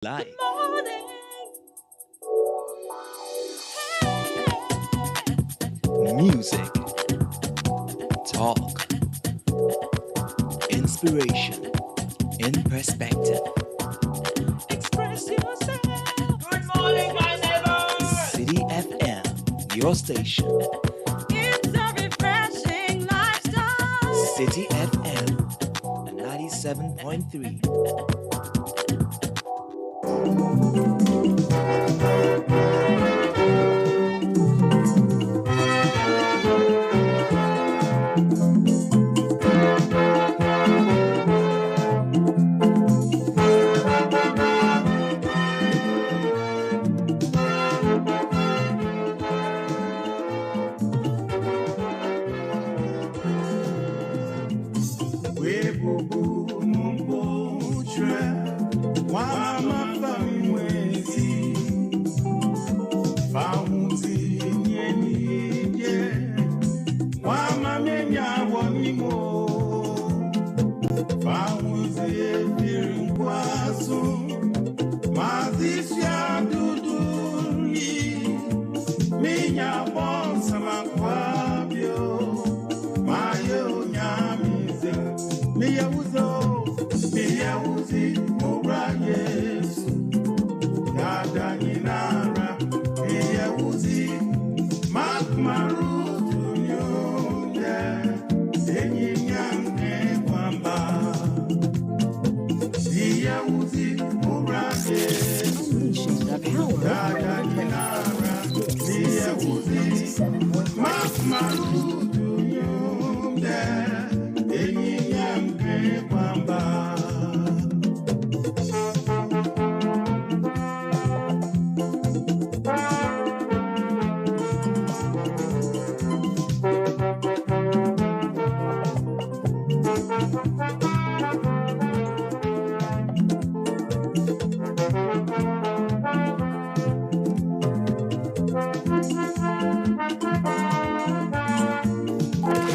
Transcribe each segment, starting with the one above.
Live. Music, talk, inspiration, in perspective. Express yourself. Good morning, my neighbors. Citi FM, your station. It's a refreshing lifestyle. Citi FM, 97.3.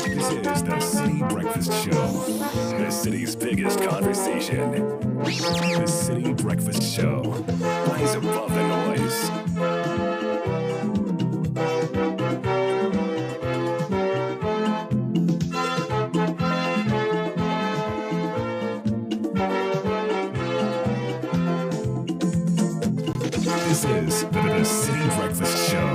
This is the Citi Breakfast Show, the city's biggest conversation. The Citi Breakfast Show, rise above the noise. This is the Citi Breakfast Show.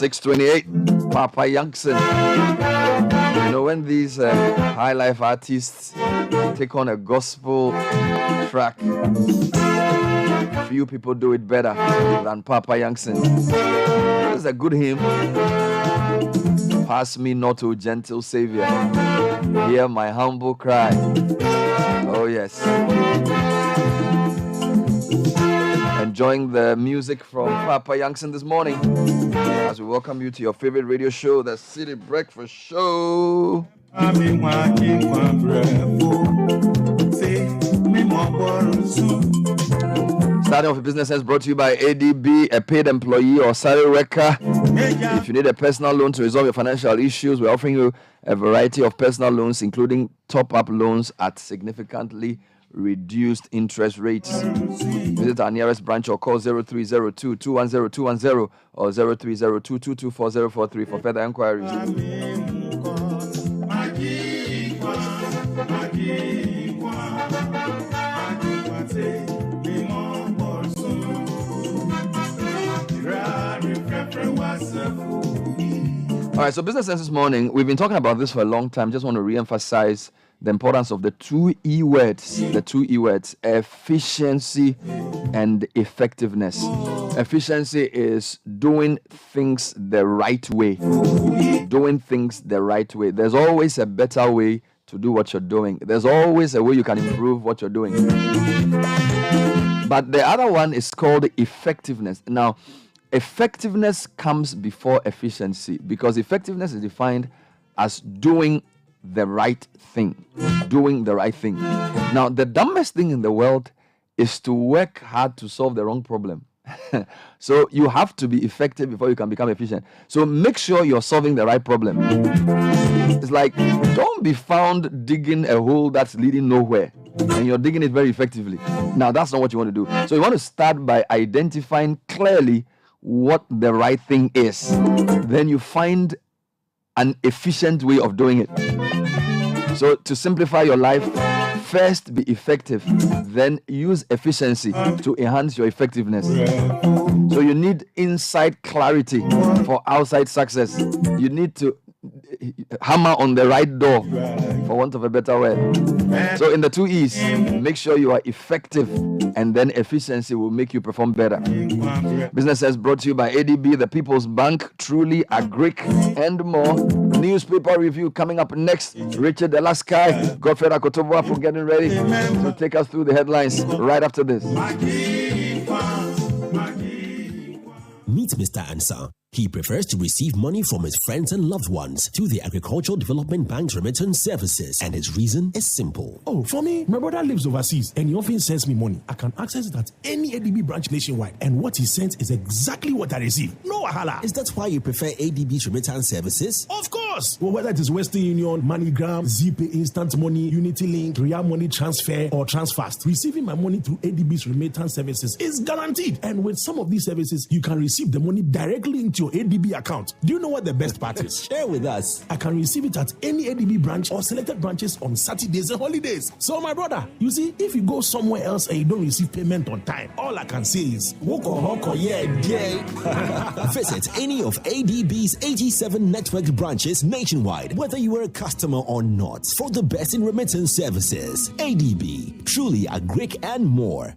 .28 Papa Youngson. You know, when these high life artists take on a gospel track, few people do it better than Papa Youngson. This is a good hymn. Pass me not, O gentle Savior. Hear my humble cry. Oh yes. Enjoying the music from Papa Youngson this morning as we welcome you to your favorite radio show, the Citi Breakfast Show. Starting off a business is brought to you by ADB, a paid employee or salary worker. If you need a personal loan to resolve your financial issues, we're offering you a variety of personal loans, including top-up loans at significantly reduced interest rates. Visit our nearest branch or call 0302-210-210 or 0302-224-043 for further inquiries. All right, so business sense this morning, we've been talking about this for a long time. Just want to re-emphasize the importance of the two E words, efficiency and effectiveness. Efficiency is doing things the right way. There's always a better way to do what you're doing. There's always a way you can improve what you're doing. But the other one is called effectiveness. Now, effectiveness comes before efficiency because effectiveness is defined as doing the right thing. Now, the dumbest thing in the world is to work hard to solve the wrong problem. So you have to be effective before you can become efficient. So make sure you're solving the right problem. It's like, don't be found digging a hole that's leading nowhere and you're digging it very effectively. Now, that's not what you want to do. So you want to start by identifying clearly what the right thing is. Then you find an efficient way of doing it. So to simplify your life, first be effective, then use efficiency to enhance your effectiveness. So you need inside clarity for outside success. You need to hammer on the right door, for want of a better word. So in the two E's, make sure you are effective, and then efficiency will make you perform better. Business is brought to you by ADB, the People's Bank, Truly, Agric, and more. Newspaper review coming up next. Richard Delaskai, Godfrey Akotoboa for getting ready to take us through the headlines right after this. Meet Mr. Answer. He prefers to receive money from his friends and loved ones through the Agricultural Development Bank's remittance services, and his reason is simple. Oh, for me, my brother lives overseas and he often sends me money. I can access it at any ADB branch nationwide, and what he sends is exactly what I receive. No wahala. Is that why you prefer ADB's remittance services? Of course. Well, whether it is Western Union, MoneyGram, ZPay Instant Money, Unity Link, Real Money Transfer, or Transfast, receiving my money through ADB's remittance services is guaranteed. And with some of these services, you can receive the money directly into your ADB account. Do you know what the best part is? Share with us. I can receive it at any ADB branch or selected branches on Saturdays and holidays. So my brother, you see, if you go somewhere else and you don't receive payment on time, all I can say is woko yeah. Visit any of ADB's 87 networked branches nationwide, whether you are a customer or not, for the best in remittance services. ADB, Truly, Agric, and more.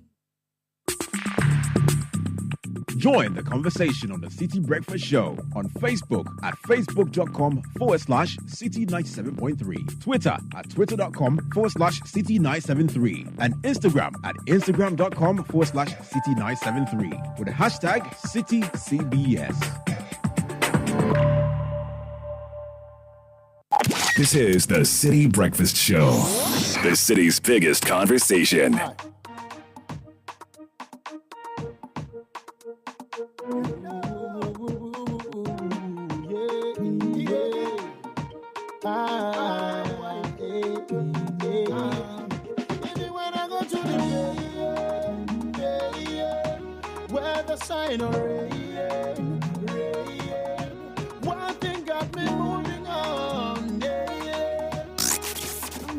Join the conversation on the Citi Breakfast Show on Facebook at facebook.com/Citi97.3, Twitter at twitter.com/Citi973, and Instagram at instagram.com/Citi973 with the hashtag CitiCBS. This is the Citi Breakfast Show, the city's biggest conversation. One thing got me moving on,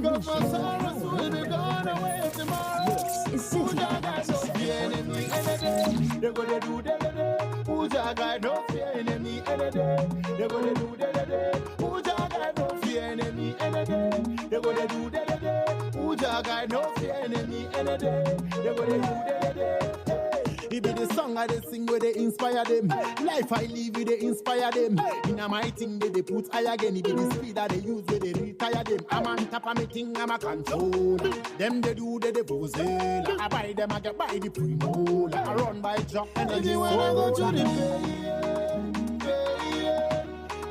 Cause my sorrows will be gone away tomorrow. Who's that guy no fear enemy any day? They're gonna do that. Who's that guy no fear enemy any day? They're gonna do that. Who's that guy no fear enemy any day? They're gonna do that. Who's that guy no fear enemy any day? They're gonna do that. It be the song I they sing where they inspire them. Life I live with they inspire them. In a my thing they put I again. It be the speed that they use where they retire them. I'm on top of me thing, I'm a controller. Them they do they pose. I buy them, I get by the primo. I run by job and I when I go to the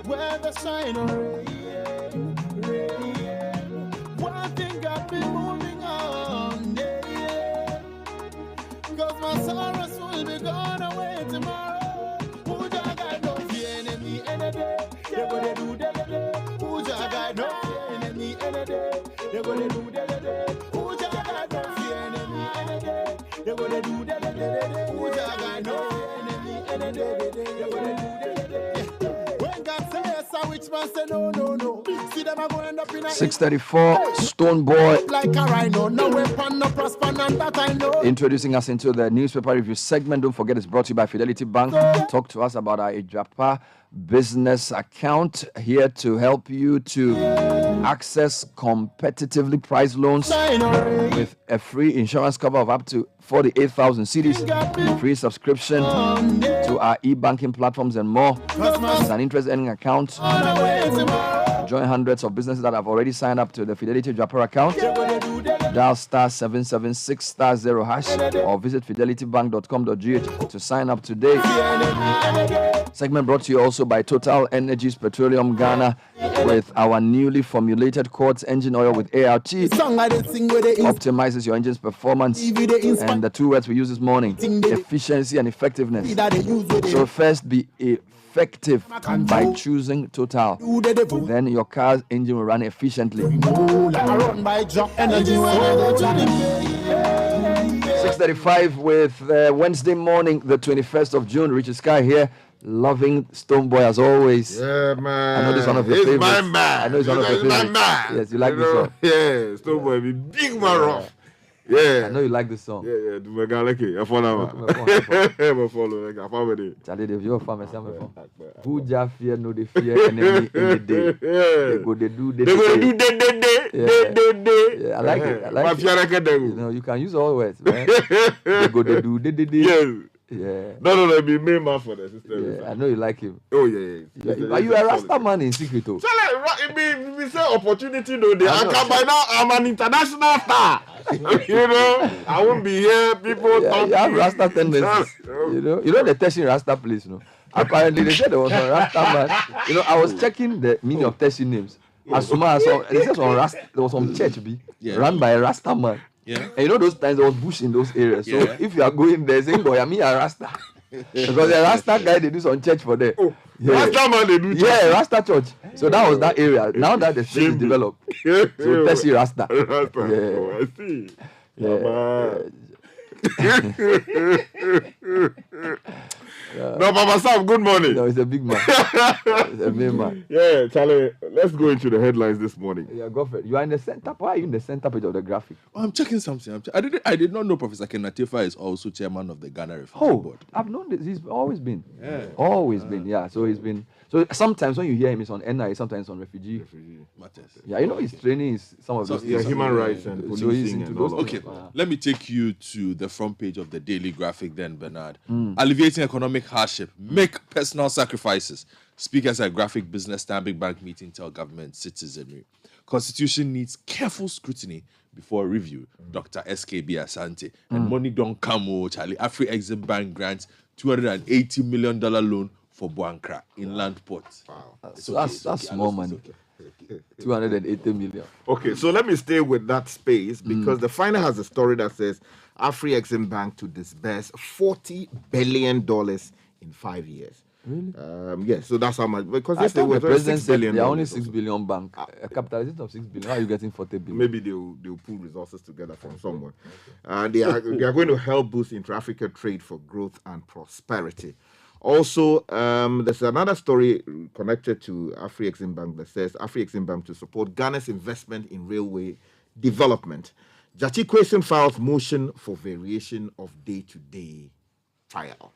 where the sign of one thing got me moving on. Cause my sorrows will be gone away tomorrow. Who that guy no fear enemy any day? They're gonna do that. Who that guy no fear enemy any day? They're gonna do that. Who that guy no fear When God say yes, a which man say no, no, no. See them a go end up in a 634 Stone Boy like a rhino. No weapon, no prosper, none that I know. introducing us into the newspaper review segment. Don't forget it's brought to you by Fidelity Bank. Talk to us about our Ejapa business account, here to help you to access competitively priced loans with a free insurance cover of up to 48,000 cedis, free subscription to our e-banking platforms and more. It's an interest-earning account. Join hundreds of businesses that have already signed up to the Fidelity Japan account. Dial star 776 star 0 hash or visit fidelitybank.com.gh to sign up today. Segment brought to you also by Total Energies Petroleum Ghana with our newly formulated quartz engine oil with ART. Optimizes your engine's performance. And the two words we use this morning: efficiency and effectiveness. So first, be effective by choosing Total. Then your car's engine will run efficiently. 6:35 with Wednesday morning, the 21st of June. Richard Sky here, loving Stone Boy as always. Yeah, man. I know this is one of your He's favorites. my man. I know it's one of your He's my favorites. man. Yes, you like this song. Yeah, Stone Boy, be big man rough. Yeah. I know you like this song. Yeah. Do my guy like it? I follow. I follow. I follow. Charlie, if you're a farmer, who just fear no they fear enemy in the day. They go they do they Yeah, I like it. I like it. You know, you can use all words, man. They go they do they. Yes. Yeah. No, be main man for the system. Yeah, I know you like him. Oh yeah. Are you a Rasta man in secret though? It be say opportunity though. By now I'm an international star. You know, I won't be here. People talk. You have Rasta tendencies. You know the Teshin Rasta place, you know. Apparently they said there was a Rasta man. You know, I was checking the meaning of Teshin names. Asuma, they said there was some church run by a Rasta man. Yeah. And you know those times there was bush in those areas. So if you are going there saying, boy, I'm a Rasta. Because the Rasta guy, they do some church for them. Rasta man, they do church. Yeah, Rasta church. So that was that area. Now that the state is developed. So Tessie Rasta. Oh, I see. No, Papa Sam, good morning. No, he's a big man. He's a big man. Yeah, Charlie, let's go into the headlines this morning. Yeah, go for it. You are in the center. Why are you in the center page of the graphic? I'm checking something. I did not know Professor Kenatefa is also chairman of the Ghana Refugee Board. I've known this. He's always been. Yeah. Always been. Yeah. So he's been. So sometimes when you hear him, it's on NI, sometimes on refugee matters. Yeah, you know his training is some of those things. Human rights and policing. So he's into those. Okay, let me take you to the front page of the Daily Graphic then, Bernard. Alleviating economic hardship. Make personal sacrifices. Speakers at Graphic Business Stanbic Bank meeting tell government citizenry. Constitution needs careful scrutiny before review. Dr. SKB Asante. And money don't come, Charlie. Afri-Exim Bank grants $280 million loan for Buankra Inland Port. Wow. That's small money. 280 million. Okay, so let me stay with that space because the final has a story that says Afri-Exim Bank to disburse $40 billion in 5 years. Really? Yes, so that's how much. Because I thought the president $6 said billion. they're only $6 billion bank. A capitalization of $6 billion. How are you getting 40 billion? Maybe they'll pull resources together from somewhere. They are going to help boost intra-Africa trade for growth and prosperity. Also, there's another story connected to Afri-Exim Bank that says Afri-Exim Bank to support Ghana's investment in railway development. Jachi Kwesen files motion for variation of day-to-day trial.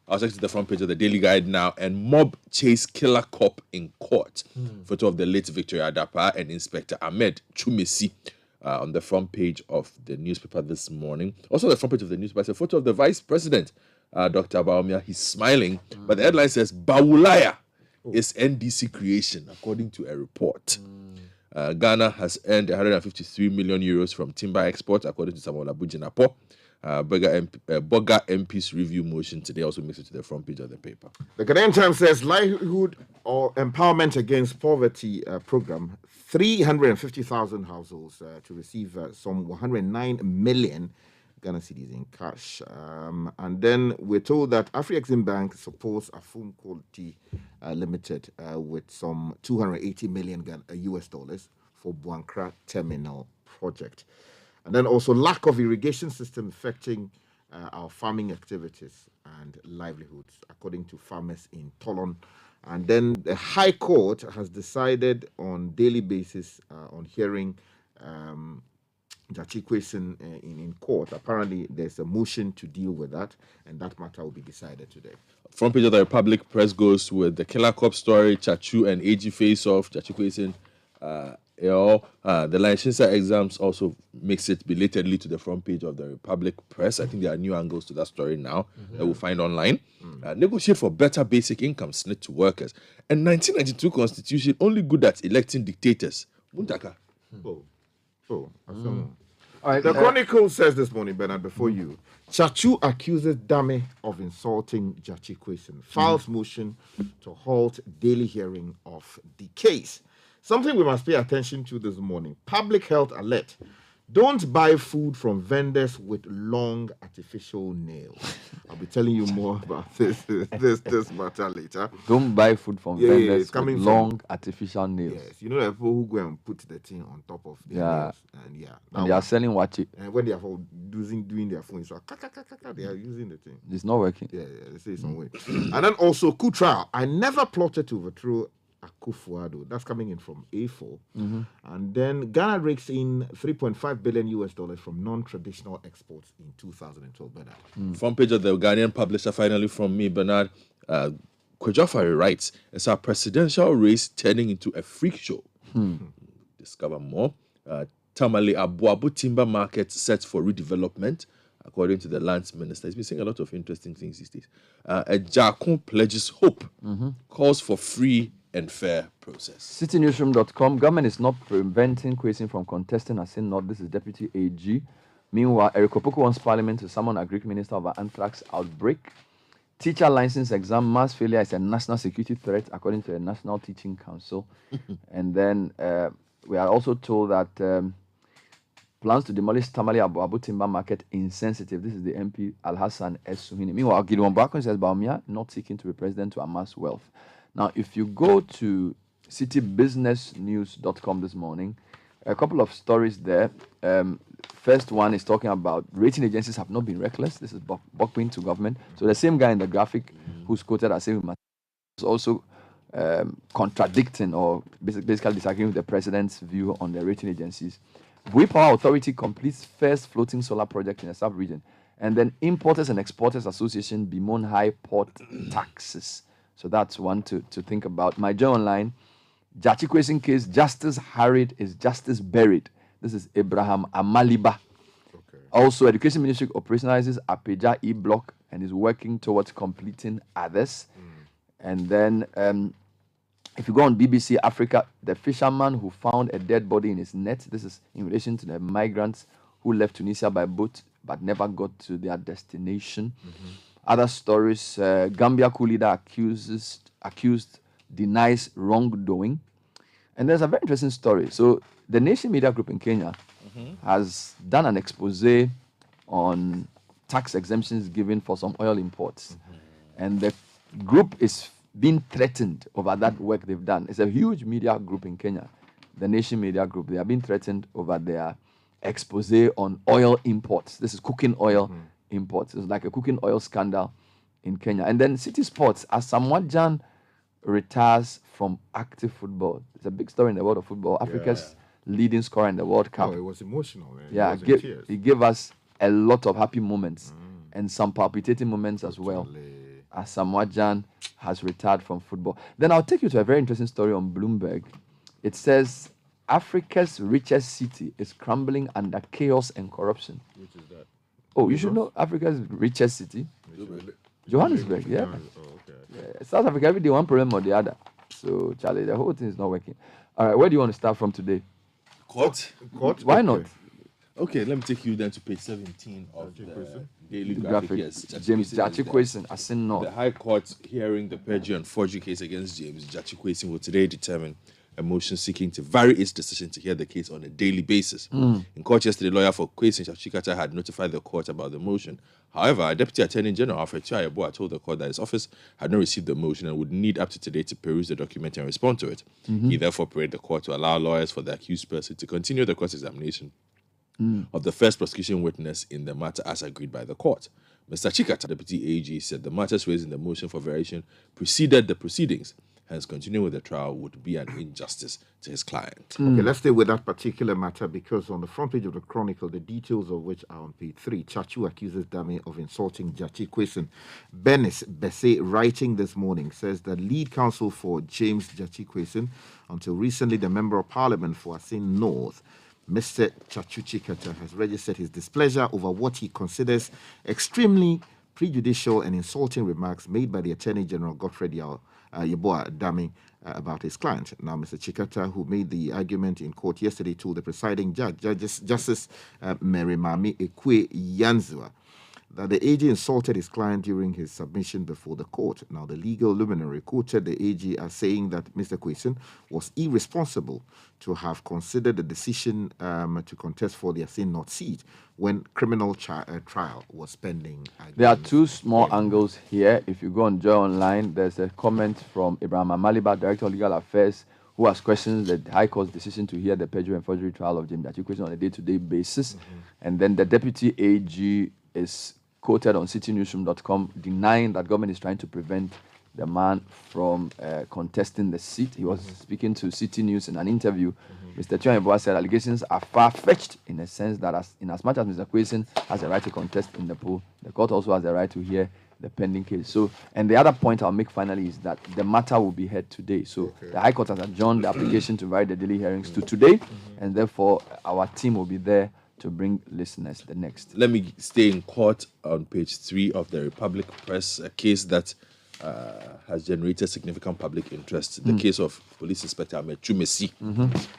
I'll take to the front page of the Daily Guide now. And mob chase killer cop in court. Photo of the late Victoria Adapa and Inspector Ahmed Chumesi on the front page of the newspaper this morning. Also, the front page of the newspaper is a photo of the Vice President, Dr. Baumia. He's smiling, but the headline says Bawulaya is NDC creation, according to a report. Ghana has earned 153 million euros from timber exports, according to Samuel Abujinapo. Boga MP's review motion today also makes it to the front page of the paper. The Ghanaian Times says livelihood or empowerment against poverty program, 350,000 households to receive some 109 million Ghana cedis in cash. And then we're told that Afri-Exim Bank supports a Afum Quality Limited with some 280 million US dollars for Buankra Terminal project. And then also lack of irrigation system affecting our farming activities and livelihoods, according to farmers in Tolon. And then the High Court has decided on daily basis on hearing Jachikwesin in court. Apparently, there's a motion to deal with that, and that matter will be decided today. Front page of the Republic Press goes with the Killer Cop story, Chachu and AG face-off, Jachikwesin. The licensure exams also makes it belatedly to the front page of the Republic Press. I think there are new angles to that story now that we'll find online. Negotiate for better basic income snit to workers. And 1992 constitution only good at electing dictators. Muntaka. All right, the Chronicle says this morning, Bernard, before you, Chachu accuses Dame of insulting Jachikwesin, files motion to halt daily hearing of the case. Something we must pay attention to this morning. Public health alert. Don't buy food from vendors with long artificial nails. I'll be telling you more about this matter later. Don't buy food from vendors with long artificial nails. Yes, you know the people who go and put the thing on top of their nails. And they are selling wachi. And when they are doing their phone, so they are using the thing. It's not working. Yeah, they say some way. And then also, coup trial. I never plotted to overthrow Akufo-Addo. That's coming in from A4. And then Ghana rakes in $3.5 billion from non-traditional exports in 2012. Bernard. Front page of the Guardian publisher, finally from me, Bernard. Kwejofari writes, it's our presidential race turning into a freak show. Discover more. Tamale Abuabu timber market set for redevelopment, according to the lands minister. He's been saying a lot of interesting things these days. Jakun pledges hope, calls for free and fair process. CityNewsroom.com. Government is not preventing Kwesi from contesting as in not. This is Deputy AG. Meanwhile, Eric Opoku wants Parliament to summon a Greek minister over anthrax outbreak. Teacher license exam mass failure is a national security threat, according to the National Teaching Council. And then we are also told that plans to demolish Tamale Abu Timber Market insensitive. This is the MP Al-Hassan S. Suhini. Meanwhile, Gideon Bakon says Baumia not seeking to be president to amass wealth. Now, if you go to citybusinessnews.com this morning, a couple of stories there. First one is talking about rating agencies have not been reckless. This is Bokpin to government. So the same guy in the graphic who's quoted as saying is also contradicting or basically disagreeing with the president's view on the rating agencies. Bui Power Authority completes first floating solar project in the sub-region. And then Importers and Exporters Association bemoan high port taxes. So that's one to think about. My journal online, Jachikwesin case, justice harried is justice buried. This is Abraham Amaliba. Also, Education Ministry operationalizes Apeja E-Block and is working towards completing others. And then if you go on BBC Africa, the fisherman who found a dead body in his net, this is in relation to the migrants who left Tunisia by boat but never got to their destination. Other stories, Gambia coup leader accused denies wrongdoing. And there's a very interesting story. So the Nation Media Group in Kenya has done an expose on tax exemptions given for some oil imports. And the group is being threatened over that work they've done. It's a huge media group in Kenya, the Nation Media Group. They are being threatened over their expose on oil imports. This is cooking oil imports. It's like a cooking oil scandal in Kenya. And then City Sports, as Samuel retires from active football. It's a big story in the world of football. Africa's leading scorer in the World Cup. Oh, it was emotional. Man. Yeah, he gave us a lot of happy moments and some palpitating moments as well. As Samuel has retired from football. Then I'll take you to a very interesting story on Bloomberg. It says Africa's richest city is crumbling under chaos and corruption. Which is that? Oh, you should know Africa's richest city. Johannesburg, yeah. South Africa, every day one problem or the other. So, Charlie, the whole thing is not working. All right, where do you want to start from today? Court? Why not? Okay, let me take you then to page 17 of the Daily Graphic. Yes, James Jachikwesin, I seen no. The High Court hearing the perjury and forgery case against James Jachikwesin will today determine a motion seeking to vary its decision to hear the case on a daily basis. In court yesterday, lawyer for Kwesin Chachikata had notified the court about the motion. However, Deputy Attorney General Alfred Chiayeboa told the court that his office had not received the motion and would need up to today to peruse the document and respond to it. He therefore prayed the court to allow lawyers for the accused person to continue the cross-examination of the first prosecution witness in the matter as agreed by the court. Mr. Chikata, Deputy AG, said the matters raised in the motion for variation preceded the proceedings. Hence, continuing with the trial would be an injustice to his client. Okay, let's stay with that particular matter because on the front page of the Chronicle, the details of which are on page 3, Chachu accuses Dame of insulting Jachi Kwesen. Benis Bese, writing this morning, says that lead counsel for James Jachi Kwesen, until recently the Member of Parliament for Asin North, Mr. Chachu Chikata, has registered his displeasure over what he considers extremely prejudicial and insulting remarks made by the Attorney General Godfrey Yeboah Dame about his client. Now, Mr. Chikata, who made the argument in court yesterday, told the presiding judge, Justice Mary Mami Ekwe Yanzua, that the AG insulted his client during his submission before the court. Now, the legal luminary quoted the AG as saying that Mr. Kwesen was irresponsible to have considered the decision to contest for the Asin North seat when criminal trial was pending. There are two small angles here. If you go on Joy Online, there's a comment from Ibrahim Amaliba, Director of Legal Affairs, who has questioned the High Court's decision to hear the perjury and forgery trial of James Jachi Kwesen on a day-to-day basis. And then the Deputy AG is quoted on citynewsroom.com denying that government is trying to prevent the man from contesting the seat. He was speaking to City News in an interview. Mr. Yeboah said allegations are far-fetched in a sense that as much as Mr. Kwesen has a right to contest in the poll, the court also has a right to hear the pending case. So, and the other point I'll make finally is that the matter will be heard today. So the High Court has adjourned the application to invite the daily hearings to today, and therefore our team will be there to bring listeners the next. Let me stay in court on page 3 of the Republic Press, a case that has generated significant public interest. The case of Police Inspector Ahmed Chumesi,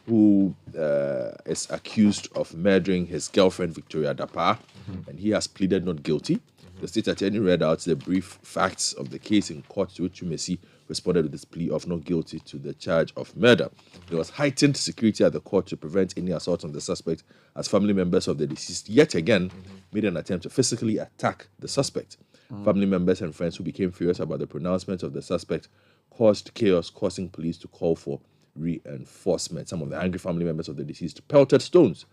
who is accused of murdering his girlfriend Victoria Dapa, and he has pleaded not guilty. The state attorney read out the brief facts of the case in court, to which Chumesi responded with his plea of not guilty to the charge of murder. There was heightened security at the court to prevent any assault on the suspect, as family members of the deceased yet again made an attempt to physically attack the suspect. Family members and friends who became furious about the pronouncement of the suspect caused chaos, causing police to call for reinforcement. Some of the angry family members of the deceased pelted stones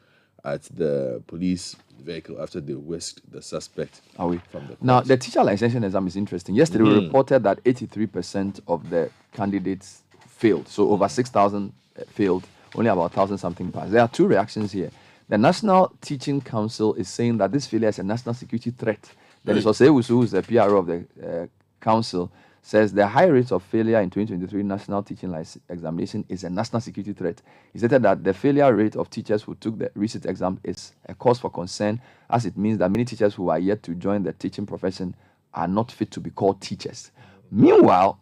at the police vehicle after they whisked the suspect from the court. Now, the teacher licensing exam is interesting. Yesterday, we reported that 83% of the candidates failed. So over 6,000 failed, only about 1,000 something passed. There are two reactions here. The National Teaching Council is saying that this failure is a national security threat. Then Osewusu, who is the PRO of the council, says the high rate of failure in 2023 national teaching examination is a national security threat. He stated that the failure rate of teachers who took the recent exam is a cause for concern, as it means that many teachers who are yet to join the teaching profession are not fit to be called teachers. Meanwhile,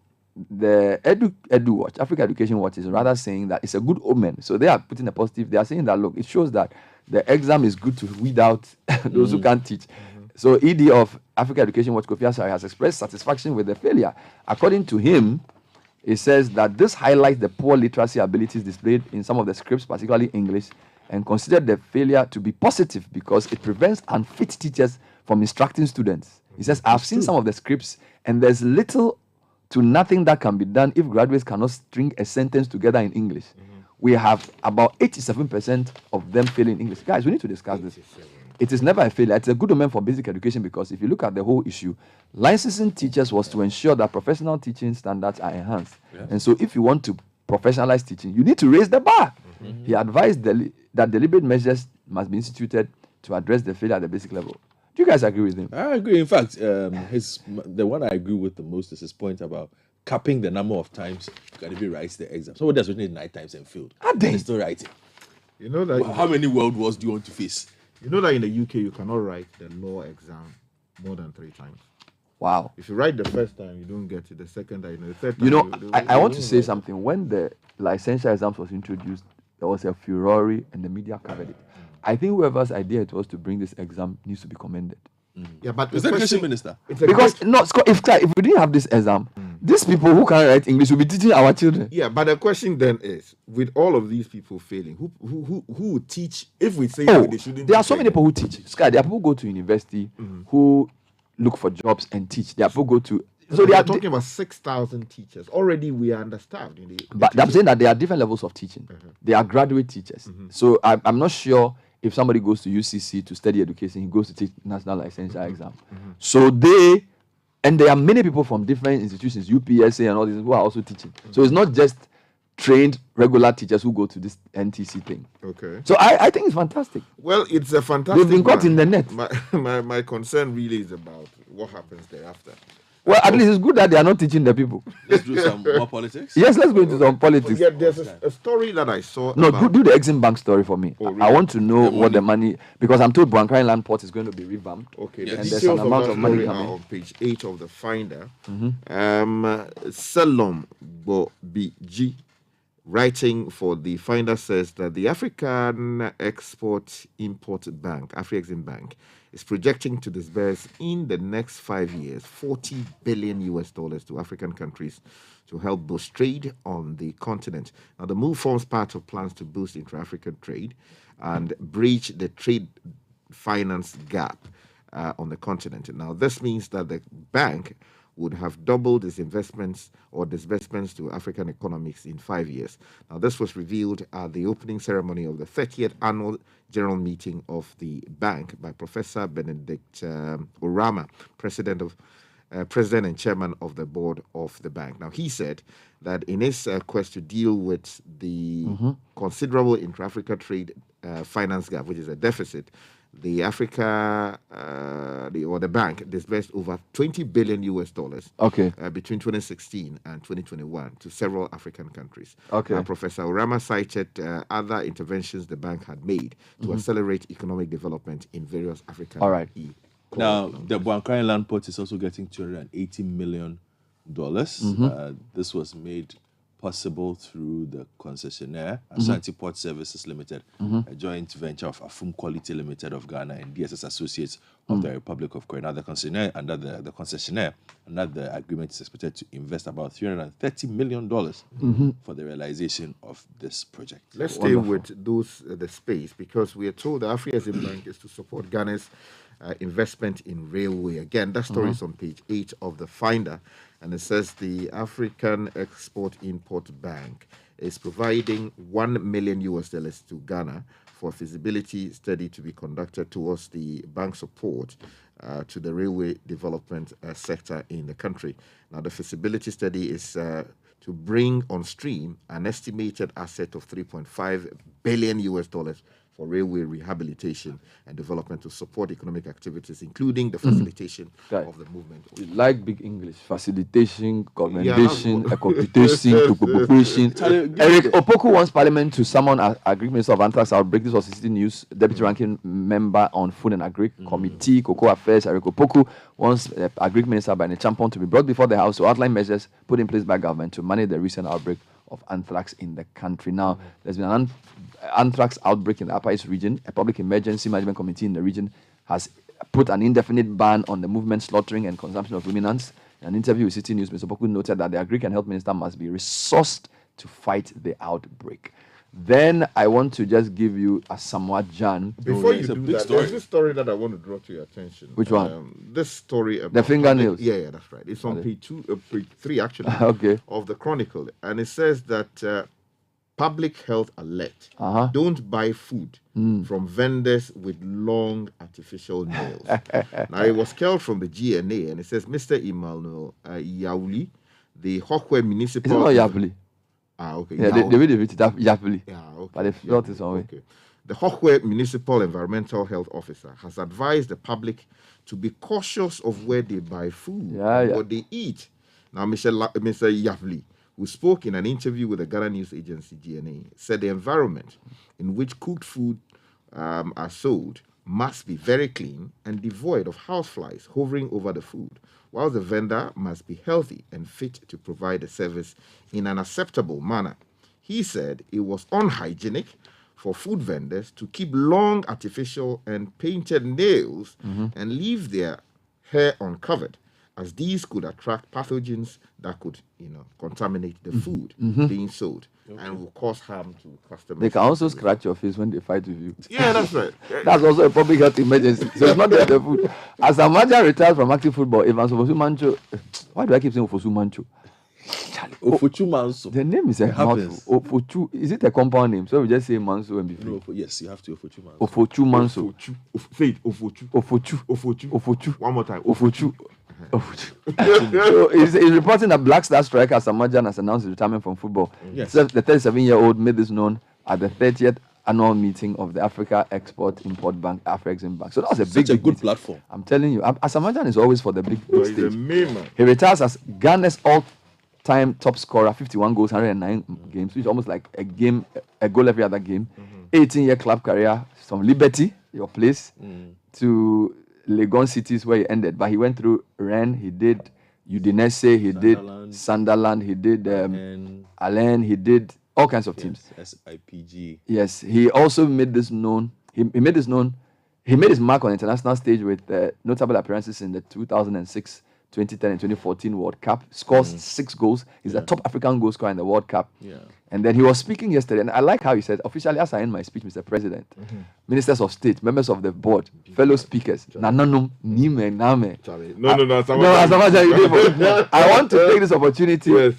the Edu Watch, Africa Education Watch, is rather saying that it's a good omen. So they are putting a positive. They are saying that, look, it shows that the exam is good to weed out those who can't teach. So ED of Africa Education Watch, Kofi Asare, has expressed satisfaction with the failure. According to him, he says that this highlights the poor literacy abilities displayed in some of the scripts, particularly English, and considered the failure to be positive because it prevents unfit teachers from instructing students. He says, I've seen some of the scripts, and there's little to nothing that can be done if graduates cannot string a sentence together in English. We have about 87% of them failing English. Guys, we need to discuss this. It is never a failure. It's a good omen for basic education because if you look at the whole issue, licensing teachers was to ensure that professional teaching standards are enhanced. And so if you want to professionalize teaching, you need to raise the bar. He advised that deliberate measures must be instituted to address the failure at the basic level. Do you guys agree with him? I agree. In fact, the one I agree with the most is his point about capping the number of times you can even write the exam. Somebody that's written it 9 times and failed. They're still writing. You know that. How many world wars do you want to face? You know that in the UK you cannot write the law exam more than 3 times. Wow. If you write the first time, you don't get it. The second time, the third time. I want to say something. When the licensure exams was introduced, there was a furore and the media covered it. I think whoever's idea it was to bring this exam needs to be commended. Yeah, but is that Education Minister? Because if we didn't have this exam, these people who can't write English will be teaching our children. Yeah, but the question then is, with all of these people failing, who would teach if we say they shouldn't? There are so many people who teach. Sky, there are people who go to university who look for jobs and teach. There are people who go to. So they are talking about 6,000 teachers. Already we are understaffed. But I'm saying that there are different levels of teaching. They are graduate teachers. So I'm not sure if somebody goes to UCC to study education, he goes to take national licensure exam. So there are many people from different institutions, UPSA and all these, who are also teaching. So it's not just trained regular teachers who go to this NTC thing. Okay. So I think it's fantastic. Well, it's a fantastic. They've been caught in the net. My concern really is about what happens thereafter. Well, at least it's good that they are not teaching the people. Let's do some more politics. Yes, let's go into some politics. Yeah, there's a story that I saw. No, about, do the Exim Bank story for me. Oh, really? I want to know what the money, because I'm told Buankrai Land Port is going to be revamped. Okay, Yes. the And there's details an amount that of money story are coming. on page 8 of the Finder. Salom Bobiji, writing for the Finder, says that the African Export-Import Bank, Afrexim Bank, is projecting to disburse in the next 5 years $40 billion to African countries to help boost trade on the continent. Now, the move forms part of plans to boost intra-African trade and bridge the trade finance gap on the continent. Now, this means that the bank would have doubled its investments or disbursements to African economies in 5 years. Now, this was revealed at the opening ceremony of the 30th annual general meeting of the bank by Professor Benedict Orama, president and chairman of the board of the bank. Now, he said that in his quest to deal with the considerable intra-Africa trade finance gap, which is a deficit, the the bank disbursed over $20 billion between 2016 and 2021 to several African countries. Professor Orama cited other interventions the bank had made to accelerate economic development in various African Now, the Buankrai Land Port is also getting $280 million. This was made possible through the concessionaire, Ashanti Port Services Limited, a joint venture of Afum Quality Limited of Ghana and DSS Associates of the Republic of Korea. Now, the concessionaire under the agreement is expected to invest about $330 million for the realization of this project. Let's stay with the space, because we are told the Afrexim Bank is to support Ghana's investment in railway. Again, that story is on page 8 of the Finder, and it says the African Export-Import Bank is providing $1 million to Ghana for a feasibility study to be conducted towards the bank support to the railway development sector in the country. Now, the feasibility study is to bring on stream an estimated asset of $3.5 billion for railway rehabilitation and development to support economic activities, including the facilitation of the movement. You like big English. Facilitation, commendation, computation, cooperation. Eric Opoku wants Parliament to summon agreements of anthrax outbreak. This was Citi News. Deputy Ranking Member on Food and Agri Committee, Cocoa Affairs, Eric Opoku, wants Agri Minister by the Champon to be brought before the House to outline measures put in place by government to manage the recent outbreak of anthrax in the country. Now, there's been an anthrax outbreak in the Upper East region. A public emergency management committee in the region has put an indefinite ban on the movement, slaughtering, and consumption of ruminants. In an interview with Citi News, Mr. Poku noted that the Agri and Health Minister must be resourced to fight the outbreak. Then I want to just give you a somewhat Jan. Before you do that, there's this story that I want to draw to your attention. Which one? This story about the fingernails. Yeah, that's right. It's on page 3 actually of the Chronicle, and it says that public health alert: don't buy food from vendors with long artificial nails. Now, it was curled from the GNA, and it says Mr. Emmanuel Yauli, the Hokwe Municipal. It's not Yauli. Okay. Yeah, they really read it up Yauli. Yeah, okay. But if not, it's on okay. The Hokwe Municipal Environmental Health Officer has advised the public to be cautious of where they buy food, what they eat. Now, Mr. Yavli, who spoke in an interview with the Ghana News Agency, GNA, said the environment in which cooked food are sold must be very clean and devoid of houseflies hovering over the food, while the vendor must be healthy and fit to provide the service in an acceptable manner. He said it was unhygienic for food vendors to keep long artificial and painted nails and leave their hair uncovered, as these could attract pathogens that could, contaminate the food being sold and will cause harm to customers. They can also scratch your face when they fight with you. Yeah, that's right. That's also a public health emergency. So it's not just the food. As a manager retired from active football, Evans Ofosu Mancho, why do I keep saying Ofosu Mancho? Ofochu Manso. The name is a happens. Ofochu. Is it a compound name? So we just say Manso and be free. No, yes, you have to Ofochu Manso. Ofochu Manso. Say it, Ofochu. Ofochu. One more time. Ofochu. So he's reporting that Black Star striker Samajan has announced his retirement from football. Yes. So the 37-year-old made this known at the 30th annual meeting of the Africa Export Import Bank, Afrexim Bank. So that was a Such a good meeting. platform. I'm telling you, Asamajan is always for the big He's stage. a meme, man. He retires as Ghana's all-time top scorer, 51 goals, 109 games, which is almost like a goal every other game. 18-year club career from Liberty, your place, to Legon Cities where he ended. But he went through Rennes, he did Udinese, he did Sunderland, he did Allen, he did all kinds of teams. SIPG. Yes, he also made this known. He made his mark on the international stage with notable appearances in the 2006, 2010, and 2014 World Cup. Scores 6 goals. He's the top African goal scorer in the World Cup. Yeah. And then he was speaking yesterday, and I like how he said, officially, as I end my speech, Mr. President, ministers of state, members of the board, fellow speakers, nananum, nime, name. I want to take this opportunity. Yes.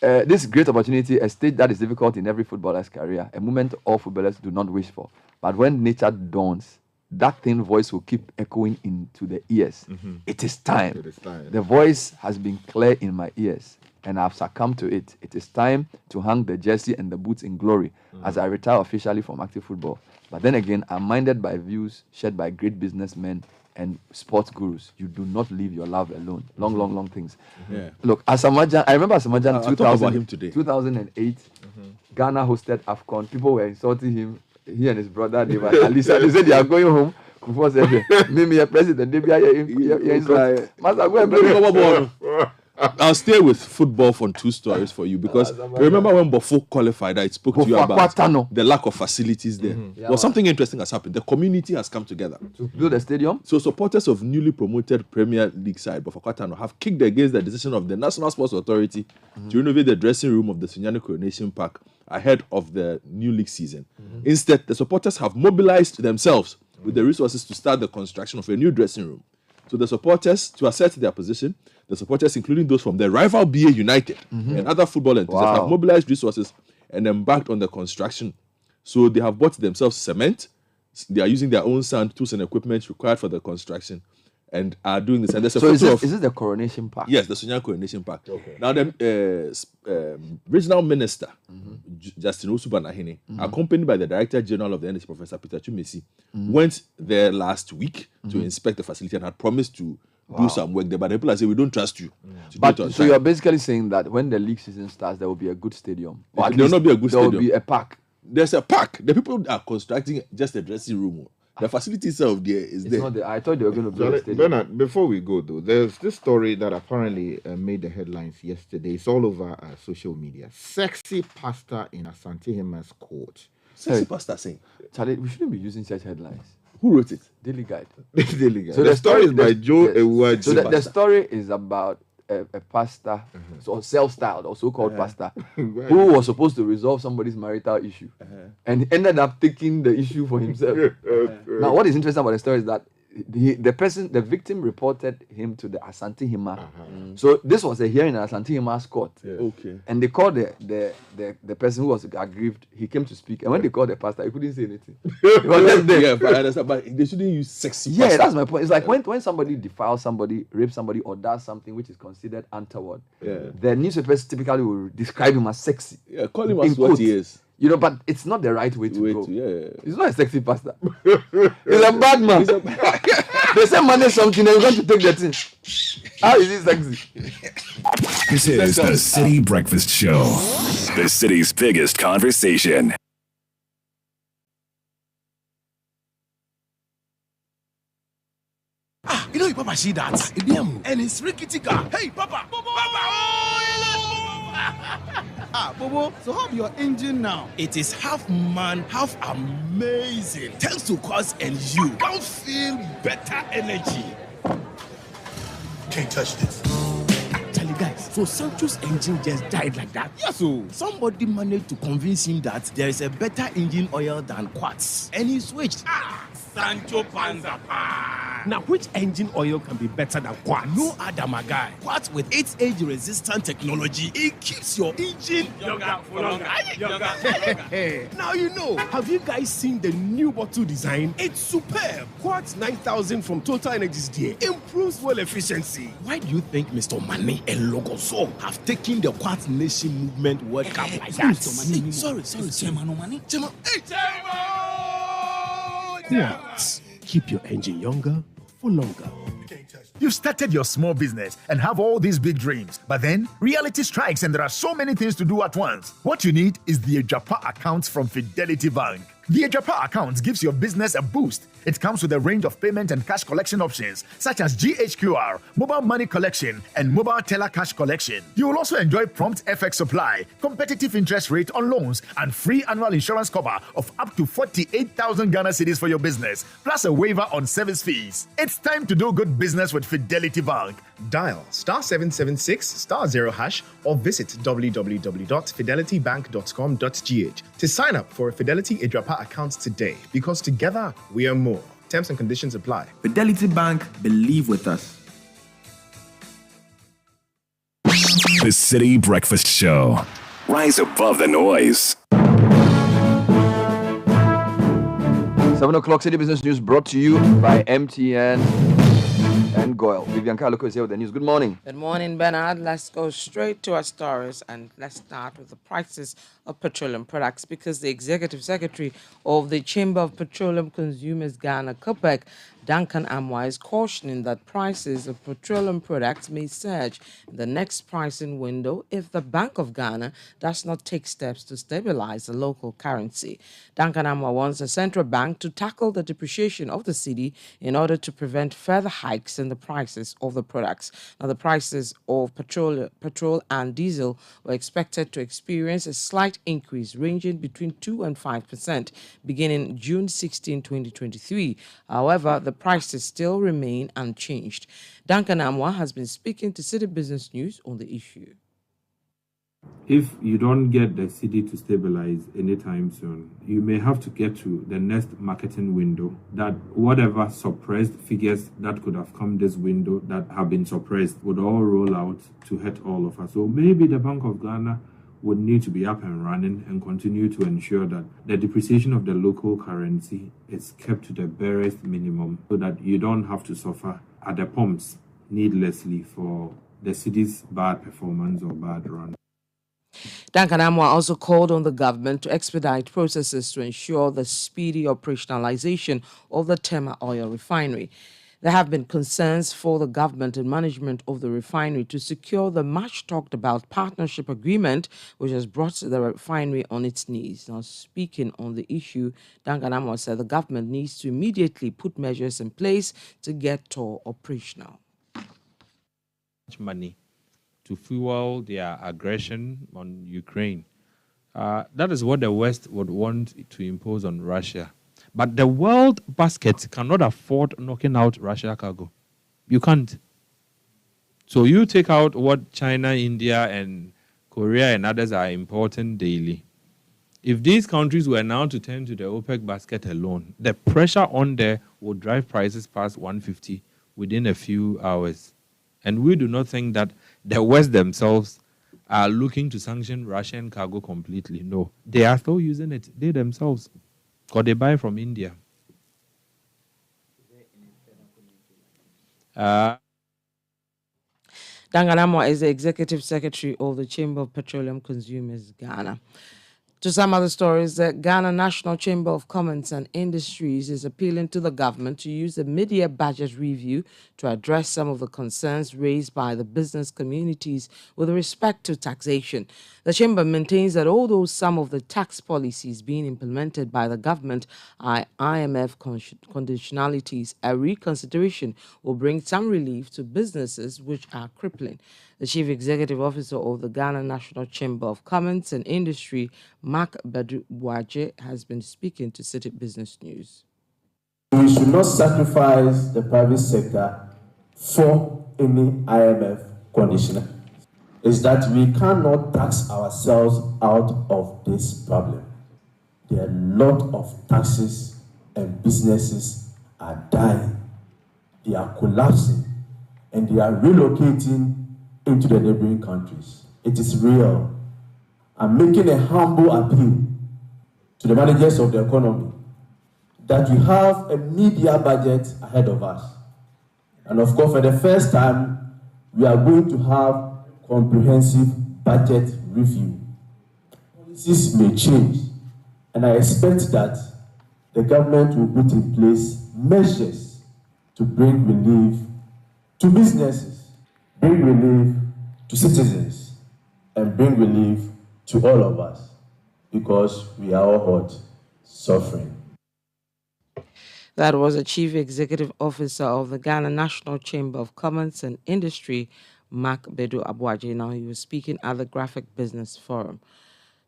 This great opportunity, a stage that is difficult in every footballer's career, a moment all footballers do not wish for. But when nature dawns, that thin voice will keep echoing into the ears. It is time. It is time. The voice has been clear in my ears, and I've succumbed to it. It is time to hang the jersey and the boots in glory as I retire officially from active football. But then again, I'm minded by views shared by great businessmen and sports gurus. You do not leave your love alone. Long things. Yeah. Look, Asamajan, I remember Asamajan I'll talk about him today. 2008. Ghana hosted AFCON. People were insulting him. He and his brother, they were at least they said they are going home. Kufuor said, "Mimi, your president, they be here. Master, go and play." I'll stay with football for 2 stories for you because remember when Bofo qualified, I spoke to you about the lack of facilities there. Well, something interesting has happened. The community has come together to build a stadium. So supporters of newly promoted Premier League side Bofo Kwatano have kicked against the decision of the National Sports Authority to renovate the dressing room of the Sunyani Coronation Park ahead of the new league season. Instead, the supporters have mobilized themselves with the resources to start the construction of a new dressing room. So the supporters, to assert their position, the supporters, including those from the rival BA United and other football enthusiasts, have mobilized resources and embarked on the construction. So they have bought themselves cement. They are using their own sand, tools, and equipment required for the construction, and are doing this. And there's a so is this the Coronation Park? Yes, the Sunyani Coronation Park. Okay. Now the regional minister, Justin Osubanahene, accompanied by the Director General of the NHS, Professor Peter Chumesi, went there last week to inspect the facility and had promised to do some work there. But the people are saying, we don't trust you. So you're basically saying that when the league season starts, there will be a good stadium. There will not be a good stadium. There will be a park. There's a park. The people are constructing just a dressing room. The facility itself there is there. Not there. I thought they were going to build a stadium. Bernard, before we go though, there's this story that apparently made the headlines yesterday. It's all over social media. Sexy pastor in Asante Hima's court. Sexy pastor saying, Charlie, we shouldn't be using such headlines. Who wrote it? Daily Guide. Daily Guide. So the story is by Joe Ewuaji. So the story is about a pastor, so self-styled or so-called pastor, who was supposed to resolve somebody's marital issue, and ended up taking the issue for himself. Now, what is interesting about the story is that the victim reported him to the Asante Hima. So this was a hearing in Asante Hima's court. Okay. And they called the person who was aggrieved. He came to speak, and when they called the pastor, he couldn't say anything. He was just there. Yeah, but I understand. But they shouldn't use sexy. Yeah, pastor. that's my point. It's like when somebody defiles somebody, rapes somebody, or does something which is considered untoward. The newspapers typically will describe him as sexy. Yeah, call him as what he is. You know, but it's not the right way to go. Yeah. He's not a sexy pastor. He's a bad man. They say manage something, they're going to take the thing. How is he sexy? This is the Citi Breakfast Show, the city's biggest conversation. You know, Papa, see that? And it's rickety car. Hey, Papa! Bobo, so how's your engine now? It is half man, half amazing. Thanks to Cause and you can feel better energy. Can't touch this. Charlie, guys, so Sancho's engine just died like that? Yes, so somebody managed to convince him that there is a better engine oil than Quartz, and he switched. Sancho Panza Pan. Now, which engine oil can be better than Quartz? No other, my guy. Quartz with its age-resistant technology, it keeps your engine younger for longer. Now you know. Have you guys seen the new bottle design? It's superb. Quartz 9000 from Total Energies there improves fuel efficiency. Why do you think Mr. Mane and Logoso have taken the Quartz Nation movement World Cup like that? Sorry, Chairman Mane. Quartz. Keep your engine younger for longer. You've started your small business and have all these big dreams, but then reality strikes and there are so many things to do at once. What you need is the Ejapa account from Fidelity Bank. The Ejapa account gives your business a boost. It comes with a range of payment and cash collection options, such as GHQR, mobile money collection, and mobile teller cash collection. You will also enjoy prompt FX supply, competitive interest rate on loans, and free annual insurance cover of up to 48,000 Ghana cedis for your business, plus a waiver on service fees. It's time to do good business with Fidelity Bank. Dial *776*0# or visit www.fidelitybank.com.gh to sign up for a Fidelity Ejapa account today, because together we are more. Terms and conditions apply. Fidelity Bank, believe with us. The Citi Breakfast Show. Rise above the noise. 7 o'clock City Business News brought to you by MTN and Goyle. Vivian Kaloko is here with the news. Good morning. Good morning, Bernard. Let's go straight to our stories and let's start with the prices of petroleum products, because the Executive Secretary of the Chamber of Petroleum Consumers Ghana, COPEC, Duncan Amwa, is cautioning that prices of petroleum products may surge in the next pricing window if the Bank of Ghana does not take steps to stabilize the local currency. Duncan Amwa wants the central bank to tackle the depreciation of the cedi in order to prevent further hikes in the prices of the products. Now, the prices of petrol and diesel were expected to experience a slight increase ranging between 2 and 5% beginning June 16, 2023. However, the prices still remain unchanged. Duncan Amwa has been speaking to Citi Business News on the issue. If you don't get the cedi to stabilize anytime soon, you may have to get to the next marketing window, that whatever suppressed figures that could have come this window that have been suppressed would all roll out to hurt all of us. So maybe the Bank of Ghana would need to be up and running and continue to ensure that the depreciation of the local currency is kept to the barest minimum, so that you don't have to suffer at the pumps needlessly for the city's bad performance or bad run. Duncan Amwa also called on the government to expedite processes to ensure the speedy operationalization of the Tamale oil refinery. There have been concerns for the government and management of the refinery to secure the much-talked-about partnership agreement, which has brought the refinery on its knees. Now, speaking on the issue, Duncan Amwa said the government needs to immediately put measures in place to get TOR operational. Money to fuel their aggression on Ukraine. That is what the West would want to impose on Russia. But the world basket cannot afford knocking out Russia cargo. You can't. So you take out what China, India, and Korea and others are importing daily. If these countries were now to turn to the OPEC basket alone, the pressure on there would drive prices past 150 within a few hours. And we do not think that the West themselves are looking to sanction Russian cargo completely. No, they are still using it, they themselves, because they buy from India. Duncan Amwa is the Executive Secretary of the Chamber of Petroleum Consumers Ghana. To some other stories, the Ghana National Chamber of Commerce and Industries is appealing to the government to use the mid-year budget review to address some of the concerns raised by the business communities with respect to taxation. The chamber maintains that although some of the tax policies being implemented by the government are IMF conditionalities, a reconsideration will bring some relief to businesses which are crippling. The Chief Executive Officer of the Ghana National Chamber of Commerce and Industry, Mark Badu-Buaje, has been speaking to Citi Business News. We should not sacrifice the private sector for any IMF conditioner. Is that we cannot tax ourselves out of this problem. There are a lot of taxes and businesses are dying they are collapsing and they are relocating into the neighboring countries. It is real. I'm making a humble appeal to the managers of the economy that we have a media budget ahead of us. And of course, for the first time, we are going to have comprehensive budget review. Policies may change, and I expect that the government will put in place measures to bring relief to businesses, bring relief to citizens, and bring relief to all of us, because we are all suffering. That was the Chief Executive Officer of the Ghana National Chamber of Commerce and Industry, Mark Bedu Abuaji. Now, he was speaking at the Graphic Business Forum.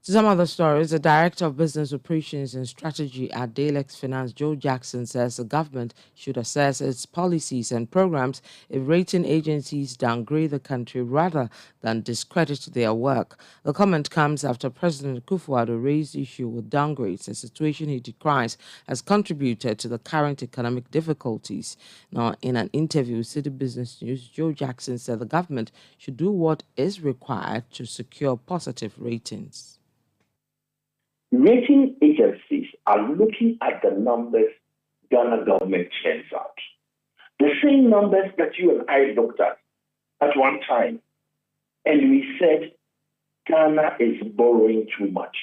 To some other stories, the Director of Business Operations and Strategy at Dalex Finance, Joe Jackson, says the government should assess its policies and programs if rating agencies downgrade the country rather than discredit their work. The comment comes after President Akufo-Addo raised the issue with downgrades, a situation he decries has contributed to the current economic difficulties. Now, in an interview with Citi Business News, Joe Jackson said the government should do what is required to secure positive ratings. Rating agencies are looking at the numbers Ghana government sends out. The same numbers that you and I looked at one time. And we said, Ghana is borrowing too much.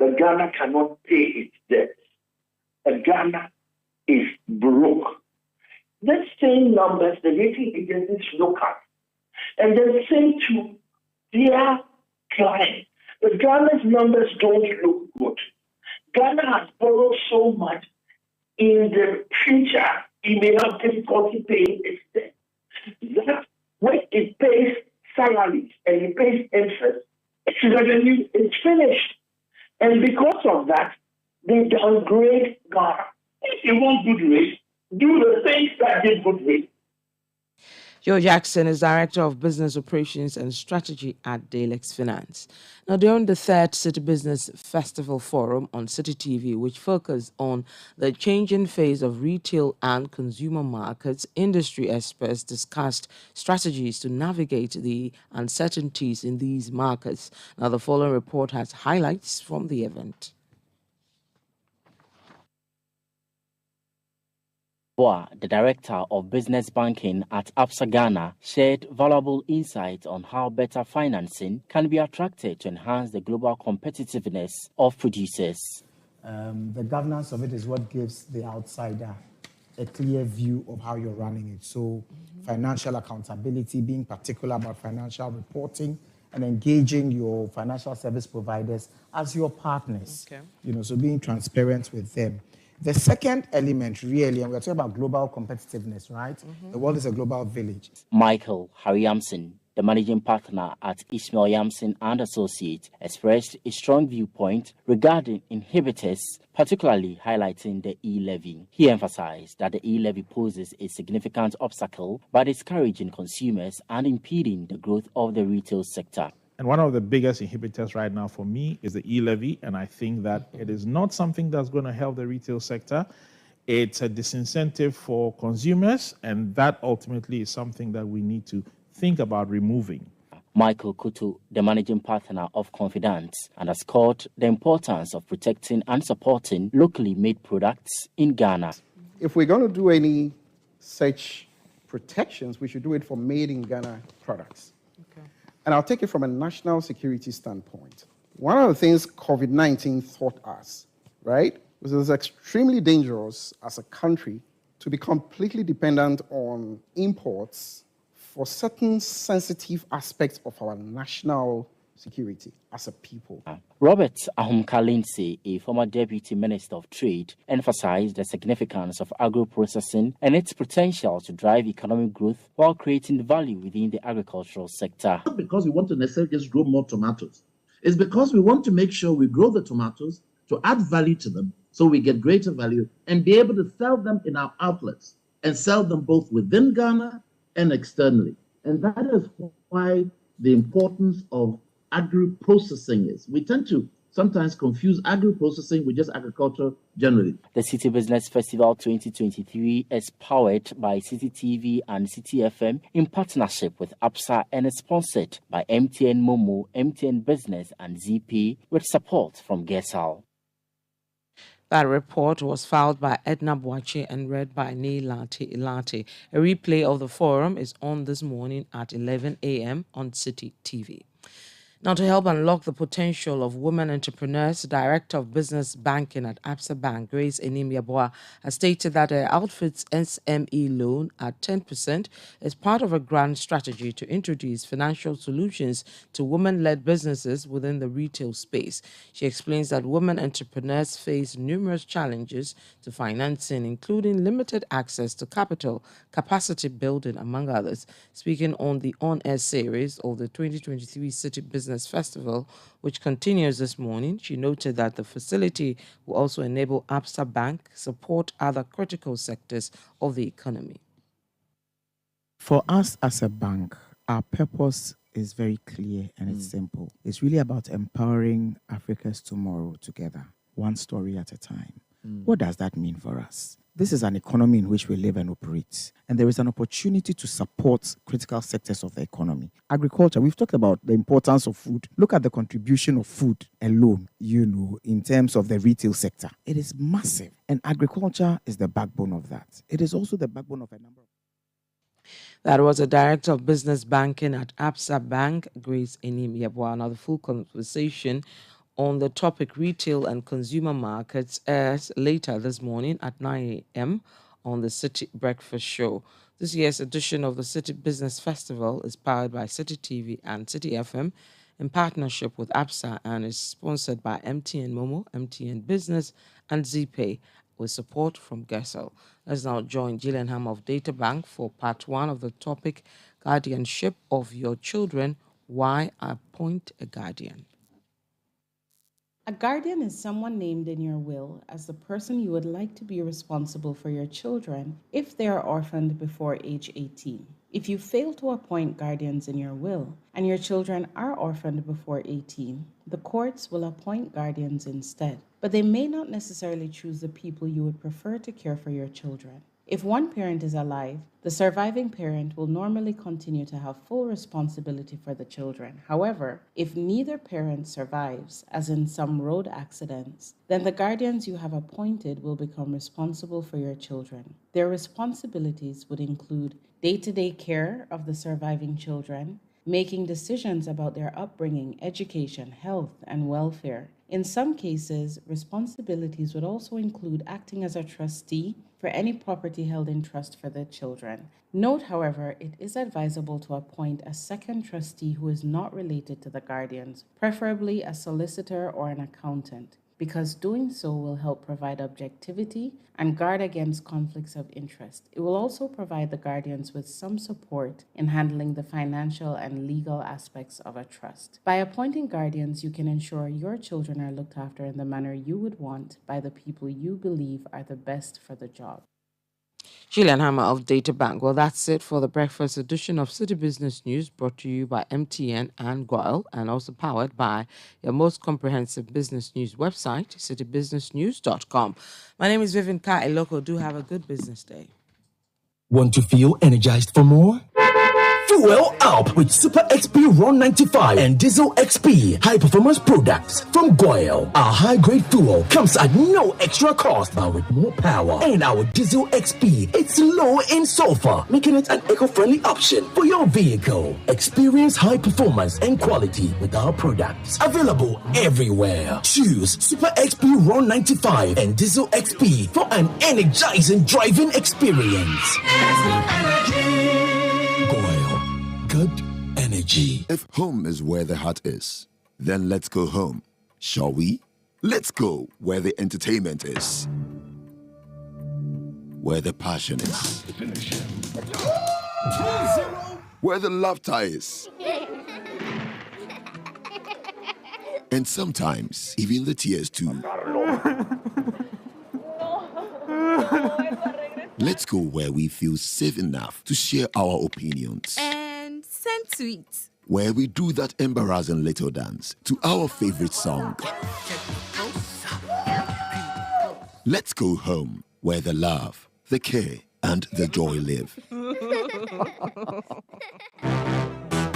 The Ghana cannot pay its debts. And Ghana is broke. The same numbers the rating agencies look at and then say to their clients, but Ghana's numbers don't look good. Ghana has borrowed so much. In the future, it may have difficulty paying its debt. That when it pays salaries and it pays interest, its revenue is finished. And because of that, they downgrade Ghana. If you want good rates, do the things that give good rates. Joe Jackson is Director of Business Operations and Strategy at Dalex Finance. Now, during the third City Business Festival Forum on City TV, which focused on the changing phase of retail and consumer markets, industry experts discussed strategies to navigate the uncertainties in these markets. Now, the following report has highlights from the event. The Director of Business Banking at Absa Ghana, shared valuable insights on how better financing can be attracted to enhance the global competitiveness of producers. The governance of it is what gives the outsider a clear view of how you're running it. So financial accountability, being particular about financial reporting, and engaging your financial service providers as your partners. Okay. So being transparent with them. The second element, really, and we're talking about global competitiveness, right? The world is a global village. Michael Harry Yamson, the managing partner at Ishmael Yamson and Associates, expressed a strong viewpoint regarding inhibitors, particularly highlighting the e-levy. He emphasized that the e-levy poses a significant obstacle by discouraging consumers and impeding the growth of the retail sector. And one of the biggest inhibitors right now for me is the e-levy, and I think that it is not something that's going to help the retail sector. It's a disincentive for consumers, and that ultimately is something that we need to think about removing. Michael Kutu, the managing partner of Confidence, underscored the importance of protecting and supporting locally made products in Ghana. If we're going to do any such protections, we should do it for made in Ghana products. And I'll take it from a national security standpoint. One of the things COVID-19 taught us, right, was it was extremely dangerous as a country to be completely dependent on imports for certain sensitive aspects of our national security as a people. Robert Ahumka-Lindsay, a former Deputy Minister of Trade, emphasized the significance of agro-processing and its potential to drive economic growth while creating value within the agricultural sector. Not because we want to necessarily just grow more tomatoes. It's because we want to make sure we grow the tomatoes to add value to them so we get greater value and be able to sell them in our outlets and sell them both within Ghana and externally. And that is why the importance of agro-processing is. We tend to sometimes confuse agro-processing with just agriculture generally. The City Business Festival 2023 is powered by Citi TV and Citi FM in partnership with Absa and is sponsored by MTN Momo, MTN Business and ZP with support from Gesal. That report was filed by Edna Boache and read by Neilati Ilati. A replay of the forum is on this morning at 11 a.m. on Citi TV. Now, to help unlock the potential of women entrepreneurs, the Director of Business Banking at Absa Bank, Grace Enimiaboa, has stated that her outfit's SME loan at 10% is part of a grand strategy to introduce financial solutions to women-led businesses within the retail space. She explains that women entrepreneurs face numerous challenges to financing, including limited access to capital, capacity building, among others. Speaking on the on-air series of the 2023 City Business Festival, which continues this morning, she noted that the facility will also enable Absa Bank support other critical sectors of the economy. For us as a bank, our purpose is very clear and it's simple. It's really about empowering Africa's tomorrow together, one story at a time. What does that mean for us? This is an economy in which we live and operate, and there is an opportunity to support critical sectors of the economy. Agriculture, we've talked about the importance of food. Look at the contribution of food alone, in terms of the retail sector. It is massive, and agriculture is the backbone of that. It is also the backbone of a number of... That was a Director of Business Banking at Absa Bank, Grace Enimiaboa. Now, the full conversation on the topic retail and consumer markets airs later this morning at 9 a.m. on the Citi Breakfast Show. This year's edition of the City Business Festival is powered by Citi TV and Citi FM in partnership with Absa and is sponsored by MTN Momo, MTN Business and ZPay with support from Gesal. Let's now join Gillian Ham of Data Bank for part one of the topic, Guardianship of Your Children, Why Appoint a Guardian. A guardian is someone named in your will as the person you would like to be responsible for your children if they are orphaned before age 18. If you fail to appoint guardians in your will and your children are orphaned before 18, the courts will appoint guardians instead, but they may not necessarily choose the people you would prefer to care for your children. If one parent is alive, the surviving parent will normally continue to have full responsibility for the children. However, if neither parent survives, as in some road accidents, then the guardians you have appointed will become responsible for your children. Their responsibilities would include day-to-day care of the surviving children, making decisions about their upbringing, education, health, and welfare. In some cases, responsibilities would also include acting as a trustee for any property held in trust for the children. Note, however, it is advisable to appoint a second trustee who is not related to the guardians, preferably a solicitor or an accountant, because doing so will help provide objectivity and guard against conflicts of interest. It will also provide the guardians with some support in handling the financial and legal aspects of a trust. By appointing guardians, you can ensure your children are looked after in the manner you would want by the people you believe are the best for the job. Gillian Hammer of Data Bank. Well, that's it for the breakfast edition of City Business News, brought to you by MTN and Goyle, and also powered by your most comprehensive business news website, citybusinessnews.com. My name is Vivian Ka Eloko. Do have a good business day. Want to feel energized for more? Fuel up with Super XP Ron 95 and Diesel XP high performance products from Goyle. Our high grade fuel comes at no extra cost, but with more power. And our Diesel XP, it's low in sulfur, making it an eco-friendly option for your vehicle. Experience high performance and quality with our products. Available everywhere. Choose Super XP Ron 95 and Diesel XP for an energizing driving experience. Good energy. If home is where the heart is, then let's go home, shall we? Let's go where the entertainment is, where the passion is, where the laughter is, and sometimes even the tears too. Let's go where we feel safe enough to share our opinions. Send tweets. where we do that embarrassing little dance to our favorite song. Let's go home, where the love, the care, and the joy live.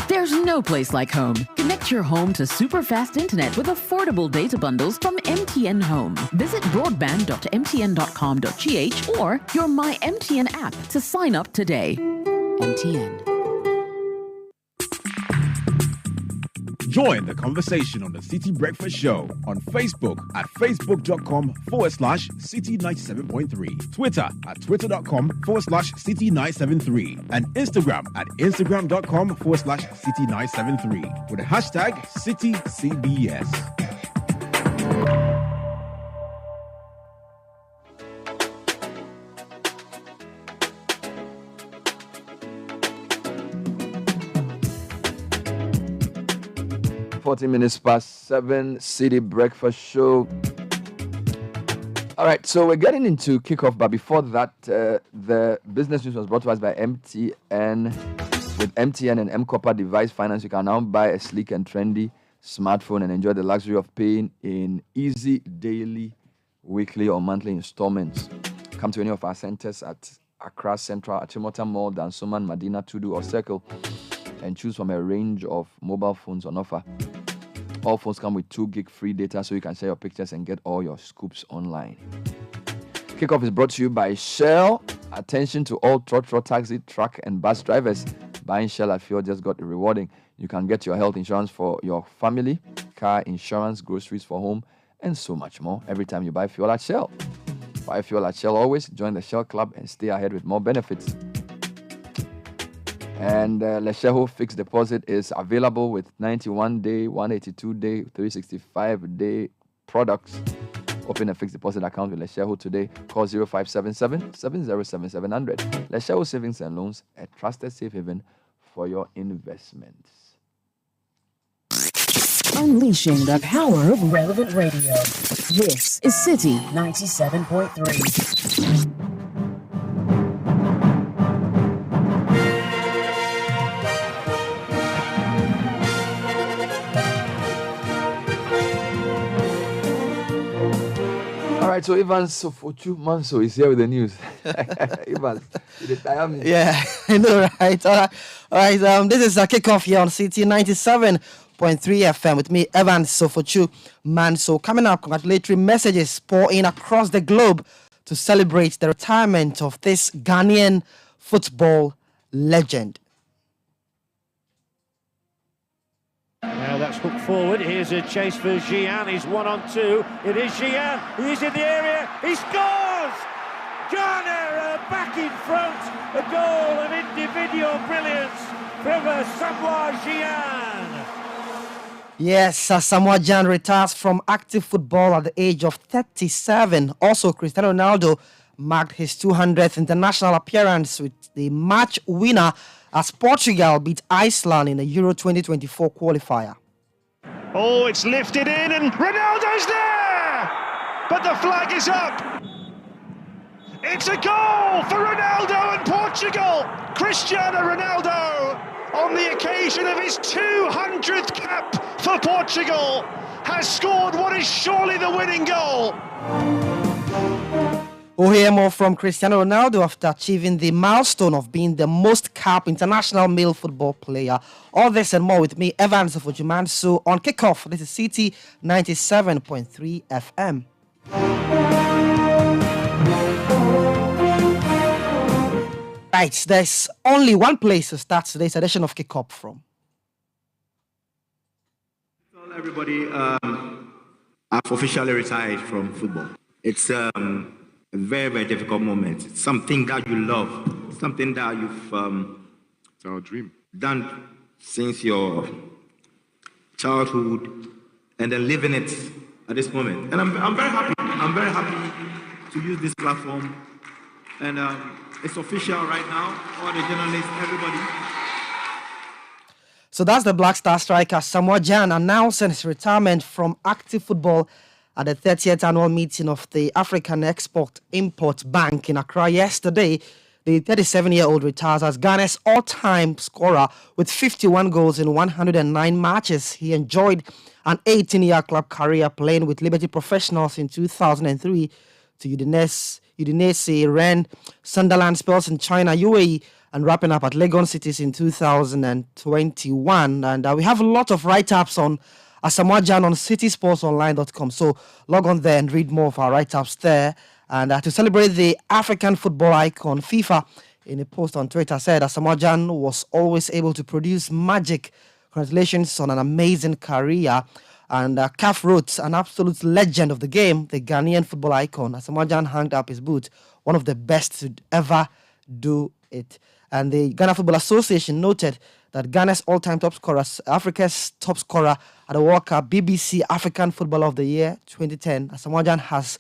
There's no place like home. Connect your home to super fast internet with affordable data bundles from MTN Home. Visit broadband.mtn.com.gh or your My MTN app to sign up today. MTN. Join the conversation on the Citi Breakfast Show on Facebook at facebook.com/Citi97.3, Twitter at twitter.com/Citi973, and Instagram at instagram.com/Citi973 with the hashtag CitiCBS. 40 minutes past 7, Citi Breakfast Show. All right, so we're getting into kickoff, but before that, the business news was brought to us by MTN. With MTN and M-Copper device finance, you can now buy a sleek and trendy smartphone and enjoy the luxury of paying in easy daily, weekly, or monthly installments. Come to any of our centers at Accra Central, Achimota Mall, Dansoman, Medina, Tudu, or Circle, and choose from a range of mobile phones on offer. All phones come with 2 gig free data, so you can share your pictures and get all your scoops online. Kickoff is brought to you by Shell. Attention to all trotro, taxi, truck, and bus drivers. Buying Shell at fuel just got rewarding. You can get your health insurance for your family, car insurance, groceries for home, and so much more every time you buy fuel at Shell. Buy fuel at Shell always. Join the Shell Club and stay ahead with more benefits. And Lesheho fixed deposit is available with 91-day, 182-day, 365-day products. Open a fixed deposit account with Lesheho today. Call 0577-707700. Lesheho Savings and Loans, a trusted safe haven for your investments. Unleashing the power of relevant radio. This is Citi 97.3. All right, so Ivan Sofochu Manso is here with the news. Ivan, did tire me? Yeah, I know, right? All right. This is a kickoff here on Citi 97.3 FM with me, Evan Sofochu Manso. Coming up, congratulatory messages pour in across the globe to celebrate the retirement of this Ghanaian football legend. Now that's hooked forward. Here's a chase for Gian. He's 1-on-2. It is Gian. He's in the area. He scores! Ghana back in front. A goal of individual brilliance from Samoa Gian. Yes, Samoa Gyan retires from active football at the age of 37. Also, Cristiano Ronaldo marked his 200th international appearance with the match winner as Portugal beat Iceland in the Euro 2024 qualifier. Oh, it's lifted in and Ronaldo's there! But the flag is up! It's a goal for Ronaldo and Portugal! Cristiano Ronaldo, on the occasion of his 200th cap for Portugal, has scored what is surely the winning goal. We'll hear more from Cristiano Ronaldo after achieving the milestone of being the most capped international male football player. All this and more with me, Evans of Ojumansu, on Kickoff. This is Citi 97.3 FM. Right, there's only one place to start today's edition of Kickoff from. Tell everybody, I've officially retired from football. It's a very, very difficult moment. It's something that you love, something that you've it's our dream. Done since your childhood, and then living it at this moment. And I'm very happy. I'm very happy to use this platform. And it's official right now. All the journalists, everybody. So that's the Black Star striker Samoa Gyan announcing his retirement from active football at the 30th annual meeting of the African Export-Import Bank in Accra yesterday. The 37-year-old retires as Ghana's all-time scorer with 51 goals in 109 matches. He enjoyed an 18-year club career playing with Liberty Professionals in 2003 to Udinese, Rennes, Sunderland, Spurs in China, UAE, and wrapping up at Legon Cities in 2021. And we have a lot of write-ups on Asamoah Gyan on citysportsonline.com. So log on there and read more of our write-ups there. And to celebrate the African football icon, FIFA, in a post on Twitter, said Asamoah Gyan was always able to produce magic. Congratulations on an amazing career. And CAF wrote, an absolute legend of the game, the Ghanaian football icon. Asamoah Gyan hung up his boot, one of the best to ever do it. And the Ghana Football Association noted that Ghana's all-time top scorer, Africa's top scorer at the World Cup, BBC African Footballer of the Year 2010, Asamoah Gyan has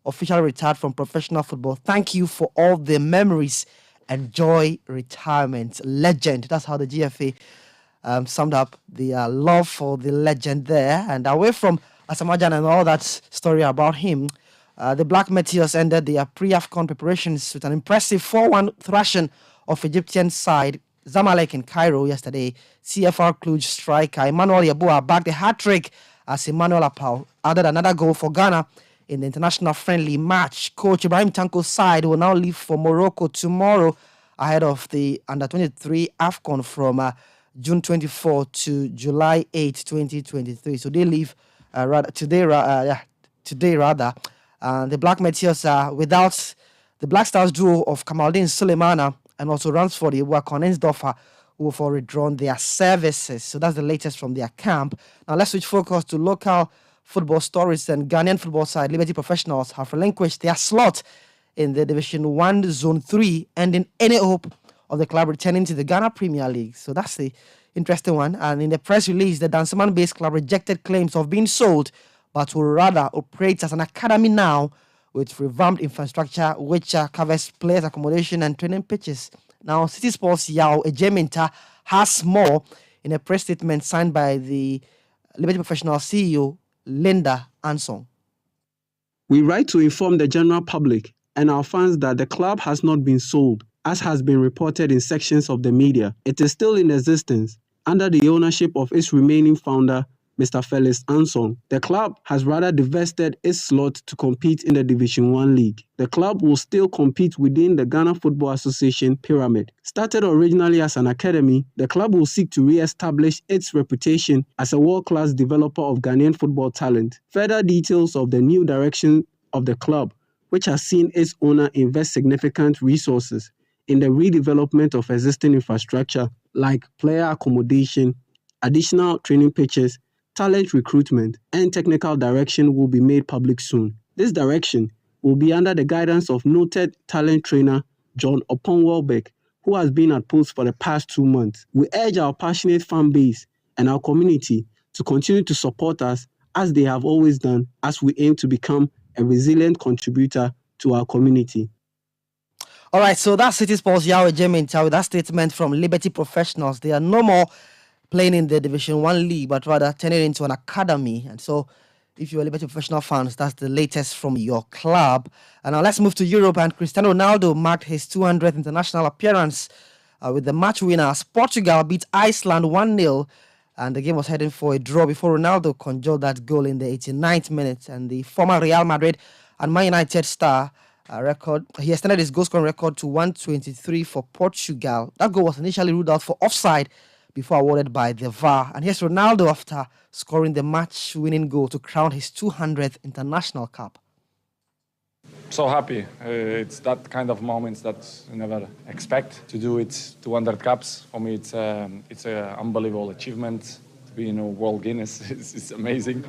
officially retired from professional football. Thank you for all the memories. Enjoy retirement. Legend. That's how the GFA summed up the love for the legend there. And away from Asamoah Gyan and all that story about him, the Black Meteors ended their pre-AFCON preparations with an impressive 4-1 thrashing of Egyptian side Zamalek in Cairo yesterday. CFR Cluj striker Emmanuel Yeboah backed a hat-trick as Emmanuel Apau added another goal for Ghana in the international friendly match. Coach Ibrahim Tanko's side will now leave for Morocco tomorrow ahead of the Under-23 AFCON from June 24 to July 8, 2023. So they leave today. The Black Meteors without the Black Stars duo of Kamaldeen Suleimana and also Ransford Yeboah Konensdorfer, who have withdrawn their services. So that's the latest from their camp. Now let's switch focus to local football stories. And Ghanaian football side Liberty Professionals have relinquished their slot in the Division 1 Zone 3, ending any hope of the club returning to the Ghana Premier League. So that's the interesting one. And in the press release, the Dansoman-based club rejected claims of being sold, but will rather operate as an academy now with revamped infrastructure, which covers players' accommodation and training pitches. Now, City Sports' Yao Ejeminta has more in a press statement signed by the Liberty Professional CEO, Linda Ansong. We write to inform the general public and our fans that the club has not been sold, as has been reported in sections of the media. It is still in existence under the ownership of its remaining founder, Mr. Felix Ansong. The club has rather divested its slot to compete in the Division 1 league. The club will still compete within the Ghana Football Association pyramid. Started originally as an academy, the club will seek to re-establish its reputation as a world-class developer of Ghanaian football talent. Further details of the new direction of the club, which has seen its owner invest significant resources in the redevelopment of existing infrastructure like player accommodation, additional training pitches, talent recruitment, and technical direction will be made public soon. This direction will be under the guidance of noted talent trainer John Oponwelbeck, who has been at post for the past 2 months. We urge our passionate fan base and our community to continue to support us as they have always done, as we aim to become a resilient contributor to our community. All right, so that's City Sports' Yao Ejeminta with that statement from Liberty Professionals. They are no more playing in the Division 1 league, but rather turning it into an academy. And so if you're a Liberty Professional fans, that's the latest from your club. And now let's move to Europe. And Cristiano Ronaldo marked his 200th international appearance with the match winner as Portugal beat Iceland 1-0. And the game was heading for a draw before Ronaldo conjured that goal in the 89th minute. And the former Real Madrid and Man United star he extended his goal scoring record to 123 for Portugal. That goal was initially ruled out for offside before awarded by the VAR. And here's Ronaldo after scoring the match-winning goal to crown his 200th international cap. So happy. It's that kind of moments that you never expect to do it. 200 caps for me. It's an unbelievable achievement. To be in a world Guinness, it's amazing.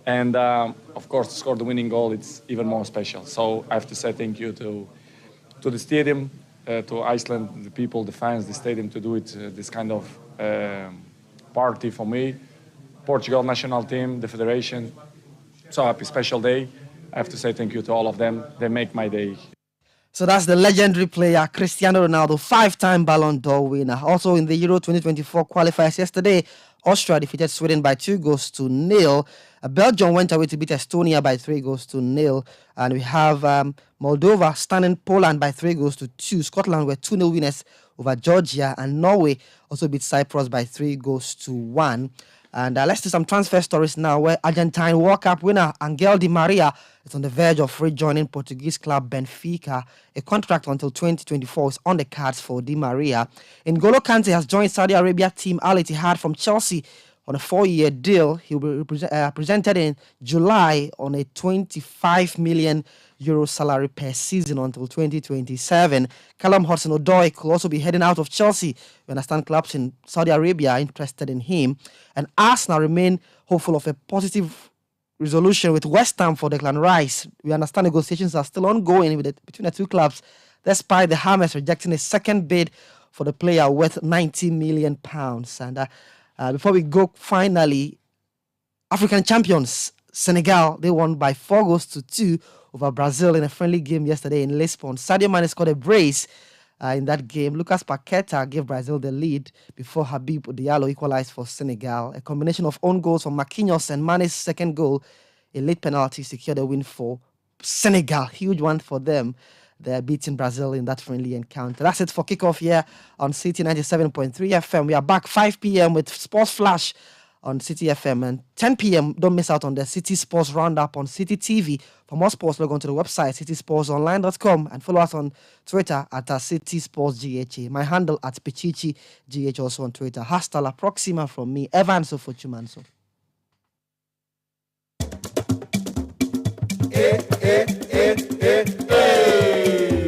And of course, to score the winning goal, it's even more special. So I have to say thank you to the stadium, to Iceland, the people, the fans, the stadium to do it. This kind of party for me. Portugal national team, the federation. So happy, special day. I have to say thank you to all of them. They make my day. So that's the legendary player Cristiano Ronaldo, 5-time Ballon d'Or winner. Also in the Euro 2024 qualifiers yesterday, Austria defeated Sweden by 2-0. Belgium went away to beat Estonia by 3-0. And we have Moldova stunning Poland by 3-2. Scotland were 2-0 winners over Georgia. And Norway also beat Cyprus by 3-1. And let's do some transfer stories now, where Argentine World Cup winner Angel Di Maria is on the verge of rejoining Portuguese club Benfica. A contract until 2024 is on the cards for Di Maria. N'Golo Kante has joined Saudi Arabia team Al Ittihad from Chelsea on a 4-year deal. He will be presented in July on a 25 million euro salary per season until 2027. Callum Hudson-Odoi could also be heading out of Chelsea. We understand clubs in Saudi Arabia are interested in him. And Arsenal remain hopeful of a positive resolution with West Ham for Declan Rice. We understand negotiations are still ongoing between the two clubs, despite the Hammers rejecting a second bid for the player worth £90 million. And before we go, finally, African champions Senegal, they won by 4-2 over Brazil in a friendly game yesterday in Lisbon. Sadio Mane scored a brace in that game. Lucas Paqueta gave Brazil the lead before Habib Diallo equalized for Senegal. A combination of own goals from Marquinhos and Mane's second goal, a late penalty, secured a win for Senegal. Huge one for them. They're beating Brazil in that friendly encounter. That's it for kickoff here on Citi 97.3 FM. We are back 5 p.m. with Sports Flash on Citi FM, and 10 p.m. Don't miss out on the Citi Sports Roundup on Citi TV. For more sports, log on to the website citisportsonline.com and follow us on Twitter at Citi Sports GHA. My handle at Pichichi GH also on Twitter. Hasta la próxima from me, Evan Sofochumanso.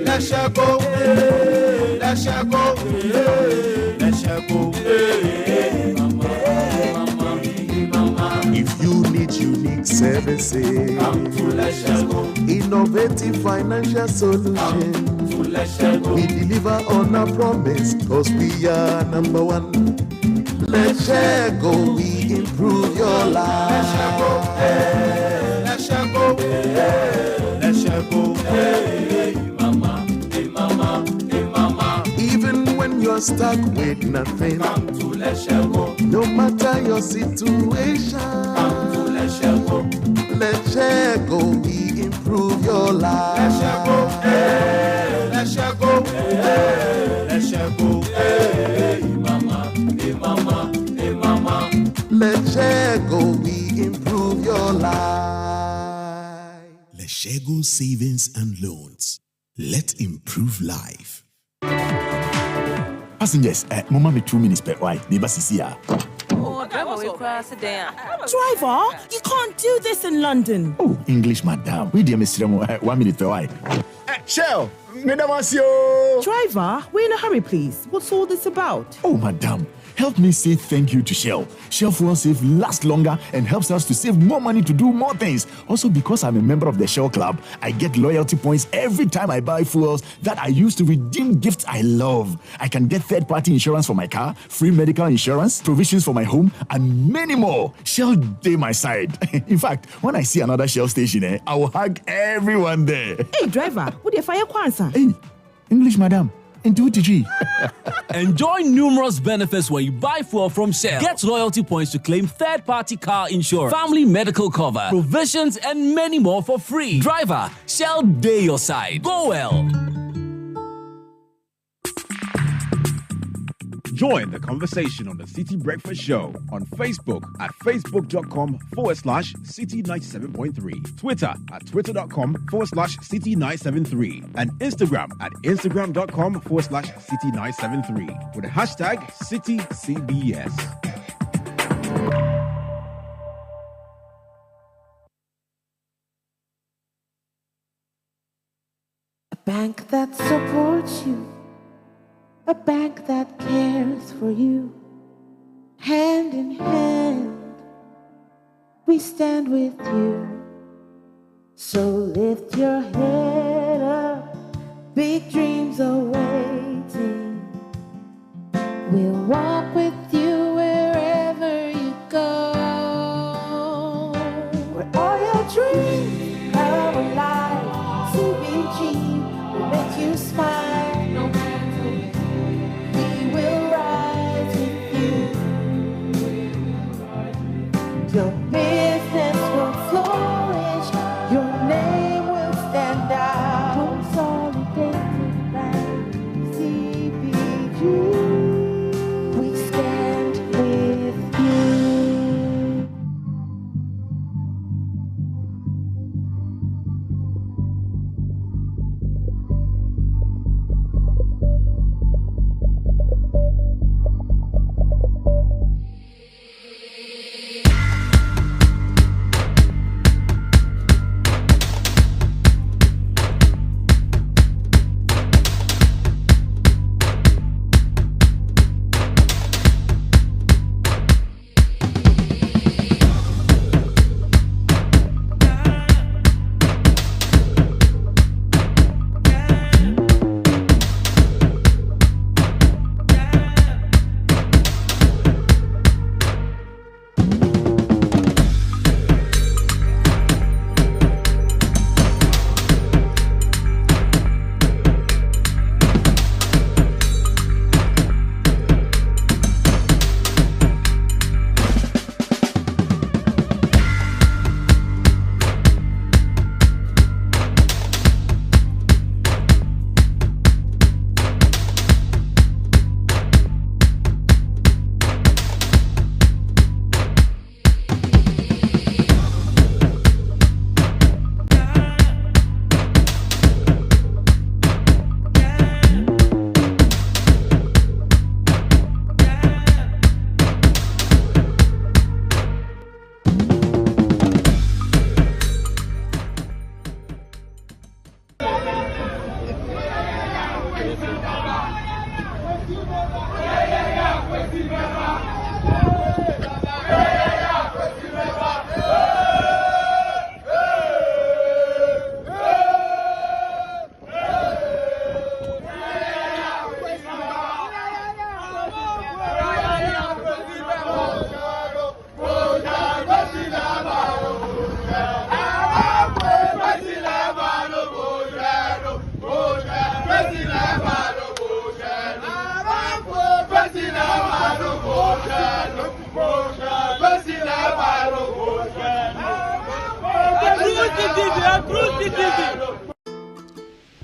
Let's go, let's go, let's go, If you need unique services, innovative financial solutions, we deliver on our promise, cause we are number one. Let's go, we improve your life. let's go, let's go, hey, mama, hey, mama, hey, mama. Even when you're stuck with nothing, Come to let's go, no matter your situation, come to let's go, let's go, we improve your life. let's go, hey, let's go, hey, let's go, hey, mama, hey, mama, hey, mama. Let's go, we improve your life. Leshego Savings and Loans. Let's improve life. Passengers, Mama me 2 minutes per why. Neighbor Sisia. Driver, you can't do this in London. Oh, English, madam. We dear Mr. 1 minute per why. Shell, you. Driver, we're in a hurry, please. What's all this about? Oh, madam. Help me say thank you to Shell. Shell Fuel Save lasts longer and helps us to save more money to do more things. Also, because I'm a member of the Shell Club, I get loyalty points every time I buy fuels that I use to redeem gifts I love. I can get third-party insurance for my car, free medical insurance, provisions for my home, and many more. Shell dey my side. In fact, when I see another Shell station, I will hug everyone there. Hey, driver, what the fire kwanza? Hey, English, madam. Into TG. Enjoy numerous benefits when you buy fuel from Shell. Get loyalty points to claim third-party car insurance, family medical cover, provisions, and many more for free. Driver, Shell day your side. Go well. Join the conversation on the Citi Breakfast Show on Facebook at facebook.com/Citi97.3, Twitter at twitter.com/Citi973, and Instagram at instagram.com/Citi973 with the hashtag CitiCBS. A bank that supports you. A bank that cares for you. Hand in hand, we stand with you. So lift your head up, big dreams are waiting. We'll walk with you wherever you go. Where all your dreams come alive. CBG will make you smile. Your business will flourish, your name will stand out. Consolidated Bank, CBG, we stand with you.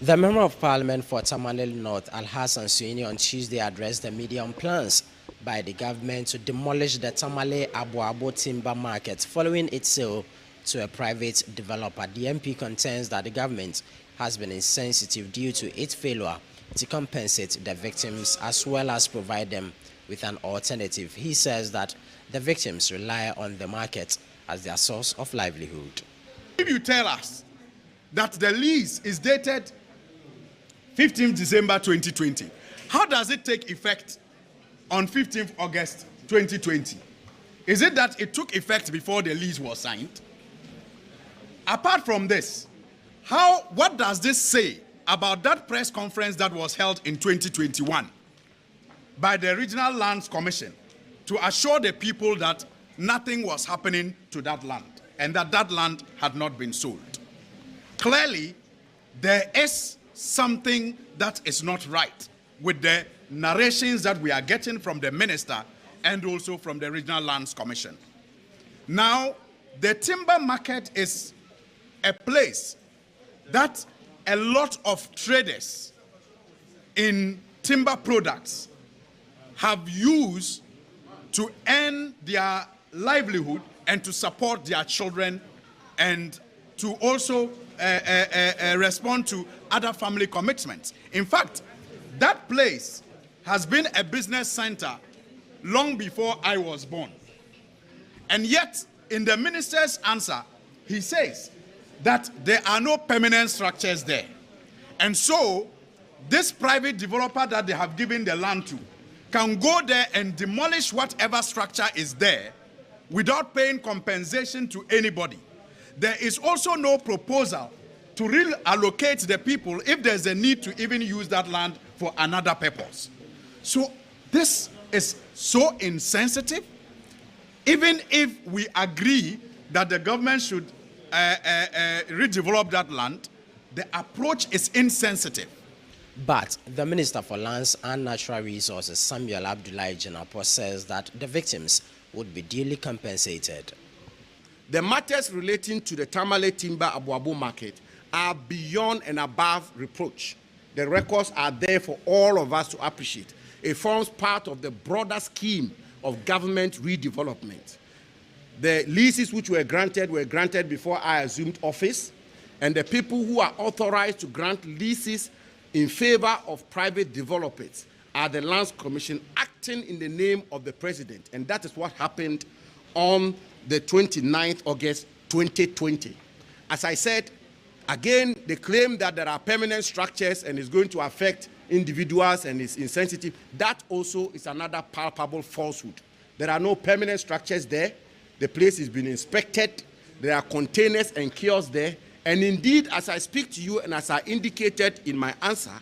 The Member of Parliament for Tamale North, Al-Hassan Suini, on Tuesday addressed the media on plans by the government to demolish the Tamale Abu timber market following its sale to a private developer. The MP contends that the government has been insensitive due to its failure to compensate the victims as well as provide them with an alternative. He says that the victims rely on the market as their source of livelihood. If you tell us that the lease is dated 15th December 2020, how does it take effect on 15th August 2020? Is it that it took effect before the lease was signed? Apart from this, what does this say about that press conference that was held in 2021 by the Regional Lands Commission to assure the people that nothing was happening to that land and that that land had not been sold? Clearly, there is something that is not right with the narrations that we are getting from the minister and also from the Regional Lands Commission. Now, the timber market is a place that a lot of traders in timber products have used to earn their livelihood and to support their children and to also respond to other family commitments. In fact, that place has been a business center long before I was born. And yet, in the minister's answer, he says that there are no permanent structures there. And so, this private developer that they have given the land to can go there and demolish whatever structure is there without paying compensation to anybody. There is also no proposal to reallocate the people if there's a need to even use that land for another purpose. So this is so insensitive. Even if we agree that the government should redevelop that land, the approach is insensitive. But the Minister for Lands and Natural Resources, Samuel Abdullahi Jinapo, says that the victims would be duly compensated. The matters relating to the Tamale Timber Abuabu market are beyond and above reproach. The records are there for all of us to appreciate. It forms part of the broader scheme of government redevelopment. The leases which were granted before I assumed office, and the people who are authorized to grant leases in favor of private developers are the Lands Commission acting in the name of the President. And that is what happened on the 29th August 2020. As I said, again, they claim that there are permanent structures and it's going to affect individuals and it's insensitive. That also is another palpable falsehood. There are no permanent structures there. The place has been inspected. There are containers and kiosks there. And indeed, as I speak to you and as I indicated in my answer,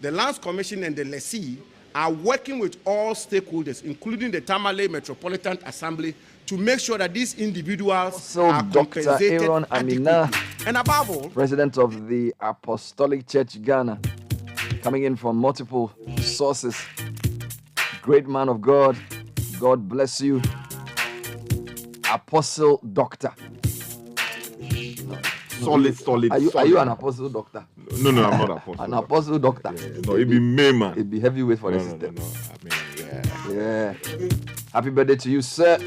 the Lands Commission and the lessee are working with all stakeholders, including the Tamale Metropolitan Assembly, to make sure that these individuals are Dr. compensated Aaron Amina, and above all, President of the Apostolic Church Ghana, coming in from multiple sources. Great man of God. God bless you. Apostle Doctor. Solid. Are you an apostle doctor? No, I'm not apostle. An apostle doctor. Yeah. No, it'd be me, man. It'd be heavyweight for the system. No. I mean, yeah. Happy birthday to you, sir.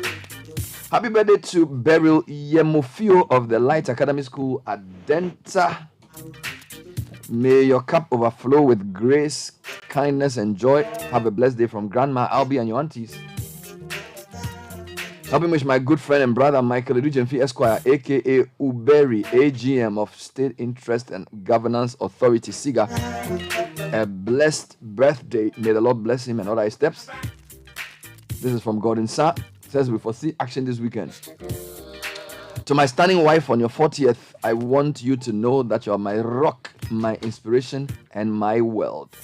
Happy birthday to Beryl Yemofio of the Light Academy School at Denta. May your cup overflow with grace, kindness, and joy. Have a blessed day from Grandma Albie and your aunties. Helping wish my good friend and brother Michael Edujemfi Esquire, aka Uberi, AGM of State Interest and Governance Authority, SIGA, a blessed birthday. May the Lord bless him and all his steps. This is from Gordon Sa. Says we foresee action this weekend. To my stunning wife on your 40th, I want you to know that you are my rock, my inspiration, and my world.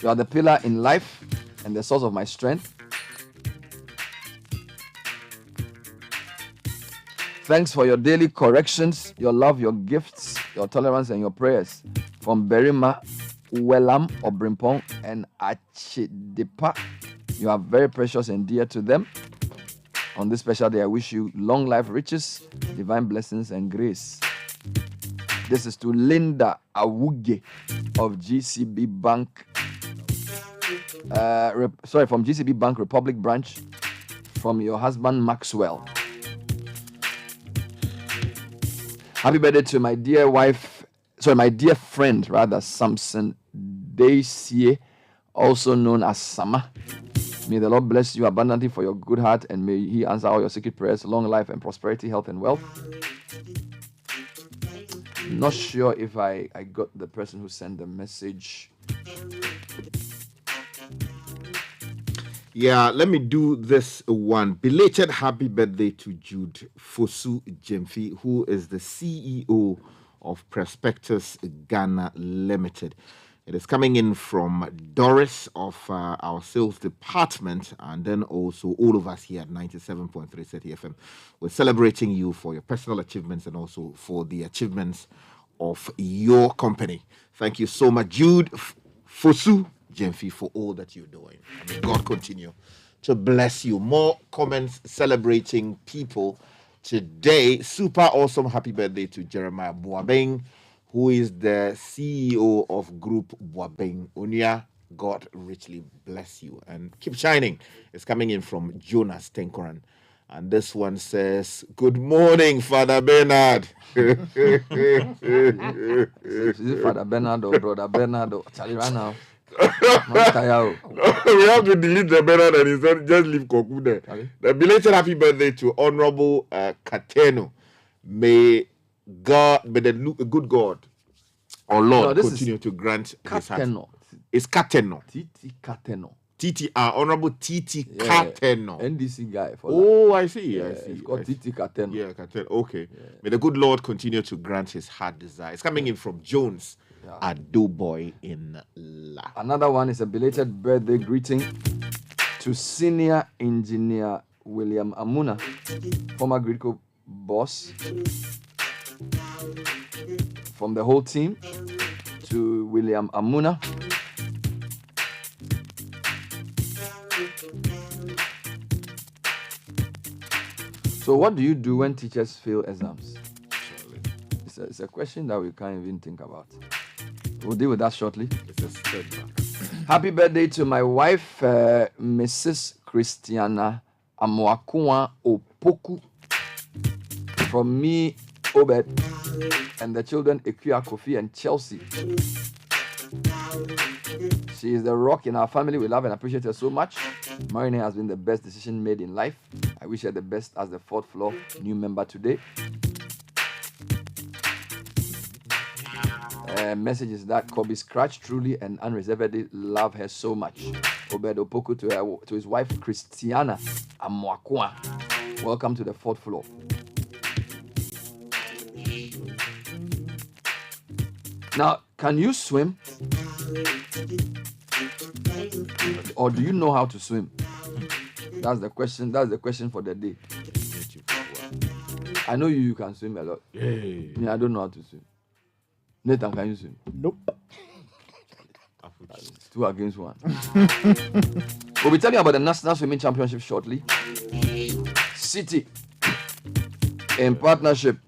You are the pillar in life and the source of my strength. Thanks for your daily corrections, your love, your gifts, your tolerance, and your prayers. From Berima, Welam, Obrimpong, and Achidipa. You are very precious and dear to them. On this special day, I wish you long life, riches, divine blessings, and grace. This is to Linda Awuge of GCB Bank. From GCB Bank Republic Branch. From your husband, Maxwell. Happy birthday to my dear friend, Samson Daisie, also known as Sama. May the Lord bless you abundantly for your good heart and may He answer all your secret prayers, long life and prosperity, health and wealth. Not sure if I got the person who sent the message. Yeah, let me do this one. Belated happy birthday to Jude Fosu Jemfi, who is the CEO of Prospectus Ghana Limited. It is coming in from Doris of our sales department, and then also all of us here at 97.3 Citi FM. We're celebrating you for your personal achievements and also for the achievements of your company. Thank you so much, Jude Fosu Jemfi, for all that you're doing. May God continue to bless you. More comments celebrating people today. Super awesome happy birthday to Jeremiah Boabeng, who is the CEO of Group Boabeng Unia. God richly bless you and keep shining. It's coming in from Jonas Tenkoran. And this one says, good morning, Father Bernard. Is it Father Bernard or Brother Bernard or Charlie right now? We have to delete the Bernard and instead just leave Koku there. Okay. The belated happy birthday to Honorable Kateno. May the good God or Lord continue to grant his heart. It's Kateno. Titi Kateno. Honorable Titi Kateno. NDC guy. I see. It's called Titi Kateno. Yeah, Kateno. Okay. Yeah. May the good Lord continue to grant his heart desire. It's coming in from Jones. A boy in La. Another one is a belated birthday greeting to senior engineer William Amuna, former Gridco boss. From the whole team to William Amuna. So what do you do when teachers fail exams? It's a question that we can't even think about. We'll deal with that shortly. It's a setback. Happy birthday to my wife, Mrs. Christiana Amwakua Opoku. From me, Obed, and the children, Ekuya, Kofi, and Chelsea. She is the rock in our family. We love and appreciate her so much. Marrying her has been the best decision made in life. I wish her the best as the 4th floor new member today. Message is that Kobe Scratch truly and unreservedly love her so much. Obed Opoku to his wife Christiana Amwakua. Welcome to the 4th floor. Now, can you swim? Or do you know how to swim? That's the question. That's the question for the day. I know you can swim a lot. Me, I don't know how to swim. Nathan, can you swim? Nope. It's 2 against 1. We'll be telling you about the National Swimming Championship shortly. Citi, in partnership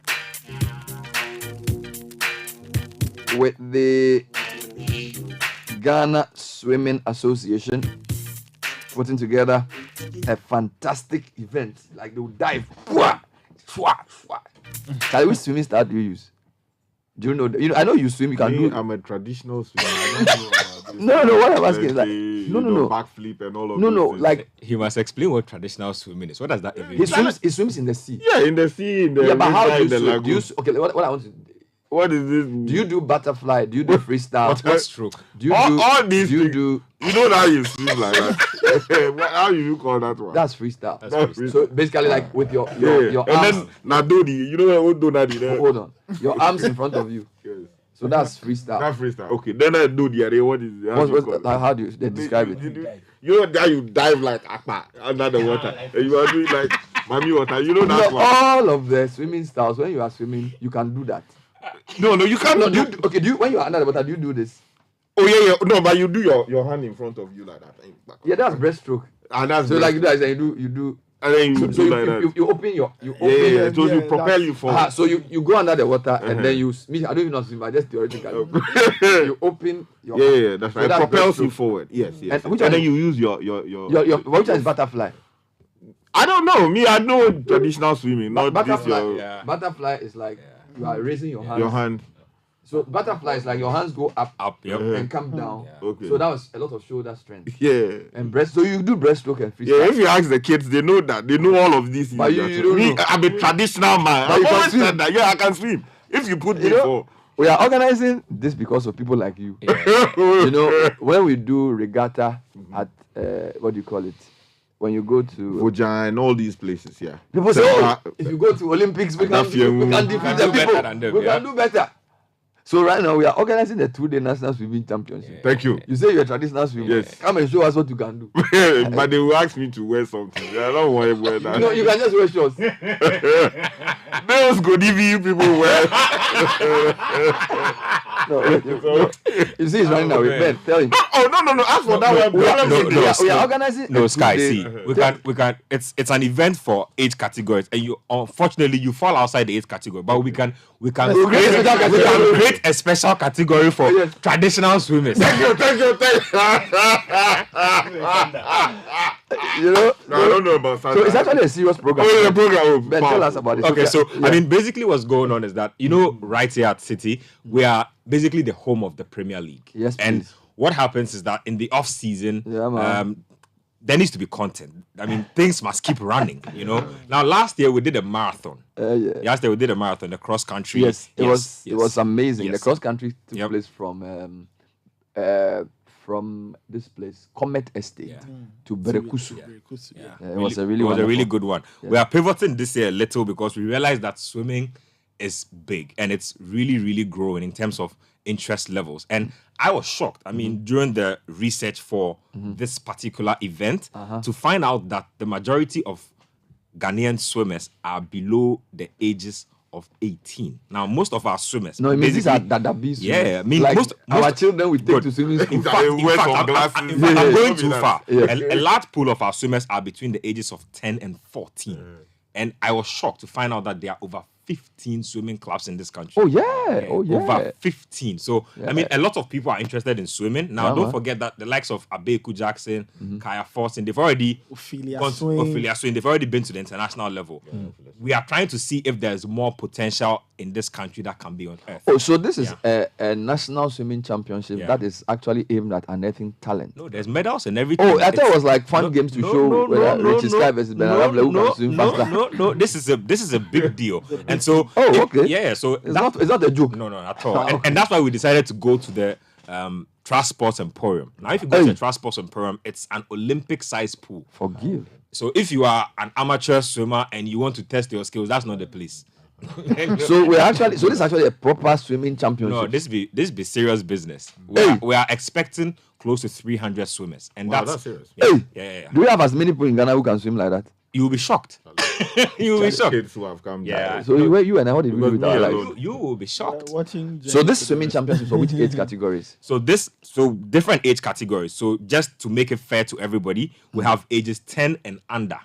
with the Ghana Swimming Association, putting together a fantastic event. Like they'll dive. Charlie, which swimming style do you use? Do you know? I know you swim. You can do. I'm a traditional swimmer. I don't know No. What I'm asking is like no. Backflip and all of No. things. Like he must explain what traditional swimming is. What does that even he swims in the sea. Yeah, in the sea. But how do you swim? Okay, what I want to. What is this? Do you do butterfly? Do you do freestyle? What stroke? Do you all these do you things. do? You know how you swim like that. How do you call that one? That's freestyle. That's freestyle. So basically, like with your and arms. then Nadodi, you know what Donadi there? Hold on, your arms in front of you. Yes. So that's freestyle. That's freestyle. Okay, then I do the other. What is it? How do you describe it? You know that you dive like akpa under the water. And you are doing like mommy water. You know that one. All of the swimming styles. When you are swimming, you can do that. No, you cannot. Do you when you are under the water, do you do this? Oh yeah. No, but you do your hand in front of you like that. Yeah, that's breaststroke. And that's so like you do. And then you do like that. You open your yeah. So you propel you forward. So you go under the water and then you. I don't even know swim. I just theoretically. You open your. Yeah, that's right. It propels you forward. Yes. And then you use your which one is butterfly? I don't know. Me, I know traditional swimming. Not butterfly. This. Butterfly is like you are raising your hand. Your hand. So butterfly is like your hands go up, and come down. Yeah. Okay. So that was a lot of shoulder strength. Yeah. And breast. So you do breaststroke and freestyle. Yeah. If you ask the kids, they know that. They know all of these. But you don't know. I'm a traditional man. I always said that. Yeah, I can swim. If you put me for. We are organizing this because of people like you. Yeah. When we do regatta at what do you call it? When you go to Voja and all these places, yeah. People say, if you go to Olympics, we can defeat the people. We can do better. So right now we are organizing the 2-day National Swimming Championship. Yeah. Thank you. You say you're a traditional swimmer. Yes. Come and show us what you can do. But they will ask me to wear something. I don't want to wear that. No, you can just wear shorts. Those good EVU people wear. No. You see, he's running away. Ben, tell him. No. Ask for that one. We are organizing. No, Sky. See, we can. It's an event for 8 categories, and unfortunately you fall outside the 8th category. But we can create a special category for traditional swimmers. Thank you. No, I don't know about that. So it's actually a serious program. Oh, yeah, program. Ben, tell us about it. Okay, so I mean, basically, what's going on is that right here at Citi, we are basically the home of the Premier League. Yes, please. And what happens is that in the off season, there needs to be content. I mean, things must keep running. Now, last year we did a marathon. Last year we did a marathon, the cross country. Yes, it was amazing. Yes. The cross country took place from this place, Comet Estate, to Berekusu. It was a really good one. Yeah. We are pivoting this year a little because we realized that swimming is big and it's really, really growing in terms of interest levels. And I was shocked. I mean, during the research for this particular event, to find out that the majority of Ghanaian swimmers are below the ages of 18. Now, most of our swimmers... No, it means these are Dadabi swimmers. Yeah, I mean, like most our children will take to swimming school. In fact, I'm going too far. A large pool of our swimmers are between the ages of 10 and 14. And I was shocked to find out that there are over 15 swimming clubs in this country. Oh yeah. Over 15. So Yeah. I mean, a lot of people are interested in swimming. Now, Yeah, don't man. forget that the likes of Abeku Jackson, Kaya Forson, they've already Ophelia gone to Swing. Ophelia Swing. They've already been to the international level. We are trying to see if there's more potential in this country that can be on earth. Oh, so this is a national swimming championship that is actually aimed at unearthing talent. No, there's medals and everything. Oh, I thought it was like fun games to show whether Richie Sky versus Ben Arable who can swim faster. No. This is a big deal. And so, okay. Yeah. So It's not a joke. No, at all. And that's why we decided to go to the Trust Sports Emporium. Now, if you go to the Trust Sports Emporium, it's an Olympic-sized pool. Forgive. So if you are an amateur swimmer and you want to test your skills, that's not the place. So this is actually a proper swimming championship. No, this be serious business. We are expecting close to 300 swimmers, and that's serious. Yeah. Do we have as many people in Ghana who can swim like that? You will be shocked. You will be shocked. Kids who have come down. So you and I, what did we do with our lives? You will be shocked. Watching. So this swimming championship for which age categories? So different age categories. So just to make it fair to everybody, we have ages 10 and under.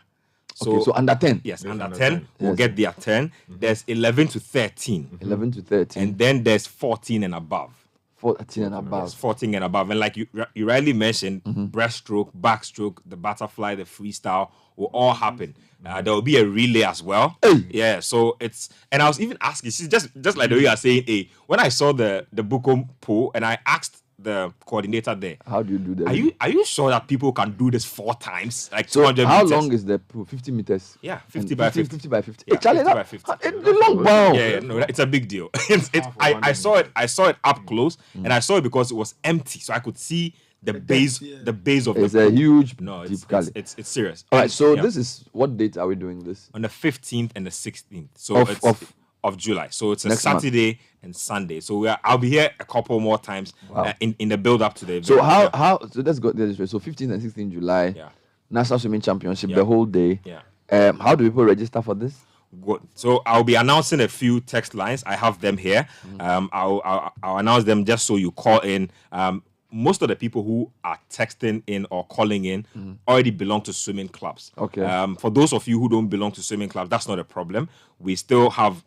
So under 10. Yes, under 10. We'll get there 10. There's 11 to 13. 11 to 13. And then there's 14 and above. 14 and above. There's 14 and above. And like you rightly mentioned, breaststroke, backstroke, the butterfly, the freestyle will all happen. There will be a relay as well. Yeah, so it's, and I was even asking, just like the way you are saying, when I saw the Bukom pool and I asked the coordinator there, how do you do that? Are you sure that people can do this 4 times? Like so 200 how meters? long is the pool? 50 meters? Yeah, 50 by 50. 50 by 50. Yeah, Charlie, 50 by 50. It's a long bound. Yeah, no, it's a big deal. I saw it up close, and I saw it because it was empty, so I could see the base of it's the a pool. huge No, deep it's serious. All right, so Yeah. this is, what date are we doing this? On the 15th and the 16th. So of July. So it's a Next month. Saturday and Sunday. So I'll be here a couple more times in the build up to the event. So so let's go this way. So 15th and 16th July, National Swimming Championship, the whole day. Yeah. How do people register for this? Good. So I'll be announcing a few text lines. I have them here. I'll announce them just so you call in. Most of the people who are texting in or calling in already belong to swimming clubs. Okay. For those of you who don't belong to swimming clubs, that's not a problem. We still have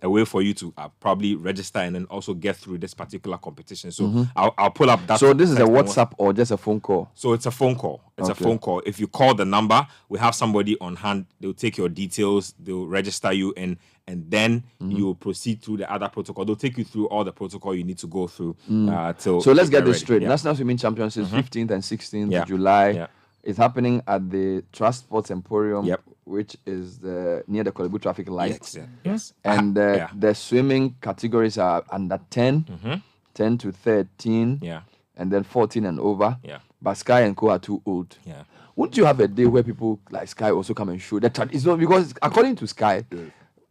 a way for you to probably register and then also get through this particular competition. So I'll pull up that. So this is a text WhatsApp or just a phone call? So it's a phone call. It's a phone call. If you call the number, we have somebody on hand. They'll take your details. They'll register you and then you will proceed through the other protocol. They'll take you through all the protocol you need to go through. So let's get this ready. straight. Yeah. National Swimming Championships, 15th and 16th Yeah. July. Yeah. It's happening at the Trust Sports Emporium, Yep. which is near the Kolebu traffic light. Yes. And the swimming categories are under 10, 10 to 13, and then 14 and over. Yeah. But Sky and Co are too old. Yeah. Wouldn't you have a day where people like Sky also come and show that? It's not because according to Sky,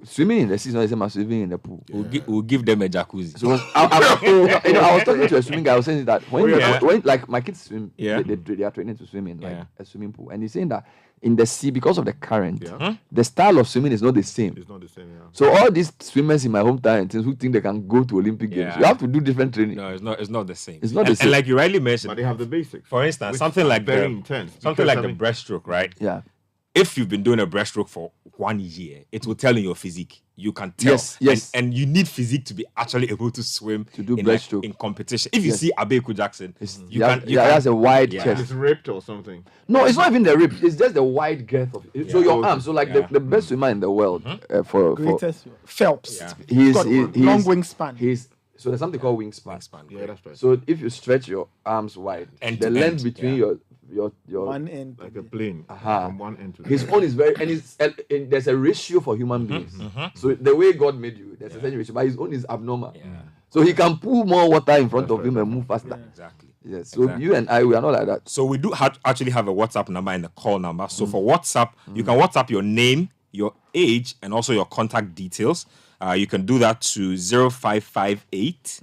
swimming in the season is the swimming in the pool. We'll give them a jacuzzi. So I was talking to a swimming guy. I was saying that when like my kids swim, they are training to swim in like a swimming pool, and he's saying that in the sea, because of the current, the style of swimming is not the same. It's not the same. Yeah. So all these swimmers in my hometown and things who think they can go to Olympic Games, you have to do different training. No, it's not the same. It's not the same. And like you rightly mentioned, But they have the basics. for instance, which something are like very the intense. something because, like I the mean, breaststroke, right? Yeah. If you've been doing a breaststroke for 1 year, it will tell in your physique. You can tell. Yes. And you need physique to be actually able to swim To do in, breaststroke. in competition. If you see Abeku Jackson, you yeah, can. he has a wide Yeah. chest. It's ripped or something. No, it's not even the rib. It's just the wide girth of it. So your arms. So like Yeah. the best swimmer in the world for Greatest Phelps. Yeah. he's Got long wingspan. So there's something called wingspan. Yeah, that's right. So if you stretch your arms wide, End the to length end, between yeah. your One end. Like a plane Aha. from one end to the his other. own is very, and there's a ratio for human beings. So the way God made you, there's a certain ratio, but his own is abnormal. So he can pull more water in front of him and move faster. Exactly. Yes. So you and I, we are not like that. So we do actually have a WhatsApp number and a call number. So for WhatsApp, you can WhatsApp your name, your age, and also your contact details. You can do that to 0558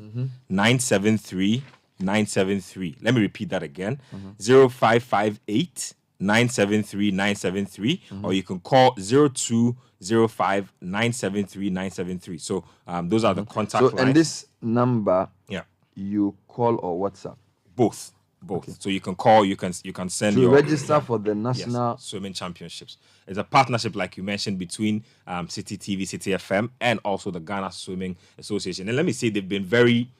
973 973. Let me repeat that again. 0558 973 973. Or you can call 0205 973 973. So those are the contact So lines. and this number, Yeah. you call or WhatsApp. Both. Both. Okay. So you can call, you can send to register for the national swimming championships. It's a partnership, like you mentioned, between Citi TV, Citi FM, and also the Ghana Swimming Association. And let me say, they've been very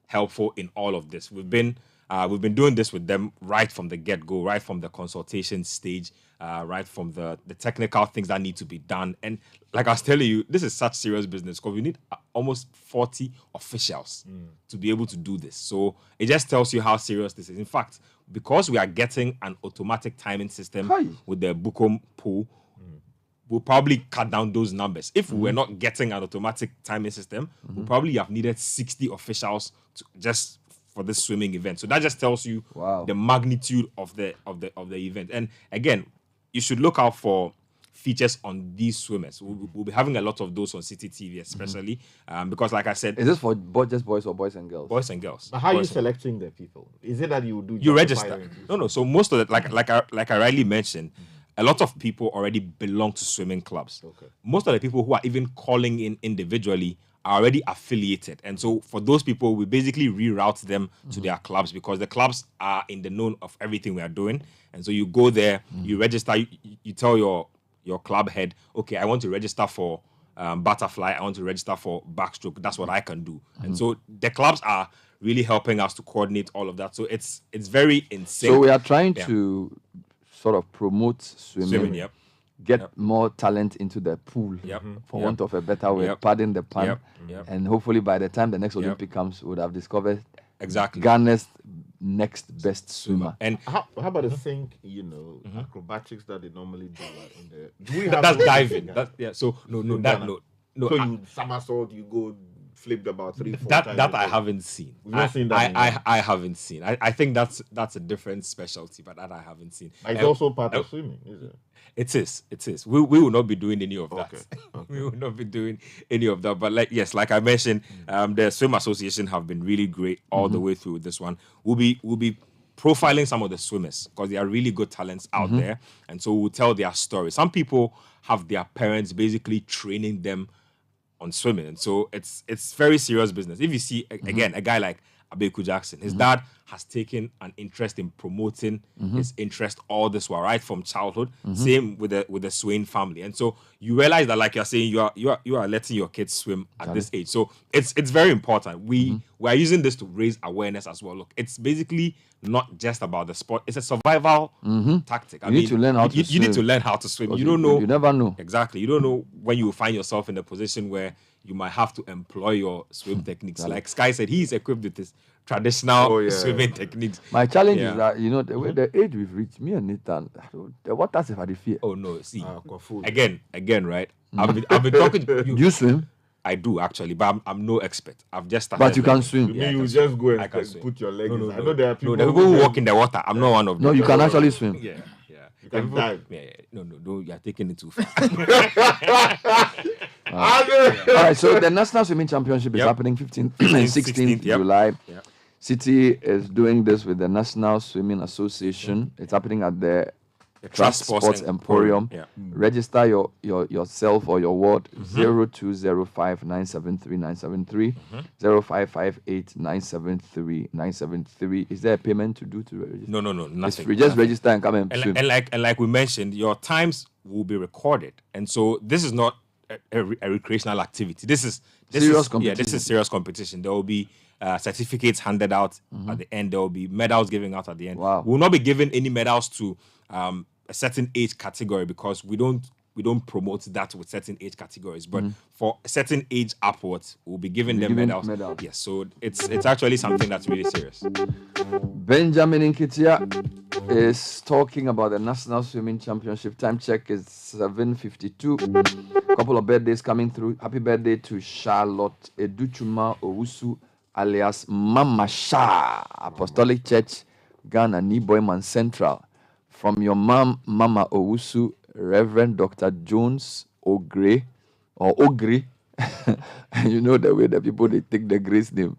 helpful in all of this. We've been doing this with them right from the get-go, right from the consultation stage, right from the technical things that need to be done. And like I was telling you, this is such serious business because we need almost 40 officials to be able to do this. So it just tells you how serious this is. In fact, because we are getting an automatic timing system with the Bukom pool, we'll probably cut down those numbers. If we were not getting an automatic timing system, we'll probably have needed 60 officials just for this swimming event. So that just tells you the magnitude of the event. And again, you should look out for features on these swimmers. We'll be having a lot of those on Citi TV, especially because, like I said, is this for just boys or boys and girls? Boys and girls. But how are you selecting the people? Is it that you do? You register? No. So most of it, like I rightly mentioned, a lot of people already belong to swimming clubs. Okay. Most of the people who are even calling in individually are already affiliated. And so for those people, we basically reroute them to their clubs because the clubs are in the know of everything we are doing. And so you go there, you register, you tell your club head, okay, I want to register for butterfly, I want to register for backstroke. That's what I can do. And so the clubs are really helping us to coordinate all of that. So it's very insane. So we are trying to sort of promote swimming. Get more talent into the pool, for want of a better way, pardon the pun. And hopefully by the time the next Olympic comes, we would have discovered Ghana's next best swimmer. And how about the thing, acrobatics that they normally do in the... Do we have that's diving. So you somersault, you go flipped about 3-4 times. That I haven't seen. We've not seen that. I haven't seen. I think that's a different specialty, but that I haven't seen. But it's also part of swimming, is it? It is. We will not be doing any of that. Okay. We will not be doing any of that. But like I mentioned, the Swim Association have been really great all the way through this one. We'll be profiling some of the swimmers because there are really good talents out there, and so we'll tell their story. Some people have their parents basically training them on swimming, and so it's very serious business. If you see again a guy like Abeku Jackson, his dad has taken an interest in promoting his interest all this while, right from childhood. Same with the Swain family, and so you realize that, like you're saying, you are letting your kids swim at this age. So it's very important. We are using this to raise awareness as well. Look, it's basically not just about the sport; it's a survival tactic. You need to learn how to swim. You need to learn how to swim. You don't know. You never know. Exactly. You don't know when you will find yourself in a position where you might have to employ your swim techniques. Like Sky said, he's equipped with his traditional swimming techniques. My challenge is that, the way the age we've reached, me and Nathan, the waters have had a fear. Oh no, see, again, right? I've been talking to you. Do you swim? I do actually, but I'm no expert. I've just started. But you can swim. You just go and put your legs. No. I know there are people who walk in the water. I'm not one of them. No, you can actually swim. You can dive. No, you're taking it too far. All right, so the National Swimming Championship is happening 15th and 16th July. Citi is doing this with the National Swimming Association. It's happening at the Trust Sports Emporium. Register yourself or your ward 0205 973 973 0558 973 973. Is there a payment to do to register? No, nothing. It's free. Just register and come and swim. And like we mentioned, your times will be recorded, and so this is not a recreational activity. This is serious competition. Yeah, this is serious competition. There will be certificates handed out at the end. There will be medals given out at the end. Wow. We will not be giving any medals to a certain age category because we don't promote that with certain age categories. But for a certain age upwards, we'll be giving them medals. Yes, so it's actually something that's really serious. Benjamin Nkitia is talking about the National Swimming Championship. Time check is 7:52. A couple of birthdays coming through. Happy birthday to Charlotte Educhuma Owusu alias Mama Sha, Apostolic Church, Ghana, Niboyman Central. From your mom, Mama Owusu, Reverend Dr. Jones Ogre, or Ogre. You know the way that people, they take the Grace name.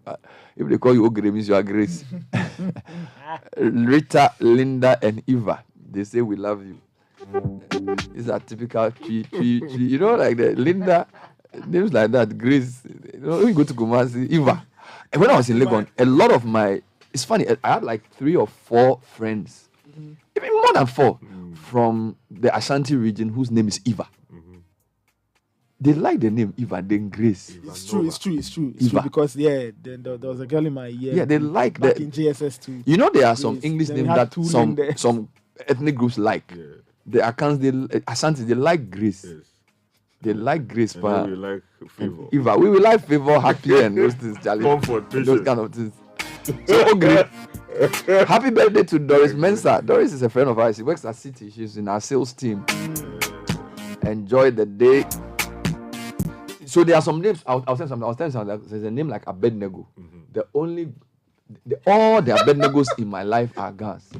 If they call you Ogre, means you are Grace. Rita, Linda, and Eva. They say we love you. These are typical tree. You know, like the Linda, names like that, Grace. You know, when you go to Kumasi, Eva. And when I was in Legon, a lot of my it's funny. I had like 3 or 4 friends, even more than 4, from the Ashanti region whose name is Eva. They like the name Eva, then Grace. It's true because then there was a girl in my year. Yeah, they like back that. in JSS too. You know, there are some Grace. English Then names we had that some ethnic groups like. The Akans, Ashanti, they like Grace. They like Grace, but we like Favor. Eva, we will like Favor, Happy, and those things, Charlie. Comfort, those kind of things. So, Ogre, happy birthday to Doris Mensah. Doris is a friend of ours. She works at Citi. She's in our sales team. Enjoy the day. So there are some names. I'll tell something. I was telling something. There's a name like Abednego. All the Abednegos in my life are Gans.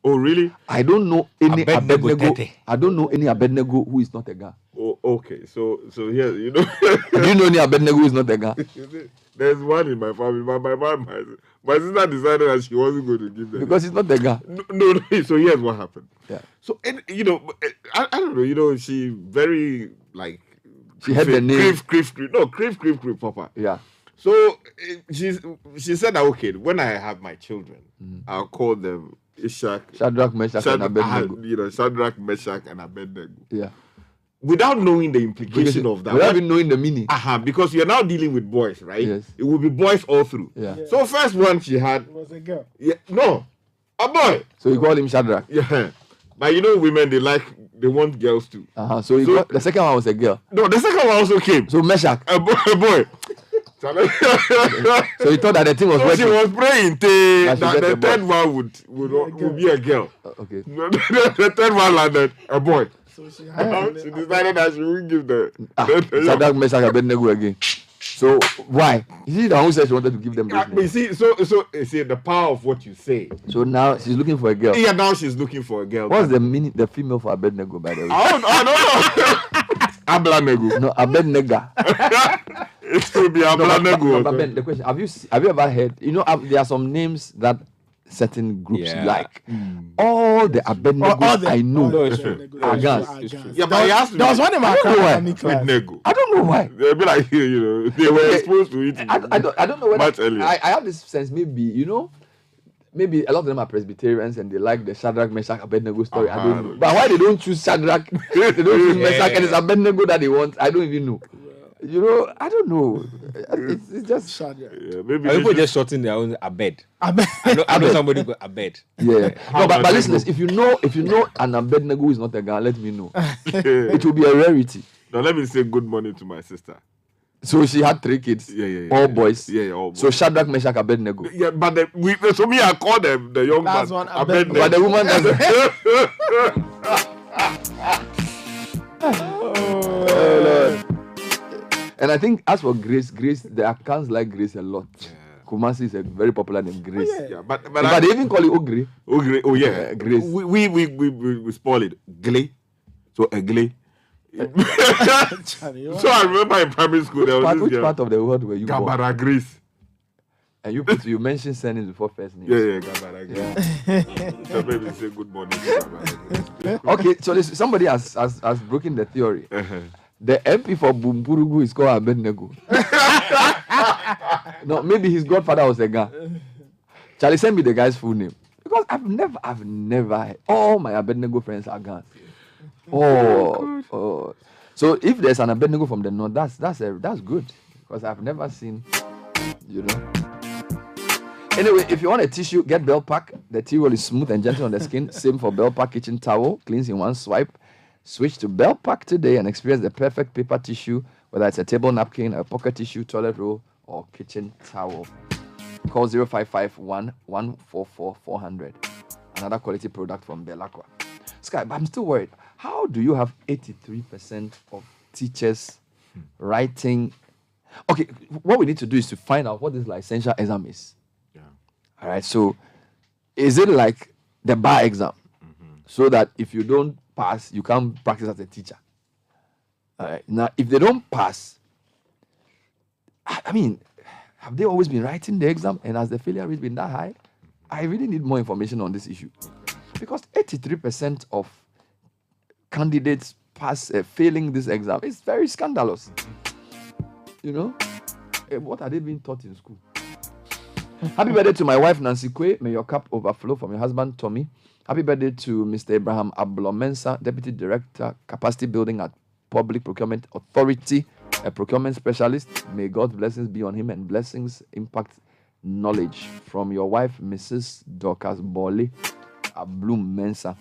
Oh, really? I don't know any Abednego. I don't know any Abednego who is not a Gan. Oh, okay. So here, you know. Do you know any Abednego who is not a Gan? There's one in my family. My sister decided that she wasn't going to give them. Because it's not a Gan. No. So here's what happened. Yeah. So, and, you know, I don't know. You know, she very like. She had the name. Crave, Papa. Yeah. So she said that, okay, when I have my children, I'll call them Shadrach, Meshach, and Abednego. You know, Shadrach, Meshach, and Abednego. Yeah. Without knowing the implication of that. Without even knowing the meaning. Because you're now dealing with boys, right? Yes. It will be boys all through. Yeah. So first one she had. It was a girl. Yeah. No. A boy. So you call him Shadrach. Yeah. But you know, women, they want girls too. So the second one was a girl. No, the second one also came. So Meshach. A boy. So you thought that the thing was working. She was praying that the third one would be a girl. Okay. The third one landed a boy. So she decided that she wouldn't give the Shadrach, Meshach, Abednego again. So why? Is she the one who said she wanted to give them those names? You see, so see the power of what you say. So now she's looking for a girl. Yeah, now she's looking for a girl. What's the meaning? The female for Abednego, by the way. I don't know. Ablanego. No, Abednego. It could be Ablanego. But the question: Have you ever heard? You know, there are some names that certain groups like. All the Abednego I know are Gans. Yeah, but there was one in my class. I don't know why. They'll be like, you know, they were exposed to it. I don't know whether much earlier. I have this sense, maybe, you know, maybe a lot of them are Presbyterians and they like the Shadrach, Meshach, Abednego story. I don't know. But why they don't choose Shadrach, they don't choose Meshach, and it's Abednego that they want, I don't even know. You know, I don't know. It's just yeah, maybe people just shorten their own Abed. I know somebody got Abed. Yeah. No, but listeners, if you know an Abednego who is not a guy, let me know. It will be a rarity. Now let me say good morning to my sister. So she had 3 kids. All boys. Yeah, all boys. So Shadrach, Meshach, Abednego. Yeah, but so me I call them the young man Abednego. But the woman doesn't. Oh Lord. And I think as for Grace, the accounts like Grace a lot. Yeah. Kumasi is a very popular name, Grace. Yeah, but they even call it Ogre. Ogre, oh yeah, Grace. We spoil it. Gle. So a Gle. So I remember in primary school there was which part of the world were you born? Gabara Grace. And you mentioned surnames before first names. Yeah, Gabara Grace. So maybe say good morning to Gabara Grace. Okay, so listen, somebody has broken the theory. The MP for Bumpurugu is called Abednego. No, maybe his godfather was a guy. Charlie, send me the guy's full name. Because I've never all my Abednego friends are guys. Oh. So if there's an Abednego from the north, that's good. Because I've never seen, you know. Anyway, if you want a tissue, get Bell Pack. The tea roll is smooth and gentle on the skin. Same for Bell Pack kitchen towel. Cleans in one swipe. Switch to Bell Pack today and experience the perfect paper tissue, whether it's a table napkin, a pocket tissue, toilet roll, or kitchen towel. Call 0551 144 400. Another quality product from Belacqua. Sky, but I'm still worried. How do you have 83% of teachers writing? Okay, what we need to do is to find out what this licensure exam is. Yeah. All right, so is it like the bar exam? So that if you don't pass, you can't practice as a teacher. All right. Now, if they don't pass, I mean, have they always been writing the exam and has the failure rate been that high? I really need more information on this issue. Because 83% of candidates failing this exam is very scandalous. You know? What are they being taught in school? Happy birthday to my wife Nancy Kwe. May your cup overflow from your husband Tommy. Happy birthday to Mr. Abraham Ablomensa, Deputy Director, Capacity Building at Public Procurement Authority, a procurement specialist. May God's blessings be on him and blessings impact knowledge from your wife, Mrs. Dorcas Bole Ablomensa.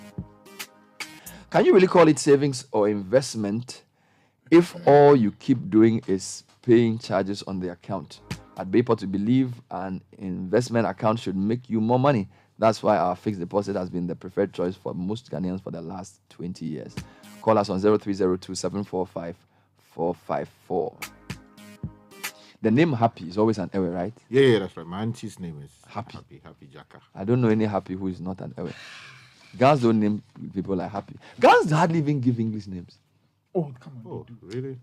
Can you really call it savings or investment if all you keep doing is paying charges on the account? At Bayport, we believe an investment account should make you more money. That's why our fixed deposit has been the preferred choice for most Ghanaians for the last 20 years. Call us on 0302 745 454. The name Happy is always an Ewe, right? Yeah, that's right. My auntie's name is Happy Jaka. I don't know any Happy who is not an Ewe. Gans don't name people like Happy. Gans hardly even give English names. Oh, come on. Oh, really?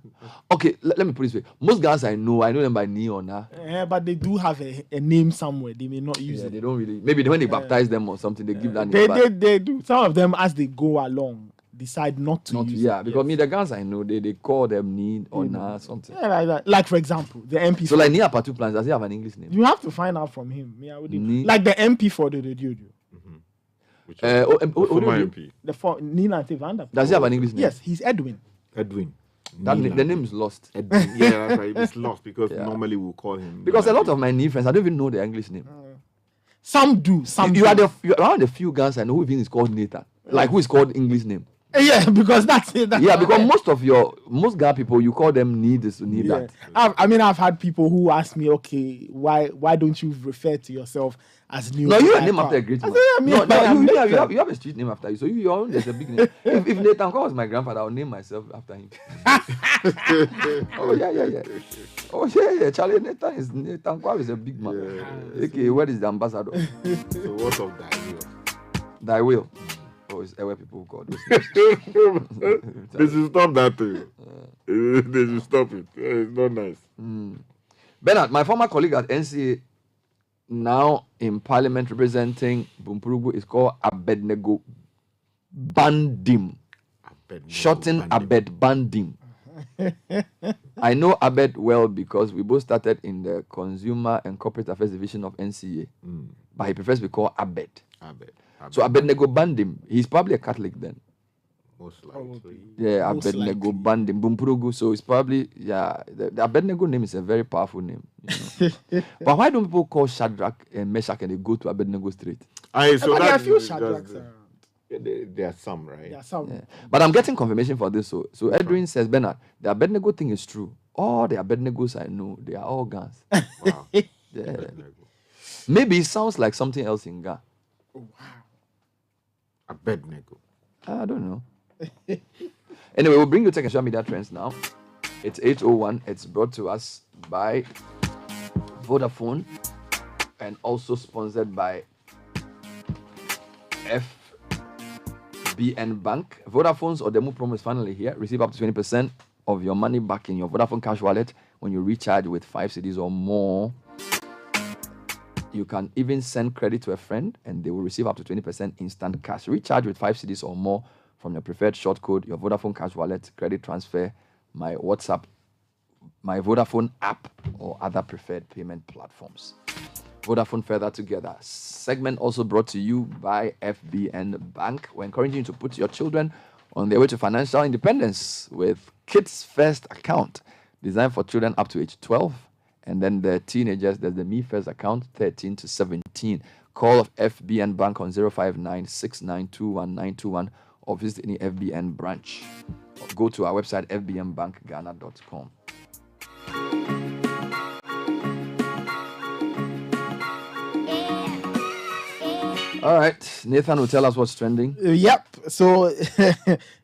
Okay, let me put it this way. Most guys I know them by Ni or Na. But they do have a name somewhere. They may not use it. They don't really. Maybe when they baptize them or something, they give that name. They do. Some of them, as they go along, decide not to use it. Yeah, because the guys I know, they call them Ni or Na something. Yeah, like that. Like, for example, the MP. So, like Ni Apatu Plans, does he have an English name? You have to find out from him. Like the MP for the radio. MP. Nina Tevanda. Does he have an English name? Yes, he's Edwin. The name is lost. Yeah, that's right. It's lost because normally we'll call him. Because a lot of my new friends, I don't even know their English name. Some do. You are one of the few guys I know who even is called Nathan. Like who is called English name. Yeah, because that's it. Because most Ghana people, you call them need this, need that. I've had people who ask me, okay, why don't you refer to yourself as New? No, you are named after a great man. You have a street name after you, so your own there's a big name. If Nathan Kwa was my grandfather, I'll name myself after him. Oh yeah. Charlie Nathan Kwa is a big man. Yeah. Okay, where is the ambassador? So what of Thy will? Oh, it's where people call those names. They should stop that thing. They should stop it. It's not nice. Bernard, my former colleague at NCA, now in Parliament representing Bumpurugu, is called Abednego Bandim. Shorten Abed Bandim. I know Abed well because we both started in the Consumer and Corporate Affairs Division of NCA. But he prefers to be called Abed. So Abednego Bandim, he's probably a Catholic then. Most likely. Yeah, Abednego Bandim, Bumpurugu. So it's probably, the Abednego name is a very powerful name. You know? But why don't people call Shadrach and Meshach and they go to Abednego Street? There are a few Shadrachs. There are some, right? There are some. Yeah. But I'm getting confirmation for this. So Edwin says, Bernard, the Abednego thing is true. All the Abednegos I know, they are all Ghans. Wow. Yeah. Maybe it sounds like something else in Ghana. Oh, wow. Abednego. I don't know. Anyway, we'll bring you tech and social media trends now. It's 8:01. It's brought to us by Vodafone and also sponsored by FBN Bank. Vodafone's Odemu promo is finally here. Receive up to 20% of your money back in your Vodafone cash wallet when you recharge with 5 cedis or more. You can even send credit to a friend and they will receive up to 20% instant cash. Recharge with 5 cedis or more from your preferred short code, your Vodafone cash wallet, credit transfer, my WhatsApp, my Vodafone app, or other preferred payment platforms. Vodafone further together. Segment also brought to you by FBN Bank. We're encouraging you to put your children on their way to financial independence with Kids First account designed for children up to age 12. And then the teenagers, there's the Me First account, 13 to 17. Call of FBN Bank on 059-6921-921 or visit any FBN branch. Or go to our website, fbnbankghana.com. All right, Nathan will tell us what's trending. Yep. So,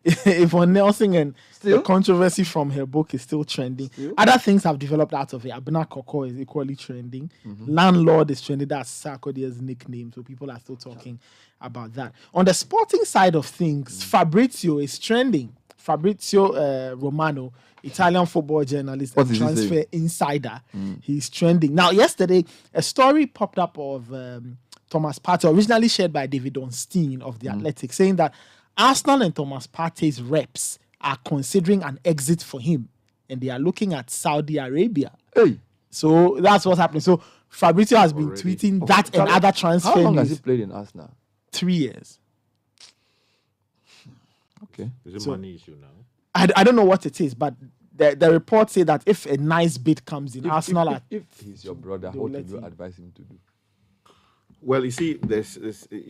Yvonne Nelson and the controversy from her book is still trending. Other things have developed out of it. Abena Koko is equally trending. Landlord is trending. That's Sarkodie's nickname. So people are still talking about that. On the sporting side of things, Fabrizio is trending. Fabrizio Romano, Italian football journalist and transfer insider. He's trending. Now, yesterday, a story popped up of Thomas Partey, originally shared by David Ornstein of The Athletic, saying that Arsenal and Thomas Partey's reps are considering an exit for him, and they are looking at Saudi Arabia. Hey. So that's what's happening. So Fabrizio has been tweeting that and other transfer How long has news. he played in Arsenal? 3 years. Okay. Is it So- money issue now? I don't know what it is, but the report say that if a nice bid comes in, Arsenal are If he's your brother, They'll what let would you him. advise him to do? Well, you see, there's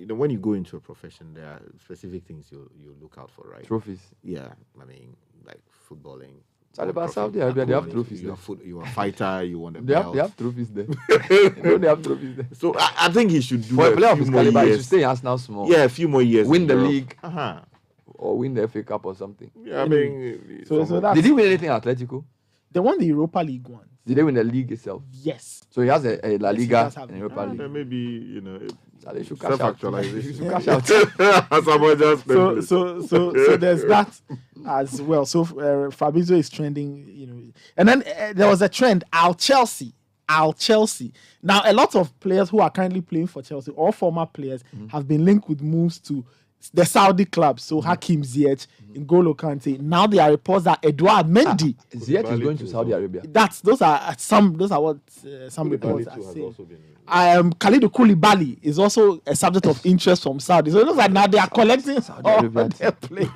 when you go into a profession, there are specific things you look out for, right? Trophies. Yeah, I mean, like footballing. Sorry, but Trophy- Saudi Arabia, they have footballing, trophies You're, there. you're a fighter. You want a They have, belt. they have trophies there. They have trophies there. So I think he should do For a a player of few his more caliber, he should years. stay in Arsenal small. Yeah, a few more years. Win in the Europe. league. Uh-huh. Or win the FA Cup or something. Yeah, I mean, So that's, Did he win anything at Atletico? they won the Europa League once. Did they win the league itself? Yes. So he has a La Yes, he Liga does have and Europa League. then maybe They should cash out. self-actualization. You should cash out. Someone just So there's that as well. So Fabrizio is trending, and then there was a trend. Al Chelsea. Now a lot of players who are currently playing for Chelsea, all former players, have been linked with moves to the Saudi clubs. So Hakim Ziyech, N'Golo Kante. Now there are reports that Edouard Mendy. Ziyech is going to Saudi Arabia. Those are what some reports are saying. Khalidou Koulibaly is also a subject of interest from Saudi. So it looks like now they are collecting all their players.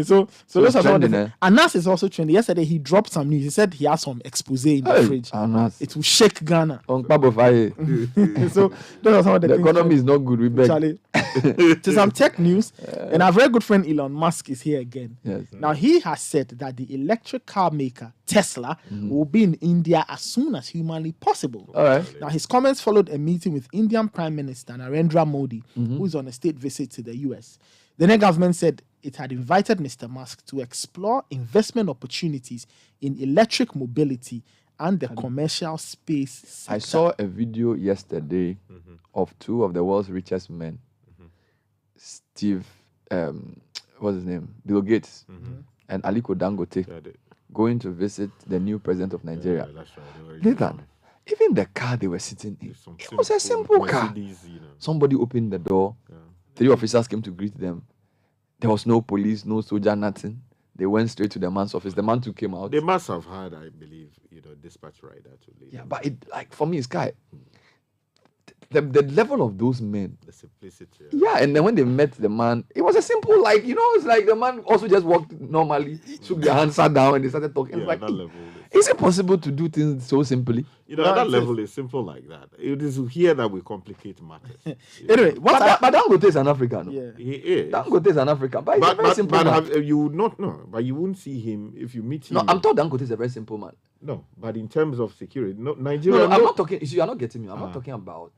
So those are some of the things. Anas is also trending. Yesterday he dropped some news. He said he has some expose in the fridge. Anas. It will shake Ghana. On Pabofaye. So those are some of the things. economy is not good. We beg. Charlie. To some tech news, and our very good friend Elon Musk is here again. Yes. Now he has said that the electric car maker Tesla will be in India as soon as humanly possible. All right. Now his comments followed a meeting with Indian Prime Minister Narendra Modi, who is on a state visit to the US. The Indian government said it had invited Mr. Musk to explore investment opportunities in electric mobility and the commercial space sector. I saw a video yesterday of two of the world's richest men. Steve, what's his name? Bill Gates and Aliko Dangote going to visit the new president of Nigeria. Yeah, that's right. Nathan, even the car they were sitting in, it was a simple car. Somebody opened the door. 3 officers came to greet them. There was no police, no soldier, nothing. They went straight to the man's office. The man too came out. They must have had, I believe, dispatch rider to lead. Yeah, but for me, it's Sky. The level of those men. The simplicity. Yeah, and then when they met the man, it was a simple, it's like the man also just walked normally, shook their hands, sat down, and they started talking. Yeah, It's like, that level. is it possible to do things so simply? At that level, it's simple like that. It is here that we complicate matters. Anyway, but Dangote is an African. Yeah. He is. Dangote is an African, but he's a very simple man. You would not know, but you wouldn't see him if you meet him. No, I'm told Dangote is a very simple man. No, but in terms of security, Nigeria. No, I'm not talking. You are not getting me. I'm not talking about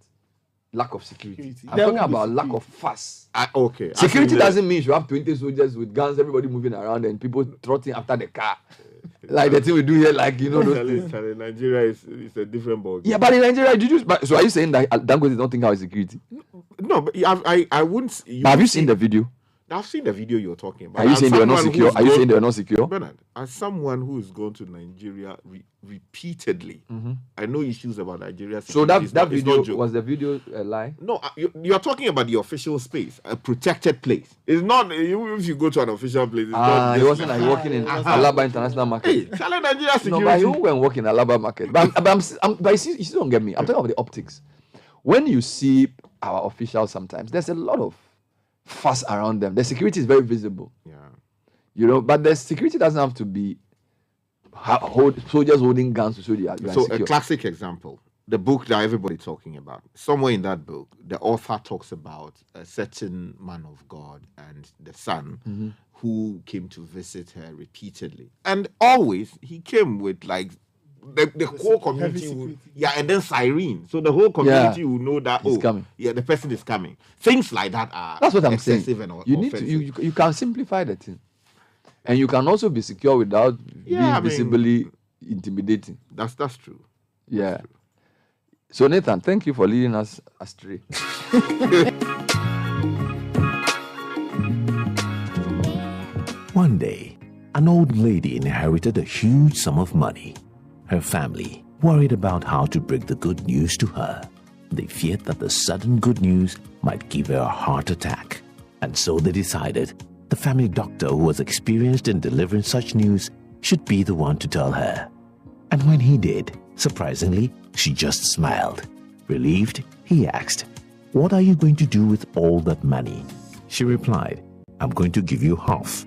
lack of security. I'm talking about lack of fuss. Okay. Security doesn't mean you have 20 soldiers with guns, everybody moving around, and people trotting after the car. Like the thing we do here, those things. Nigeria is a different ballgame. Yeah, but in Nigeria, so are you saying that Dangote is not thinking about security? No, but I wouldn't. But have you seen the video? I've seen the video you're talking about. Are you saying they are not secure? Are you saying they are not secure? Bernard, as someone who has gone to Nigeria repeatedly, I know issues about Nigeria. So that video was the video a lie? No, you are talking about the official space, a protected place. It's not if you go to an official place. It's not it wasn't like working in Alaba International Market. Hey, tell Nigeria security. No, but you won't work in Alaba Market. But you still don't get me. I'm talking about the optics. When you see our officials, sometimes there's a lot of fuss around them. The security is very visible. Yeah. But the security doesn't have to be soldiers holding guns to show you are So secure. a classic example, the book that everybody's talking about. Somewhere in that book, the author talks about a certain man of God and the son who came to visit her repeatedly. And always he came with the whole community would, and then siren. So the whole community will know that he's coming. Yeah, the person is coming. Things like that are That's what I'm saying. and You need to you can simplify the thing. And you can also be secure without being visibly intimidating. That's true. Yeah. That's true. So Nathan, thank you for leading us astray. One day, an old lady inherited a huge sum of money. Her family worried about how to break the good news to her. They feared that the sudden good news might give her a heart attack. And so they decided the family doctor who was experienced in delivering such news should be the one to tell her. And when he did, Surprisingly, she just smiled. Relieved, he asked, "What are you going to do with all that money?" She replied, "I'm going to give you half."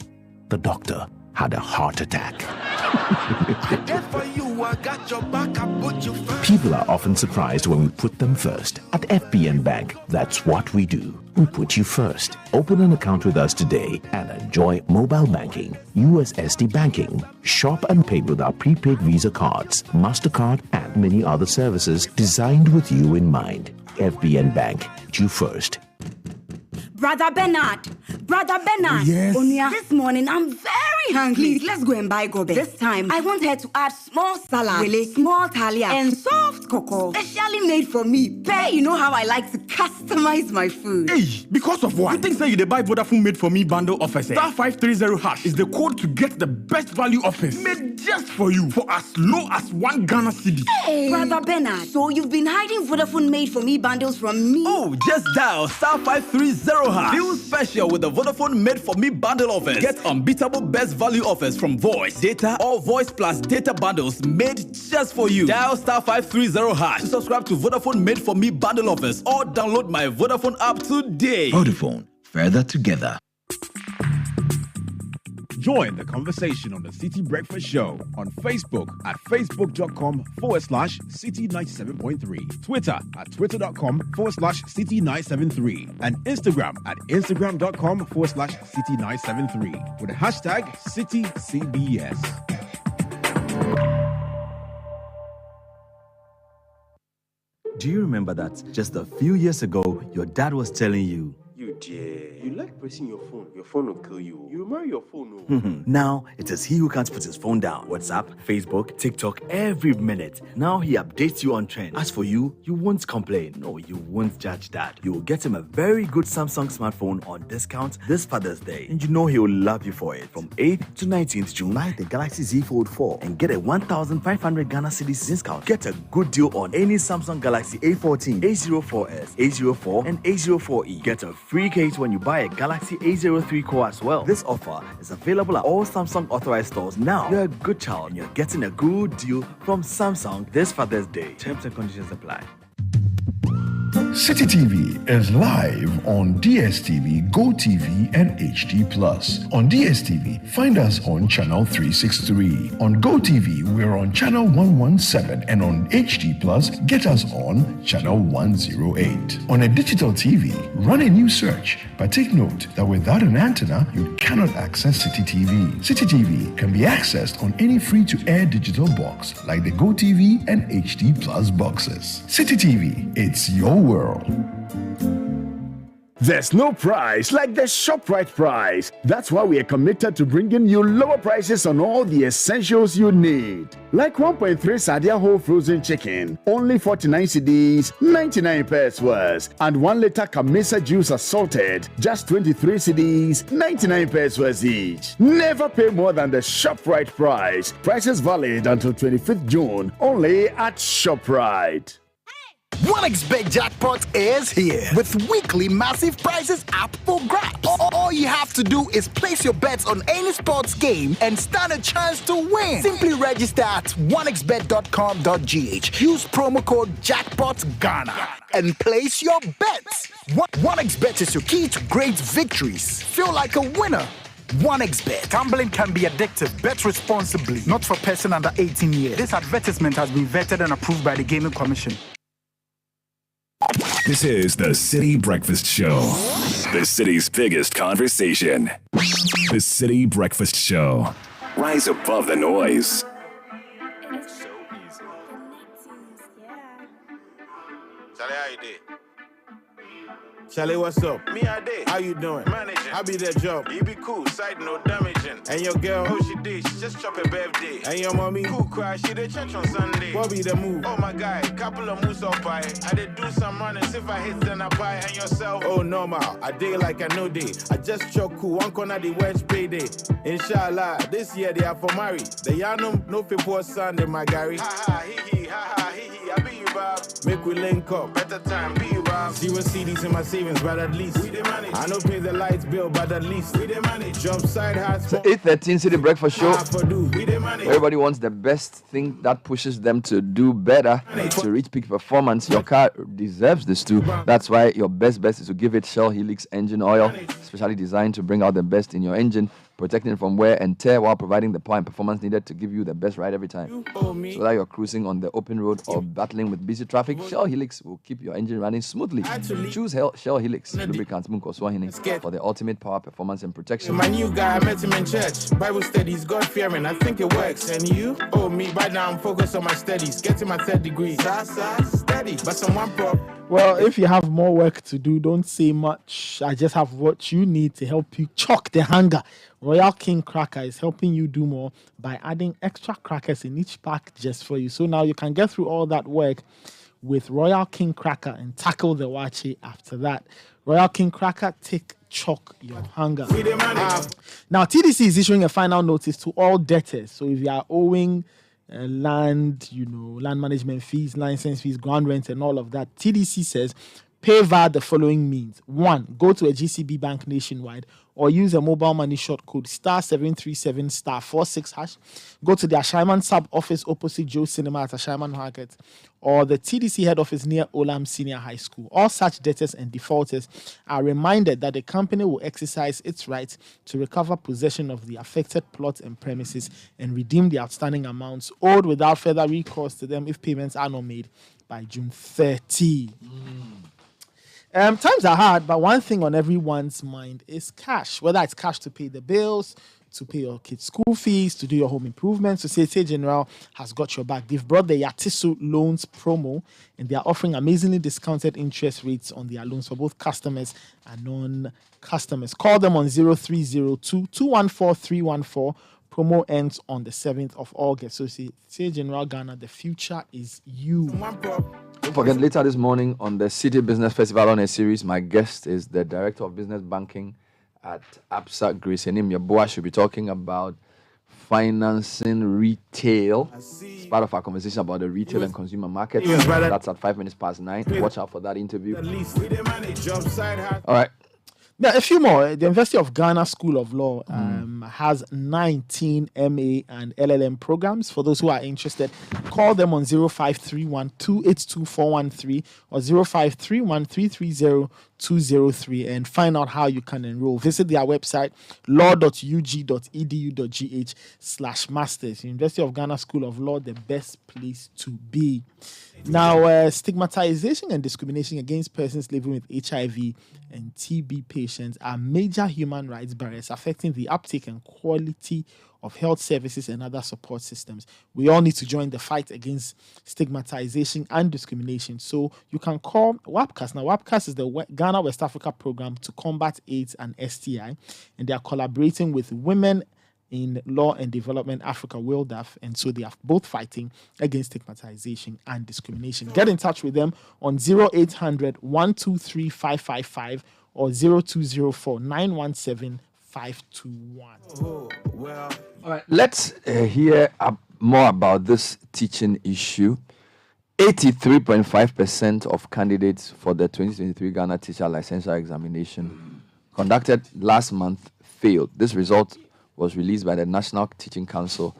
The doctor had a heart attack. People are often surprised when we put them first. At FBN Bank, that's what we do. We put you first. Open an account with us today and enjoy mobile banking, USSD banking, shop and pay with our prepaid Visa cards, MasterCard, and many other services designed with you in mind. FBN Bank, you first. Brother Bernard. Yes? Onya, this morning I'm very hungry. Please, let's go and buy gobe. This time, I want her to add small salad, really, small talia, and soft cocoa, specially made for me. Pay, you know how I like to customize my food. Hey, because of what? You think say you buy Vodafone made for me bundle offers? *530# is the code to get the best value offers made just for you for as low as 1 Ghana cedi. Hey, Brother Bernard, so you've been hiding Vodafone made for me bundles from me? Oh, just dial *530#. Feel special with the Vodafone made for me bundle offers. Get unbeatable best value offers from voice, data, or voice plus data bundles made just for you. Dial *530# to subscribe to Vodafone made for me bundle offers or download my Vodafone app today. Vodafone, further together. Join the conversation on the Citi Breakfast Show on Facebook at facebook.com/Citi97.3, Twitter at twitter.com/Citi973, and Instagram at instagram.com/Citi973 with the hashtag CitiCBS. Do you remember that just a few years ago, your dad was telling you, "You dear, you like pressing your phone will kill you. You marry your phone." Now it is he who can't put his phone down. WhatsApp, Facebook, TikTok, every minute. Now he updates you on trend. As for you, you won't complain. No, you won't judge dad. You will get him a very good Samsung smartphone on discount this Father's Day. And you know he will love you for it. From 8th to 19th June, buy the Galaxy Z Fold 4 and get a 1,500 Ghana cedis discount. Get a good deal on any Samsung Galaxy A14, A04s, A04 and A04e. Get a free case when you buy a Galaxy A03 core as well. This offer is available at all Samsung authorized stores now. You're a good child and you're getting a good deal from Samsung this Father's Day. Terms and conditions apply. Citi TV is live on DSTV, GoTV, and HD+. On DSTV, find us on channel 363. On GoTV, we're on channel 117, and on HD+, get us on channel 108. On a digital TV, run a new search, but take note that without an antenna, you cannot access Citi TV. Citi TV can be accessed on any free-to-air digital box like the GoTV and HD+ boxes. Citi TV, it's your world. There's no price like the ShopRite price. That's why we are committed to bringing you lower prices on all the essentials you need. Like 1.3 Sadia whole frozen chicken, only 49 cedis, 99 pesos worth. And 1 liter Kamesa juice assorted, just 23 cedis, 99 pesos each. Never pay more than the ShopRite price. Prices valid until 25th June, only at ShopRite. 1xBet Jackpot is here with weekly massive prizes up for grabs. All you have to do is place your bets on any sports game and stand a chance to win. Simply register at 1xbet.com.gh. Use promo code JackpotGhana and place your bets. 1xBet is your key to great victories. Feel like a winner. 1xBet. Gambling can be addictive. Bet responsibly. Not for person under 18 years. This advertisement has been vetted and approved by the Gaming Commission. This is the Citi Breakfast Show, the city's biggest conversation. The Citi Breakfast Show. Rise above the noise. Charlie, how you did? Charlie, what's up? Me, I did. How you doing? Managing. I be that job. You be cool, side no damaging. And your girl? Oh, she did. She just chop a birthday. And your mommy? Cool cry. She did church on Sunday. What be the move? Oh, my guy. Couple of moves up by. I did do some running. If I hit, then I buy. And yourself? Oh, normal. I did like I know day. I just choke cool. One corner the West payday. Inshallah, this year they are for marry. The Yanum, no people Sunday, my Gary. Ha ha, hee hee, ha ha, hee hee. I be you, Bob. Make we link up. Better time, be you, Bob. Zero CDs in my savings, but at least I know pay the lights bill, but at least job side has. So 8:13 Citi Breakfast Show. Everybody wants the best thing that pushes them to do better, to reach peak performance. Your car deserves this too. That's why your best bet is to give it Shell Helix engine oil, specially designed to bring out the best in your engine, protecting it from wear and tear while providing the power and performance needed to give you the best ride every time. So whether you're cruising on the open road or battling with busy traffic, Shell Helix will keep your engine running smoothly. Choose Shell Helix lubricants for the ultimate power, performance, and protection. My new guy, I met him in church. Bible studies, God fearing. I think it works. And you? Oh, me. Right now, I'm focused on my studies, getting my third degree. Steady, but someone prop. Well, if you have more work to do, don't say much. I just have what you need to help you choke the hunger. Royal King Cracker is helping you do more by adding extra crackers in each pack just for you. So now you can get through all that work with Royal King Cracker and tackle the wache after that. Royal King Cracker, choke your hunger. Now, TDC is issuing a final notice to all debtors. So if you are owing land, land management fees, license fees, ground rent, and all of that, TDC says pay via the following means. 1, go to a GCB bank nationwide or use a mobile money short code *737 *46#. Go to the Ashaiman sub office opposite Joe Cinema at Ashaiman Market or the TDC head office near Olam Senior High School. All such debtors and defaulters are reminded that the company will exercise its right to recover possession of the affected plots and premises and redeem the outstanding amounts owed without further recourse to them if payments are not made by June 30. Times are hard, but one thing on everyone's mind is cash. Whether it's cash to pay the bills, to pay your kids' school fees, to do your home improvements. Societe Generale has got your back. They've brought the Yatisu Loans promo, and they are offering amazingly discounted interest rates on their loans for both customers and non-customers. Call them on 0302-214-314. Promo ends on the 7th of August. So Societe Generale Ghana, the future is you. Don't forget, later this morning on the City Business Festival on a series, my guest is the Director of Business Banking at Absa, Grace Enim Yeboah. Should be talking about financing retail. It's part of our conversation about the retail and consumer market. That's at 9:05. Watch out for that interview. All right. Yeah, a few more. The University of Ghana School of Law has 19 MA and LLM programs. For those who are interested, call them on 0531-282-413 or 0531-330-203 and find out how you can enroll. Visit their website, law.ug.edu.gh/masters. University of Ghana School of Law, the best place to be. Now, stigmatization and discrimination against persons living with HIV and TB patients are major human rights barriers affecting the uptake and quality of health services and other support systems. We all need to join the fight against stigmatization and discrimination. So you can call WAPCAS. Now, WAPCAS is the Ghana West Africa program to combat AIDS and STI, and they are collaborating with Women in Law and Development Africa, WILDAF, and so they are both fighting against stigmatization and discrimination. Get in touch with them on 0800-123-555 or 0204-917-521. All right, let's hear more about this teaching issue. 83.5% of candidates for the 2023 Ghana Teacher Licensure Examination conducted last month failed. This result was released by the National Teaching Council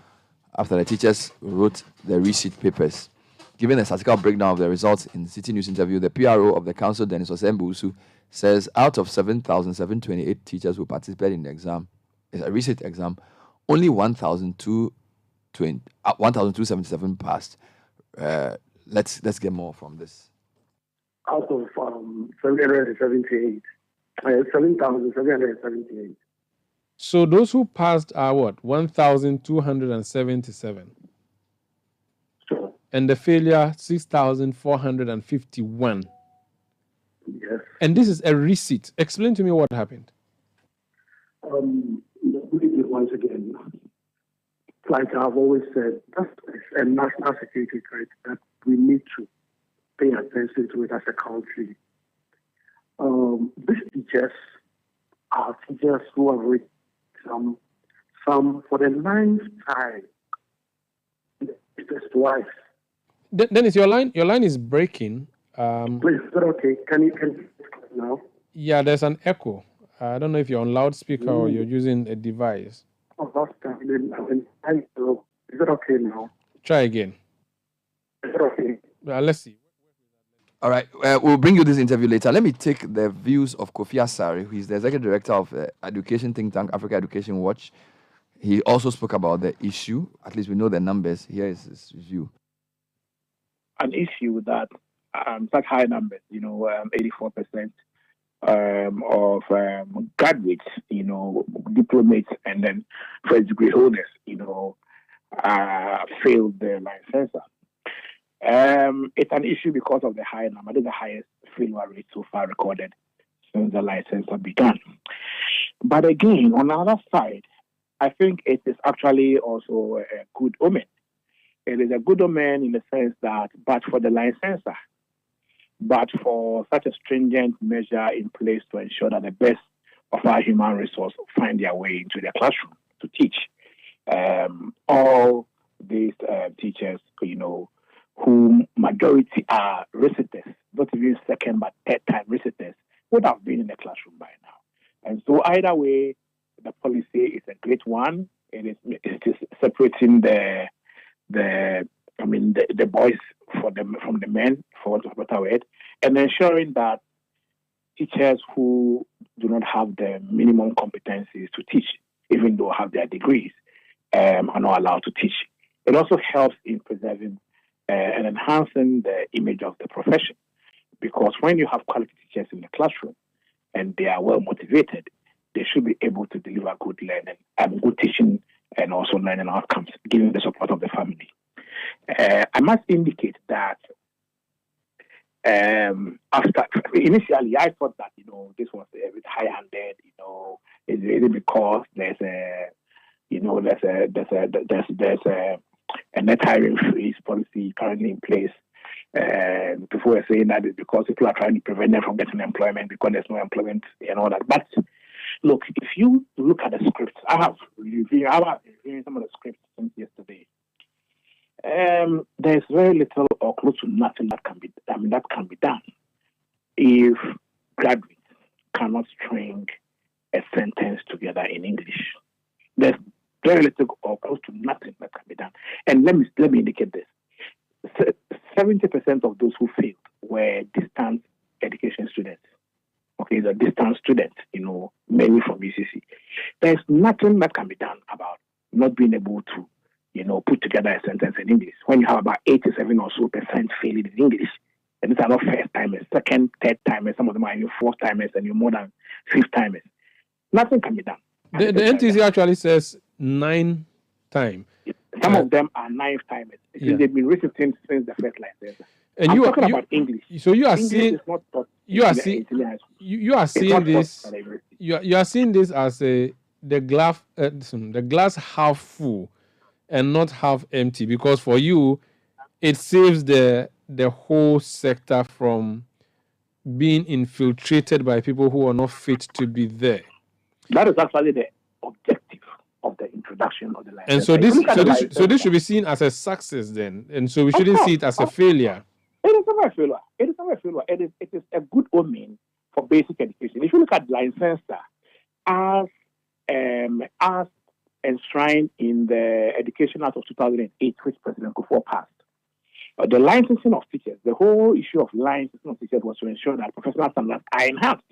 after the teachers wrote the receipt papers. Given a statistical breakdown of the results in the City News interview, the PRO of the council, Dennis Osembusu, says out of 7,728 teachers who participated in the exam, a receipt exam, only 1,277 passed. Let's get more from this. Out of 7,778. So those who passed are what? 1,277. Sure. And the failure, 6,451. Yes. And this is a receipt. Explain to me what happened. Once again, like I've always said, that's a national security threat that we need to pay attention to it as a country. These teachers are teachers who have written some for the 9th time. It's twice. Dennis, your line is breaking. Please, is that okay? Can you now? Yeah, there's an echo. I don't know if you're on loudspeaker or you're using a device. Oh, last time is that okay now? Try again. Is that okay? Let's see. All right, we'll bring you this interview later. Let me take the views of Kofi Asare, who is the executive director of education think tank Africa Education Watch. He also spoke about the issue. At least we know the numbers. Here is his view. An issue that such high numbers, 84% of graduates, diplomates, and then first degree holders, failed their licensure. It's an issue because of the high number. It is the highest failure rate so far recorded since the licensure began. But again, on the other side, I think it is actually also a good omen. It is a good omen in the sense that, but for the licensure, but for such a stringent measure in place to ensure that the best of our human resources find their way into the classroom to teach. All these teachers, whom majority are reciters, not even second but third time reciters, would have been in the classroom by now. And so either way, the policy is a great one. It is separating the boys from the men, for want of a better word, and ensuring that teachers who do not have the minimum competencies to teach, even though have their degrees, are not allowed to teach. It also helps in preserving and enhancing the image of the profession, because when you have quality teachers in the classroom and they are well motivated, they should be able to deliver good learning and good teaching and also learning outcomes, given the support of the family. I must indicate that initially I thought that this was a bit high-handed. It's really because there's a net hiring freeze policy currently in place. People were saying that it's because people are trying to prevent them from getting employment because there's no employment and all that. But look, if you look at the scripts, I have reviewed some of the scripts since yesterday. There's very little or close to nothing that can be done if graduates cannot string a sentence together in English. There's very little or close to nothing that can be done. And let me indicate this: 70% of those who failed were distance education students. Okay, the distance students, mainly from UCC. There's nothing that can be done about not being able to, put together a sentence in English when you have about 87 or so % failing in English. And these are not first timers, second, third timers. Some of them are even fourth timers, and you're more than fifth timers. Nothing can be done. The NTC actually says 9 time. Some of them are 9th timers. Yeah. They've been reciting since the first license. And I'm talking about English. So you are English seeing is not taught you are in the seeing Engineering High School. you are It's seeing not this taught at the university. you are seeing this as the glass half full and not half empty, because for you it saves the whole sector from being infiltrated by people who are not fit to be there. That is actually the objective of the introduction of the license. And so this should be seen as a success then, and so we shouldn't see it as a failure. It is not a failure. It is not a failure. It is a good omen for basic education. If you look at licensure as enshrined in the Education Act of 2008, which President Kufuor passed, the licensing of teachers, the whole issue of licensing of teachers was to ensure that professional standards are enhanced.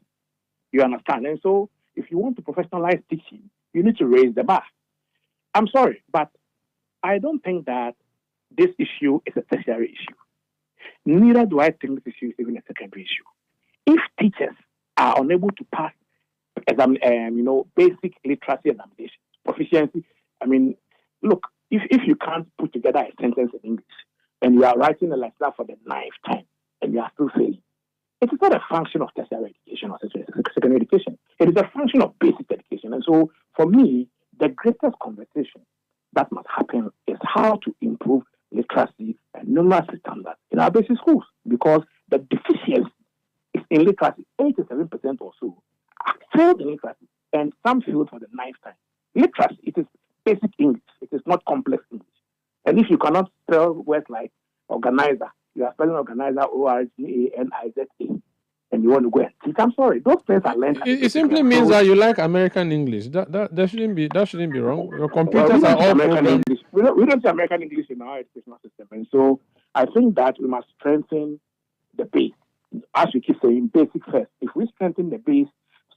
You understand? And so if you want to professionalize teaching, you need to raise the bar. I'm sorry, but I don't think that this issue is a tertiary issue. Neither do I think this issue is even a secondary issue. If teachers are unable to pass basic literacy examinations, proficiency, look, if you can't put together a sentence in English and you are writing a lecture for the 9th time and you are still failing, it is not a function of tertiary education or secondary education. It is a function of basic education. And so, for me, the greatest conversation that must happen is how to improve literacy and numeracy standards in our basic schools, because the deficiency is in literacy. 87% or so are failed in literacy, and some failed for the 9th time. Literacy, it is basic English. It is not complex English. And if you cannot spell words like organizer, you are spelling organizer ORGANIZA, and you want to go and teach. I'm sorry, those things are learned. It simply means that you like American English. That shouldn't be wrong. Your computers are all programmed. We don't see American English in our educational system, and so I think that we must strengthen the base. As we keep saying, basic first. If we strengthen the base,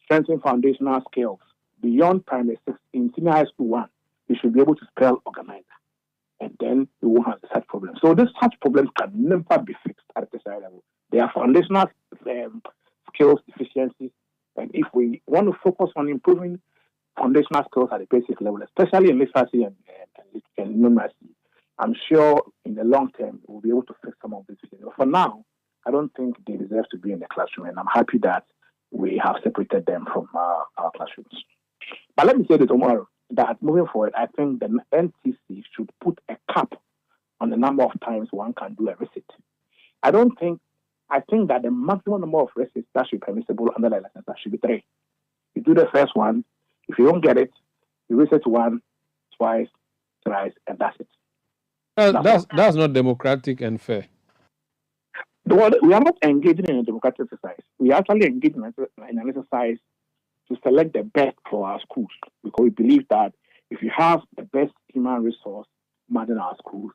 strengthen foundational skills beyond primary 6 in senior high school 1, we should be able to spell organizer, and then we won't have such problems. So such problems can never be fixed at the tertiary level. They are foundational skills deficiencies, and if we want to focus on improving foundational skills at the basic level, especially in literacy and numeracy, I'm sure in the long term we'll be able to fix some of these things. But for now, I don't think they deserve to be in the classroom, and I'm happy that we have separated them from our classrooms. But let me say this tomorrow, that moving forward, I think the NTC should put a cap on the number of times one can do a receipt. I think that the maximum number of receipts that should be permissible under the license should be 3. You do the first one. If you don't get it, you reset 1, twice, thrice, and that's it. That's not democratic and fair. We are not engaging in a democratic exercise. We are actually engaging in an exercise to select the best for our schools, because we believe that if you have the best human resource managing our schools,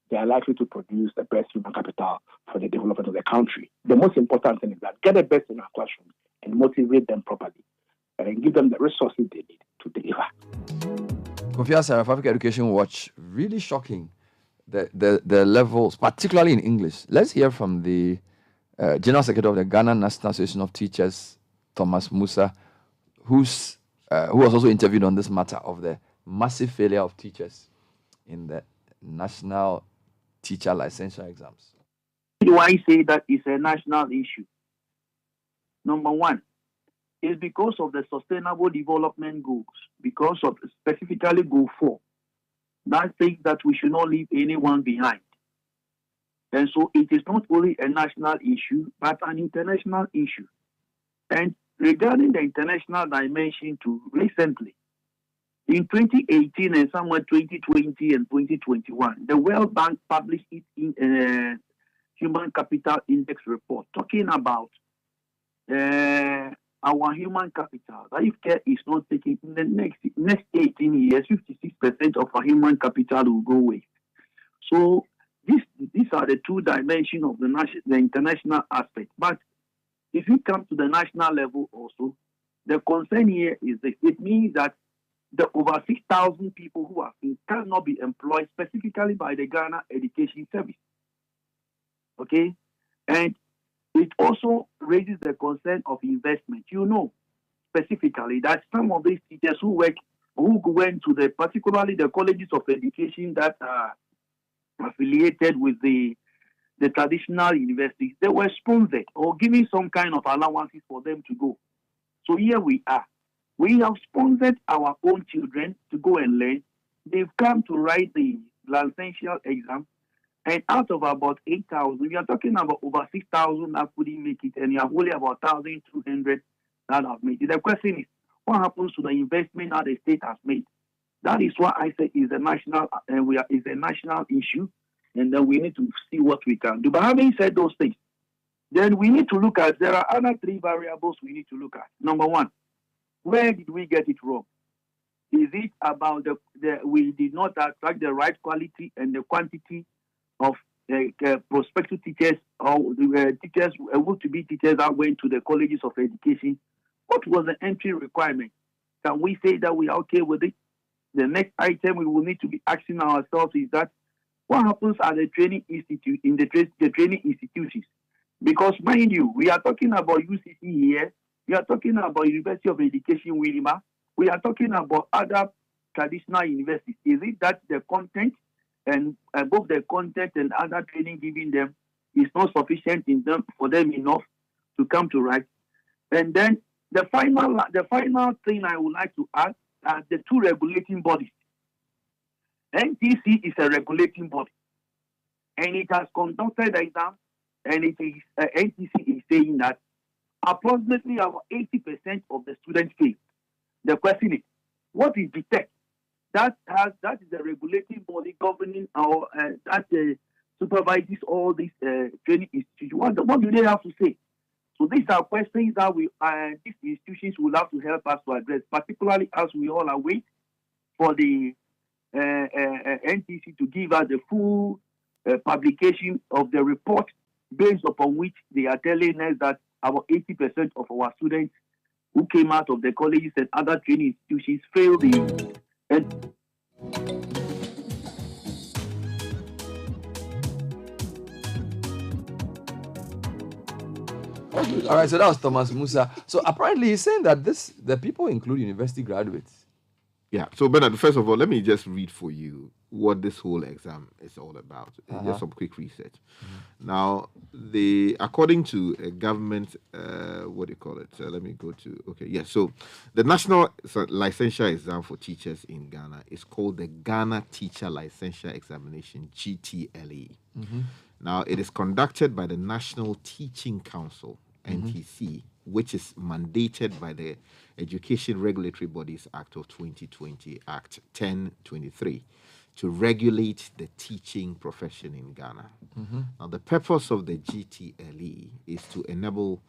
they are likely to produce the best human capital for the development of the country. The most important thing is that get the best in our classrooms and motivate them properly, and then give them the resources they need to deliver. Kofi Asare of Africa Education Watch, really shocking the levels, particularly in English. Let's hear from the General Secretary of the Ghana National Association of Teachers, Thomas Musa, who was also interviewed on this matter of the massive failure of teachers in the national teacher licensure exams. Why do I say that it's a national issue? Number one, is because of the Sustainable Development Goals, because of specifically Goal 4, that says that we should not leave anyone behind. And so it is not only a national issue, but an international issue. And regarding the international dimension too, recently, in 2018 and somewhere 2020 and 2021, the World Bank published its Human Capital Index report talking about our human capital. That if care is not taken in the next 18 years, 56% of our human capital will go waste. So these are the two dimensions of the international aspect. But if you come to the national level also, the concern here is that it means that the over 6,000 people who are in cannot be employed specifically by the Ghana Education Service. Okay? And it also raises the concern of investment. You know specifically that some of these teachers who went to particularly the colleges of education that are affiliated with the traditional universities, they were sponsored or given some kind of allowances for them to go. So here we are. We have sponsored our own children to go and learn. They've come to write the licential exam. And out of about 8,000, we are talking about over 6,000 that couldn't make it, and you have only about 1,200 that have made it. The question is, what happens to the investment that the state has made? That is what I say is a national, is a national issue, and then we need to see what we can do. But having said those things, then we need to look at, there are other 3 variables we need to look at. Number one, where did we get it wrong? Is it about we did not attract the right quality and the quantity of prospective teachers or teachers able to be teachers that went to the colleges of education? What was the entry requirement? Can we say that we are okay with it? The next item we will need to be asking ourselves is that what happens at the training institute in the training institutions? Because mind you, we are talking about UCC here, we are talking about University of Education Wilima, we are talking about other traditional universities. Is it that the content and both the content and other training given them is not sufficient for them enough to come to right? And then the final thing I would like to add are the 2 regulating bodies. NTC is a regulating body, and it has conducted the exam, and it is NTC is saying that approximately about 80% of the students fail. The question is, what is the tech? That is the regulating body governing our supervises all these training institutions? What do they have to say? So these are questions that these institutions will have to help us to address, particularly as we all await for the NTC to give us the full publication of the report, based upon which they are telling us that about 80% of our students who came out of the colleges and other training institutions failed All right, so that was Thomas Musa. So apparently he's saying that the people include university graduates. Yeah. So Bernard, first of all, let me just read for you what this whole exam is all about. Just some quick research. Now, according to a government, what do you call it? Let me go to, so the National Licensure Exam for Teachers in Ghana is called the Ghana Teacher Licensure Examination, GTLE. Now, it is conducted by the National Teaching Council, NTC, which is mandated by the Education Regulatory Bodies Act of 2020, Act 1023, to regulate the teaching profession in Ghana. Now, the purpose of the GTLE is to enable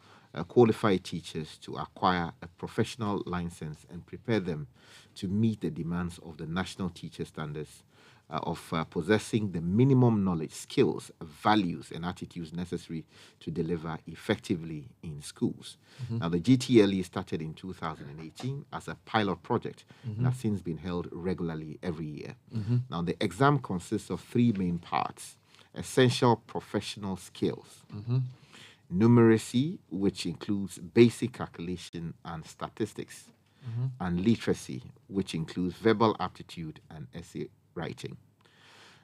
qualified teachers to acquire a professional license and prepare them to meet the demands of the national teacher standards of possessing the minimum knowledge, skills, values, and attitudes necessary to deliver effectively in schools. Now, the GTLE started in 2018 as a pilot project and has since been held regularly every year. Now, the exam consists of three main parts: essential professional skills, numeracy, which includes basic calculation and statistics, and literacy, which includes verbal aptitude and essay writing.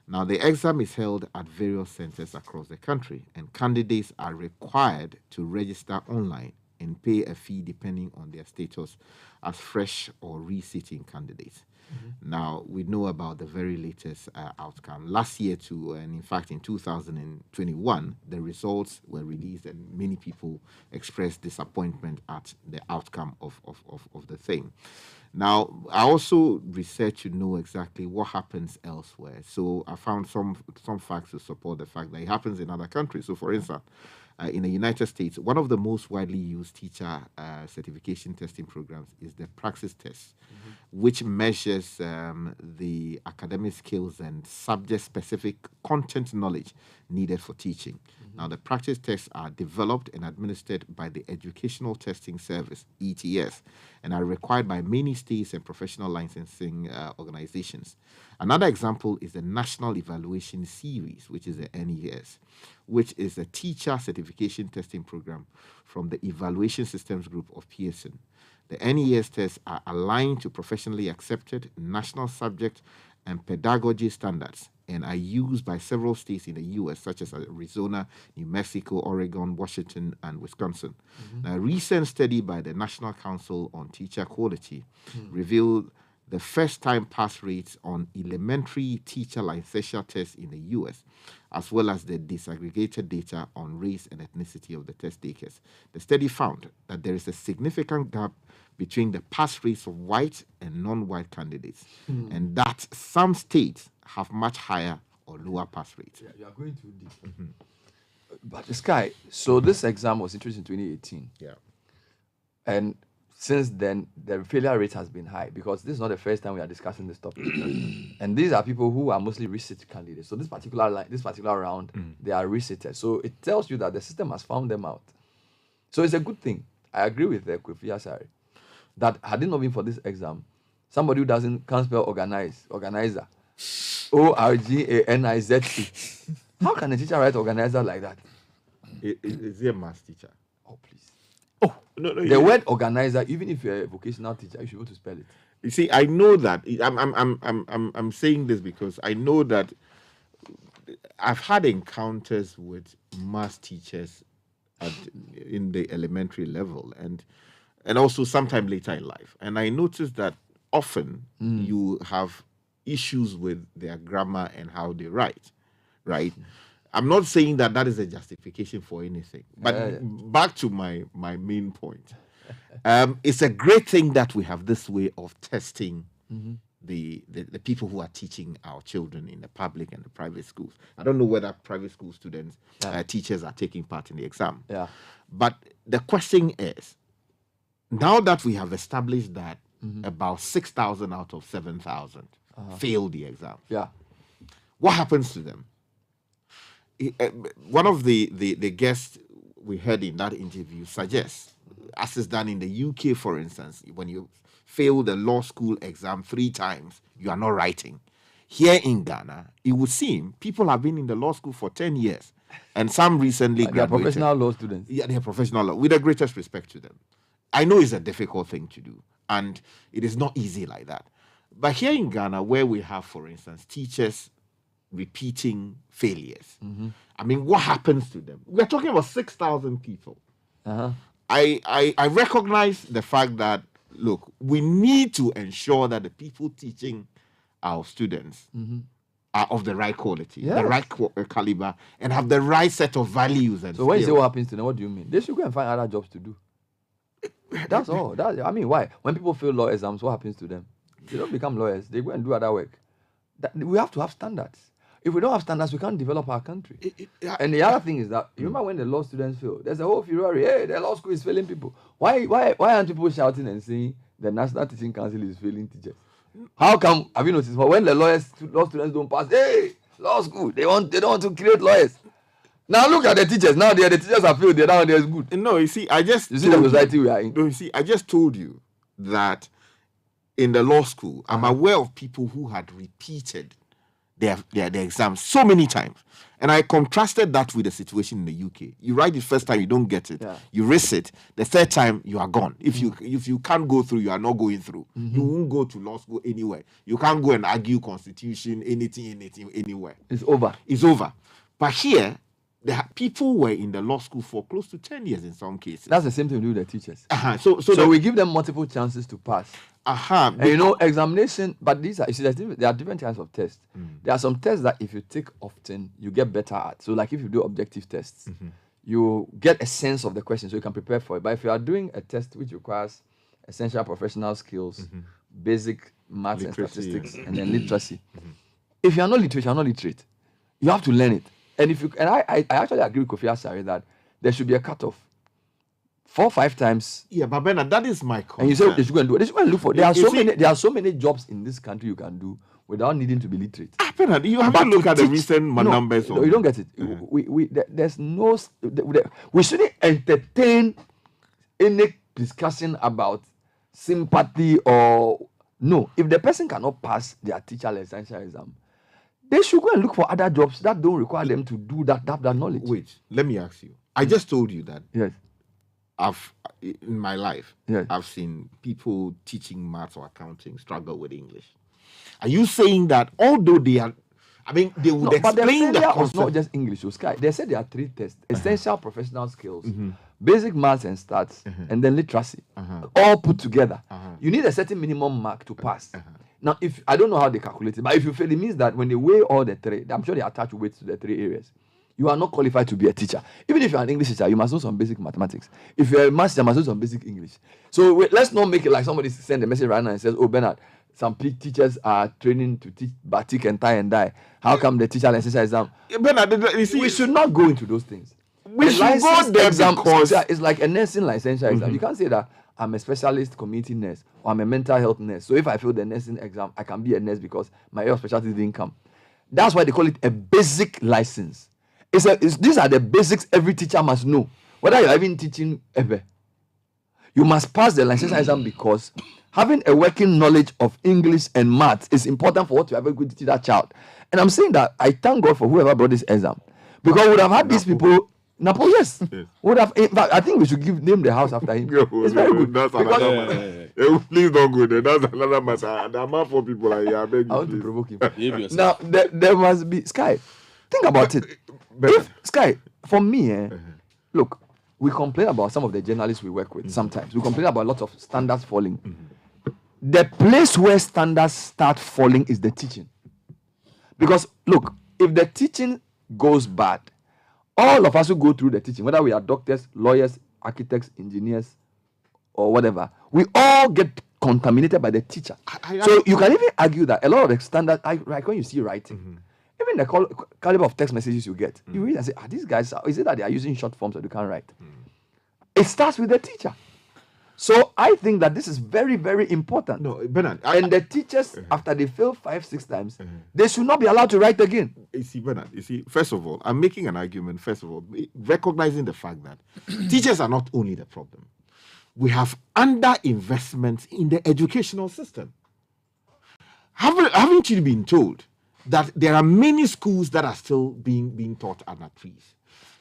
Now, the exam is held at various centers across the country, and candidates are required to register online and pay a fee depending on their status as fresh or resitting candidates. Now, we know about the very latest outcome. Last year, too, and in fact, in 2021, the results were released, and many people expressed disappointment at the outcome of the thing. Now, I also researched to know exactly what happens elsewhere. So I found some facts to support the fact that it happens in other countries. So, for instance, in the United States, one of the most widely used teacher certification testing programs is the Praxis Test, which measures the academic skills and subject-specific content knowledge needed for teaching. Now, the practice tests are developed and administered by the Educational Testing Service, ETS, and are required by many states and professional licensing organizations. Another example is the National Evaluation Series, which is the NES, which is a teacher certification testing program from the Evaluation Systems Group of Pearson. The NES tests are aligned to professionally accepted national subject and pedagogy standards and are used by several states in the U.S., such as Arizona, New Mexico, Oregon, Washington, and Wisconsin. Now, a recent study by the National Council on Teacher Quality revealed the first-time pass rates on elementary teacher licensure tests in the U.S., as well as the disaggregated data on race and ethnicity of the test takers. The study found that there is a significant gap between the pass rates of white and non-white candidates, and that some states have much higher or lower pass rates. Yeah, you are going too deep. But Sky, so this exam was introduced in 2018. Yeah. And since then, the failure rate has been high because this is not the first time we are discussing this topic. And these are people who are mostly resit candidates. So this particular round, they are resited. So it tells you that the system has found them out. So it's a good thing. I agree with Kofi Asare that had it not been for this exam, somebody who can't spell organizer, ORGANIZT. How can a teacher write organizer like that? Is he a math teacher? Oh, please. Oh, no, the word organizer, even if you're a vocational teacher, you should be able to spell it. You see, I know that. I'm saying this because I know that I've had encounters with math teachers in the elementary level and also sometime later in life. And I noticed that often you have issues with their grammar and how they write, right? I'm not saying that is a justification for anything. But back to my main point. It's a great thing that we have this way of testing the people who are teaching our children in the public and the private schools. I don't know whether private school students, teachers are taking part in the exam. Yeah. But the question is, now that we have established that about 6,000 out of 7,000 failed the exam, what happens to them? One of the guests we heard in that interview suggests, as is done in the UK, for instance, when you fail the law school exam 3 times, you are not writing. Here in Ghana, it would seem people have been in the law school for 10 years, and some recently They are graduated. professional law students. Yeah, they are professional law, with the greatest respect to them. I know it's a difficult thing to do, and it is not easy like that. But here in Ghana, where we have, for instance, teachers repeating failures, I mean, what happens to them? We're talking about 6,000 people. I recognize the fact that, look, we need to ensure that the people teaching our students are of the right quality, the right caliber, and have the right set of values and So when you say skills. what happens to them, what do you mean? They should go and find other jobs to do. That's all. I mean, why? When people fail law exams, what happens to them? They don't become lawyers. They go and do other work. We have to have standards. If we don't have standards, we can't develop our country. And the other thing is that, you remember when the law students fail, there's a whole furor, hey, the law school is failing people. Why aren't people shouting and saying the National Teaching Council is failing teachers? How come, have you noticed, when the law students don't pass, hey, law school, they don't want to create lawyers. Now look at the teachers. Now the teachers are failed, the other one is good. No, you see, I just... You see the society we are in? No, you see, I just told you that in the law school, I'm aware of people who had repeated their exams so many times. And I contrasted that with the situation in the UK. You write the first time, you don't get it. You risk it. The third time, you are gone. If you can't go through, you are not going through. You won't go to law school anywhere. You can't go and argue constitution, anything, anywhere. It's over. It's over. But here, people were in the law school for close to 10 years in some cases. That's the same thing we do with the teachers. So we give them multiple chances to pass. And you know, examination, but there are different kinds of tests. There are some tests that if you take often, you get better at. So like if you do objective tests, you get a sense of the question so you can prepare for it. But if you are doing a test which requires essential professional skills, basic maths and statistics, and then literacy, if you are not literate, you are not literate. You have to learn it. And I actually agree with Kofi Asare that there should be a cutoff. 4 or 5 times. Yeah, but Bernard, that is my concern. And you say they should go and do it. They should go and look for. There are so many jobs in this country you can do without needing to be literate. Bernard, you have to look at the recent numbers. No, you don't get it. There's no. We shouldn't entertain any discussion about sympathy or no. If the person cannot pass their teacher essential exam, they should go and look for other jobs that don't require them to do that knowledge. Wait, let me ask you. I just told you that. Yes. In my life, I've seen people teaching maths or accounting struggle with English. Are you saying that although they are, they would explain the concept? Not just English, Sky. They said there are 3 tests: essential professional skills, basic maths and stats, and then literacy, all put together. You need a certain minimum mark to pass. Now, if I don't know how they calculate it, but if you fail, it means that when they weigh all the 3, I'm sure they attach weights to the 3 areas. You are not qualified to be a teacher. Even if you're an English teacher, you must know some basic mathematics. If you're a maths teacher, you must know some basic English. So let's not make it like somebody send a message right now and says, oh, Bernard, some teachers are training to teach batik and tie and dye. How come the teacher essential exam? Bernard, you see, we should not go into those things. We should go there because it's like a nursing licensure exam. You can't say that I'm a specialist community nurse or I'm a mental health nurse. So if I fail the nursing exam, I can be a nurse because my area of specialty didn't come. That's why they call it a basic license. These are the basics every teacher must know. Whether you're even teaching ever, you must pass the licensure exam because having a working knowledge of English and maths is important for what you ever going to teach that child. And I'm saying that I thank God for whoever brought this exam because we would have had these people. Napo, yes. Would have. In fact, I think we should name the house after him. It's very good. That's another matter. Please don't go there. That's another matter. The amount for people like I beg you. I want to provoke him. Now there must be Sky. Think about it. If Sky, for me, look, we complain about some of the journalists we work with. Sometimes we complain about a lot of standards falling. The place where standards start falling is the teaching. Because look, if the teaching goes bad, all of us who go through the teaching, whether we are doctors, lawyers, architects, engineers, or whatever, we all get contaminated by the teacher. So you can even argue that a lot of the standard, like when you see writing, even the caliber of text messages you get, you read and say, these guys, is it that they are using short forms or they can't write? It starts with the teacher. So I think that this is very, very important. No, Bernard. And the teachers, after they fail 5-6 times, they should not be allowed to write again. You see, Bernard, first of all, I'm making an argument, first of all, recognizing the fact that teachers are not only the problem. We have underinvestment in the educational system. Haven't you been told that there are many schools that are still being taught under trees?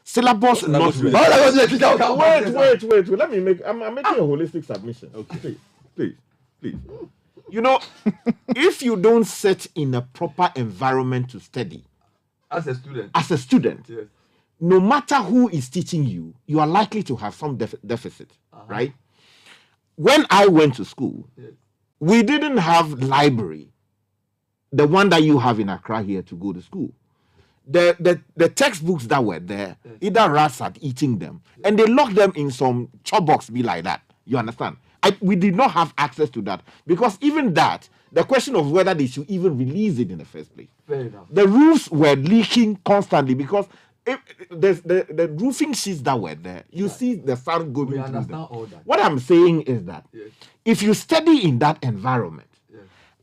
Syllabus not ready. Wait. Let me make. I'm making a holistic submission. Okay, please. You know, if you don't sit in a proper environment to study, as a student, yes, no matter who is teaching you, you are likely to have some deficit, right? When I went to school, we didn't have library, the one that you have in Accra here to go to school. The textbooks that were there, either rats had eating them, and they locked them in some chop box, be like that. You understand? We did not have access to that, because even that, the question of whether they should even release it in the first place. Fair enough. The roofs were leaking constantly because the roofing sheets that were there, you see the sun going through them. All that. What I'm saying is that if you study in that environment,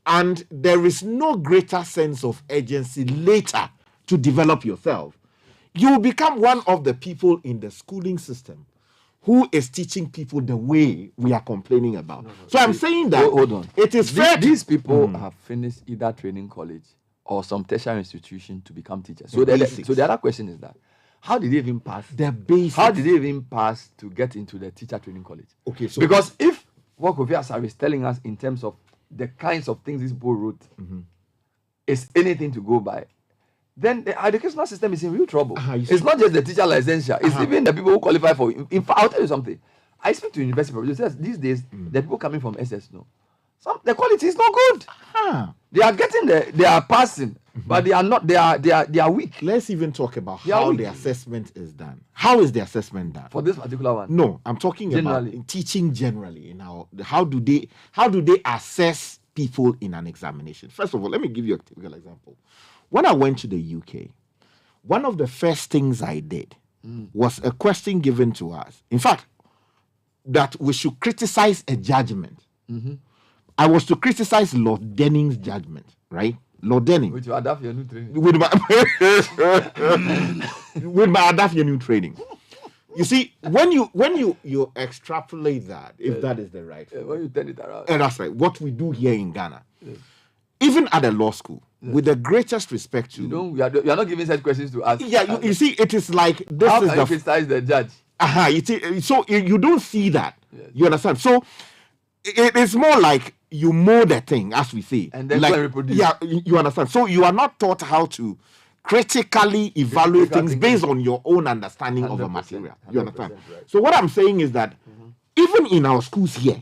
and there is no greater sense of urgency later to develop yourself, you will become one of the people in the schooling system who is teaching people the way we are complaining about. So I'm saying that hold on. It is fair. These people have finished either training college or some tertiary institution to become teachers. So the other question is that how did they even pass the basics? How did they even pass to get into the teacher training college? Okay, so because if what Kofi Asare is telling us in terms of the kinds of things these people wrote is anything to go by, then the educational system is in real trouble. It's not just the teacher licensure, it's even the people who qualify for it. In fact, I'll tell you something. I speak to university professors. These days, the people coming from SS, the quality is not good. They are getting they are passing, but they are not. They are weak. Let's even talk about how the assessment is done. How is the assessment done for this particular one? No, I'm talking about teaching generally. How do they assess people in an examination? First of all, let me give you a typical example. When I went to the UK, one of the first things I did was a question given to us. In fact, that we should criticize a judgment. I was to criticize Lord Denning's judgment, right? Lord Denning. With your Adafia new training. With my Adafia new training. You see, when you extrapolate that, if that is the right word, when you turn it around, and that's right, what we do here in Ghana, even at a law school, with the greatest respect to you are not giving such questions to us. Yeah, you see, it is like this. How is can you criticize the judge? You see, so you don't see that. Yes. You understand? So it is more like you mold the thing, as we say, and then like, reproduce. Yeah, you understand. So you are not taught how to critically evaluate things based on your own understanding of the material. You understand? Right. So what I'm saying is that even in our schools here,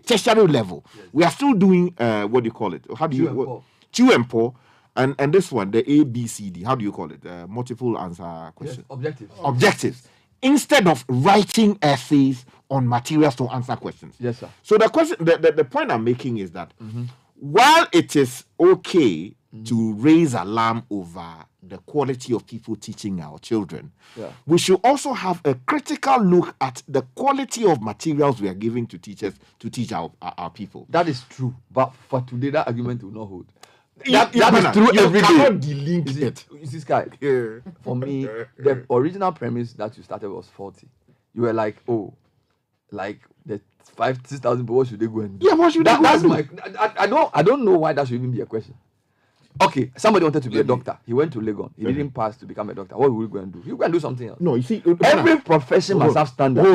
tertiary level, we are still doing what do you call it? How do you Chew and pour, and this one, the ABCD. How do you call it? Multiple answer question. Yes, objectives. Instead of writing essays on materials to answer questions. Yes, sir. So the question, the point I'm making is that while it is okay to raise alarm over the quality of people teaching our children, we should also have a critical look at the quality of materials we are giving to teachers to teach our people. That is true, but for today that argument will not hold. That is true every day. You cannot delink it. You see, Sky, for me, the original premise that you started was faulty. You were like, like the 5,000-6,000 people, what should they go and do? Yeah, what should they go and do? I don't know why that should even be a question. Okay, somebody wanted to be a doctor. He went to Legon. He didn't pass to become a doctor. What will he go and do? He'll go and do something else. No, you see, every profession must have standards.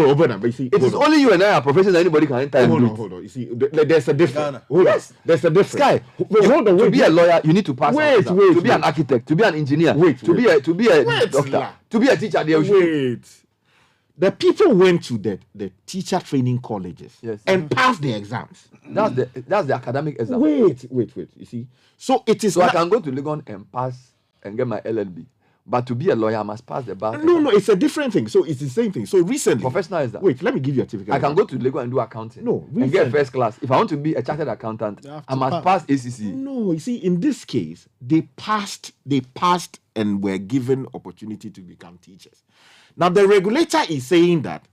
It is only you and I are professions that anybody can enter and do. Hold on. You see, there's a difference. Yes, there's a difference. Sky, to be a lawyer, you need to pass. To be an architect, to be an engineer, to be a doctor, to be a teacher. The people went to the teacher training colleges and passed the exams. That's the academic exam. Wait. You see, so it is. So I can go to Legon and pass and get my LLB. But to be a lawyer, I must pass the bar. No, it's a different thing. So it's the same thing. So recently, professional is that? Wait, let me give you a typical. I can go to Lagos and do accounting. No, and get first class. If I want to be a chartered accountant, I must pass ACC. No, you see, in this case, they passed, and were given opportunity to become teachers. Now the regulator is saying that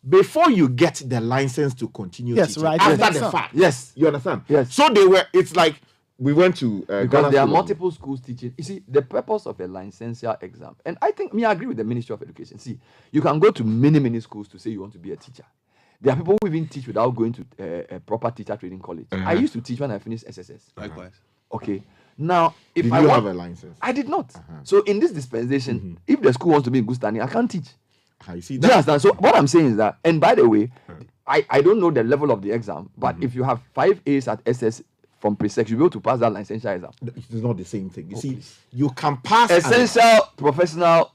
before you get the license to continue teaching, after the fact, you understand? Yes. So they were. It's like. We went to because there are multiple schools teaching. You see, the purpose of a licensure exam, and I think I agree with the Ministry of Education. See, you can go to many schools to say you want to be a teacher. There are people who even teach without going to a proper teacher training college. I used to teach when I finished SSS. Likewise. Okay. Now, if did I you have a license? I did not. So in this dispensation, if the school wants to be in good standing, I can't teach. I see that. Do you understand? So what I'm saying is that, and by the way, I don't know the level of the exam, but if you have 5 A's at SS from pre-sec, you'll be able to pass that licensure exam. It's not the same thing. You see, you can pass essential professional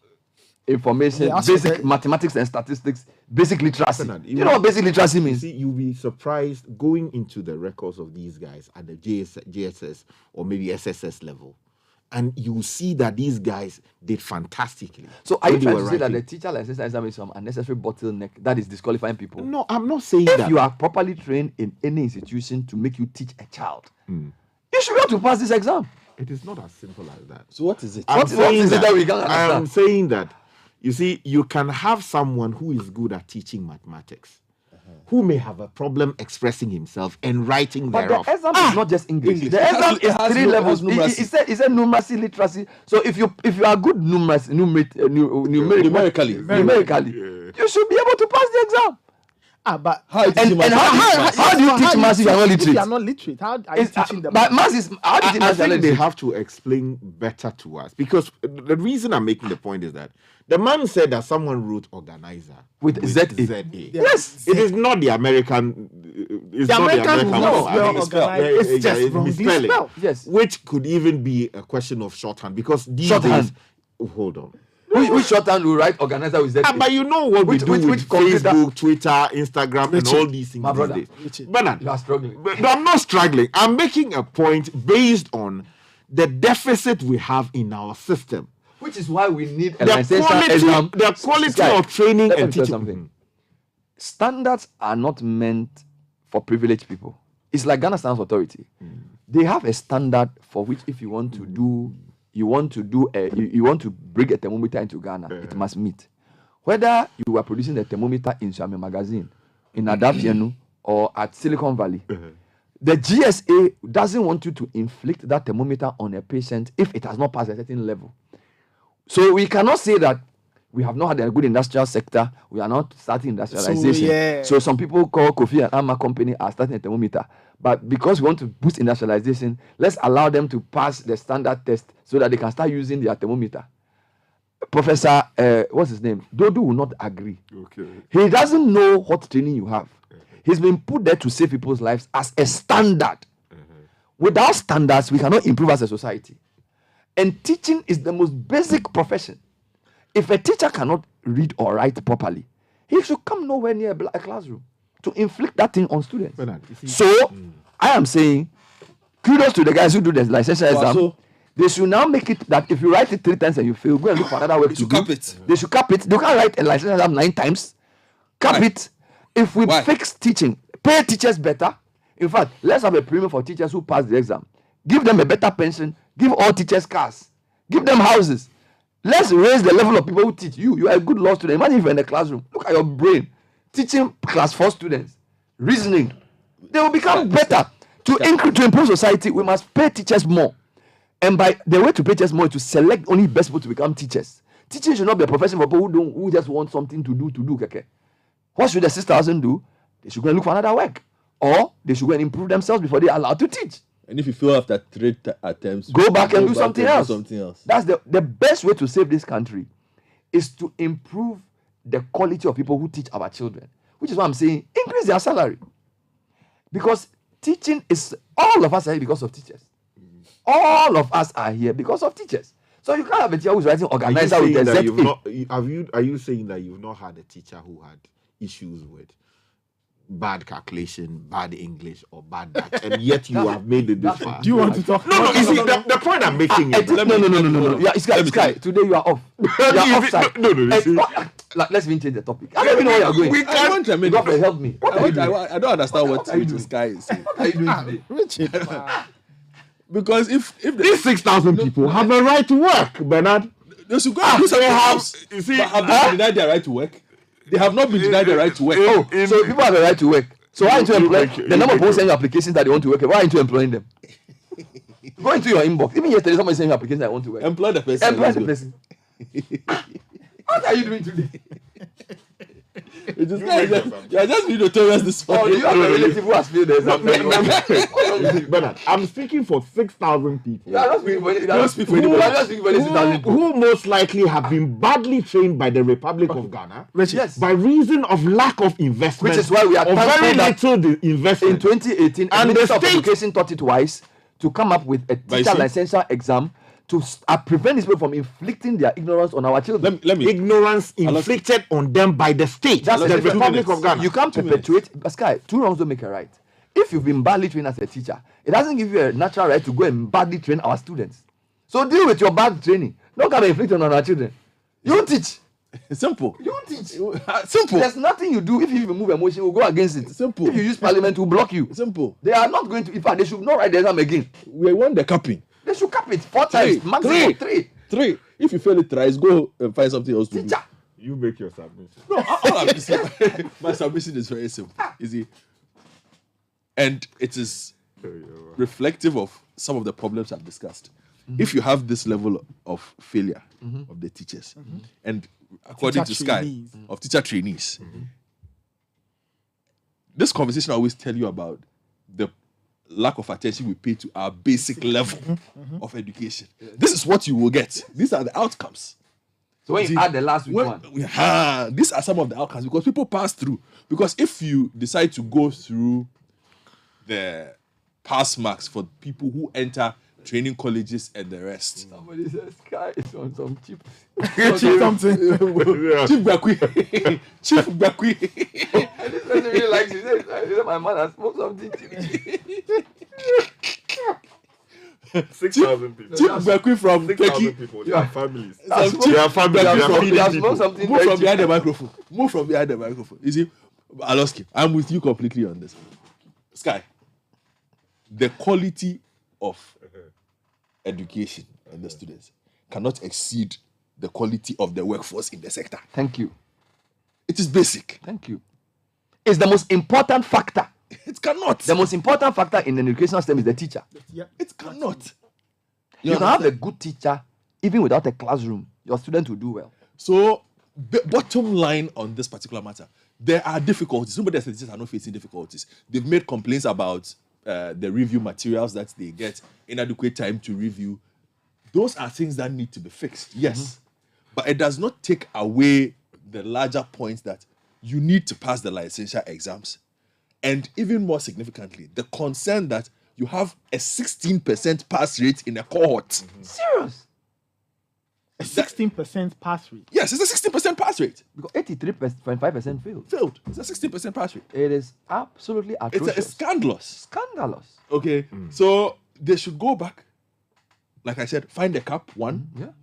information, basic mathematics and statistics, basic literacy. You know what basic literacy means? See, you'll be surprised going into the records of these guys at the JSS or maybe SSS level. And you see that these guys did fantastically. So are you trying to say that the teacher license exam is some unnecessary bottleneck that is disqualifying people? No, I'm not saying that. If you are properly trained in any institution to make you teach a child, you should be able to pass this exam. It is not as simple as that. So what is it? What is it that we can't understand? I'm saying that, you see, you can have someone who is good at teaching mathematics, who may have a problem expressing himself and writing thereof. But the exam is not just English. The exam is 3 levels. It's a numeracy, literacy. So if you are good numerically, you should be able to pass the exam. But how do you teach maths if you are not literate? If you are not literate, how are you teaching them? But maths is how do you teach maths? I think they have to explain better to us, because the reason I'm making the point is that the man said that someone wrote organizer with ZA. Yes, it is not the American. It's not the American. It's just misspelling. Yes, which could even be a question of shorthand, because these days. Hold on. Which shorthand will write organizer with ZA? But you know what we do with Facebook, Twitter, Instagram, and all these things these days. Bernard, you are struggling. No, I'm not struggling. I'm making a point based on the deficit we have in our system. Which is why we need a the quality of training and teaching. Something. Standards are not meant for privileged people. It's like Ghana Standards Authority. They have a standard for which, if you want to bring a thermometer into Ghana, it must meet. Whether you are producing a thermometer in Swami Magazine, in Adapianu, or at Silicon Valley, the GSA doesn't want you to inflict that thermometer on a patient if it has not passed a certain level. So we cannot say that we have not had a good industrial sector. We are not starting industrialization. So some people call Kofi and Amma company are starting a thermometer. But because we want to boost industrialization, let's allow them to pass the standard test so that they can start using their thermometer. Professor, what's his name? Dodo will not agree. Okay. He doesn't know what training you have. He's been put there to save people's lives as a standard. Without standards, we cannot improve as a society. And teaching is the most basic profession. If a teacher cannot read or write properly, he should come nowhere near a classroom to inflict that thing on students. I am saying, kudos to the guys who do the licensure exam. They should now make it that if you write it 3 times and you fail, go and look for another way to do it. They should cap it. They can't write a licensure exam 9 times. Cap it. If we fix teaching, pay teachers better. In fact, let's have a premium for teachers who pass the exam. Give them a better pension. Give all teachers cars. Give them houses. Let's raise the level of people who teach. You are a good law student. Imagine if you're in the classroom. Look at your brain. Teaching class 4 students. Reasoning. They will become better. To improve society, we must pay teachers more. And by the way to pay teachers more is to select only best people to become teachers. Teaching should not be a profession for people who just want something to do. Okay. What should the 6,000 do? They should go and look for another work. Or they should go and improve themselves before they are allowed to teach. And if you fail after 3 attempts, go back and do something else. That's the best way to save this country, is to improve the quality of people who teach our children. Which is why I'm saying increase their salary. Because teaching is, all of us are here because of teachers. All of us are here because of teachers. So you can't have a teacher who's writing organizer with a Are you saying that you've not had a teacher who had issues with bad calculation, bad English, or bad math, and yet you have made it this far. Do you want to talk? No. You see, the point I'm making is No. Yeah, Sky. Today you are off. You are offside. No. You see, let's even change the topic. I don't even know where you're going. We can't. God help me. I don't understand what this guy is saying. What are you doing today? Because if these 6,000 people have a right to work, Bernard, they should go and do something else. You see, but have they been denied their right to work? They have not been denied their right to work. So people have a right to work. So why aren't you employing the number of people sending applications that they want to work? Why aren't you employing them? Go into your inbox. Even yesterday, somebody sent you applications that want to work. Employ the person. Employ the person. What are you doing today? You are just being notorious this morning. You have a relative who has failed the exam. Bernard, I'm speaking for 6,000 people. You are not speaking for anybody. Who most likely have been badly trained by the Republic of Ghana, by reason of lack of investment, which is why we are very little investment. In 2018, and the Minister of Education thought it wise to come up with a teacher licensure exam to prevent these people from inflicting their ignorance on our children. Let me ignorance inflicted on them by the state. That's the Republic of Ghana. You can't perpetuate. Sky, two wrongs don't make a right. If you've been badly trained as a teacher, it doesn't give you a natural right to go and badly train our students. So deal with your bad training. Don't come and inflict on our children. You don't teach. Simple. You don't teach. Simple. There's nothing you do. If you move emotion, we'll go against it. Simple. If you use parliament, we'll block you. Simple. They are not going to. In fact, they should not write the exam again. We want the capping. They should cap it 4 times. Maximum 3. 3. If you fail it thrice, go and find something else to do. You make your submission. No, all I'm saying, my submission is very simple. Easy. And it is reflective of some of the problems I've discussed. Mm-hmm. If you have this level of failure of the teachers, and according to Sky, of teacher trainees, this conversation I always tell you about the lack of attention we pay to our basic level of education. This is what you will get. These are the outcomes. So when you add the last one, these are some of the outcomes because people pass through. Because if you decide to go through the pass marks for people who enter training colleges and the rest, somebody says Sky is on some cheap something. Chief Bakwi. Chief Bakwi. And this person really likes it. He said, my mother smoked something cheap. 6,000 people. Chief Bakwi from 6,000 people. They are families. They are families. They are something. Move from behind the microphone. Move from behind the microphone. You see, Aloski, I'm with you completely on this. Sky, the quality of education and the students cannot exceed the quality of the workforce in the sector. Thank you. It is basic. Thank you. It's the most important factor. It cannot. The most important factor in the educational system is the teacher. Yeah, it cannot. You can have a good teacher even without a classroom. Your student will do well. So, bottom line on this particular matter, there are difficulties. Nobody says teachers are not facing difficulties. They've made complaints about the review materials that they get, inadequate time to review. Those are things that need to be fixed, yes. But it does not take away the larger point that you need to pass the licensure exams. And even more significantly, the concern that you have a 16% pass rate in a cohort. Serious? A 16% pass rate? Yes, it's a 16% pass rate. Because 83.5% failed. Failed. It's a 16% pass rate. It is absolutely atrocious. It's scandalous. Scandalous. Okay, so they should go back. Like I said, find a cap, one.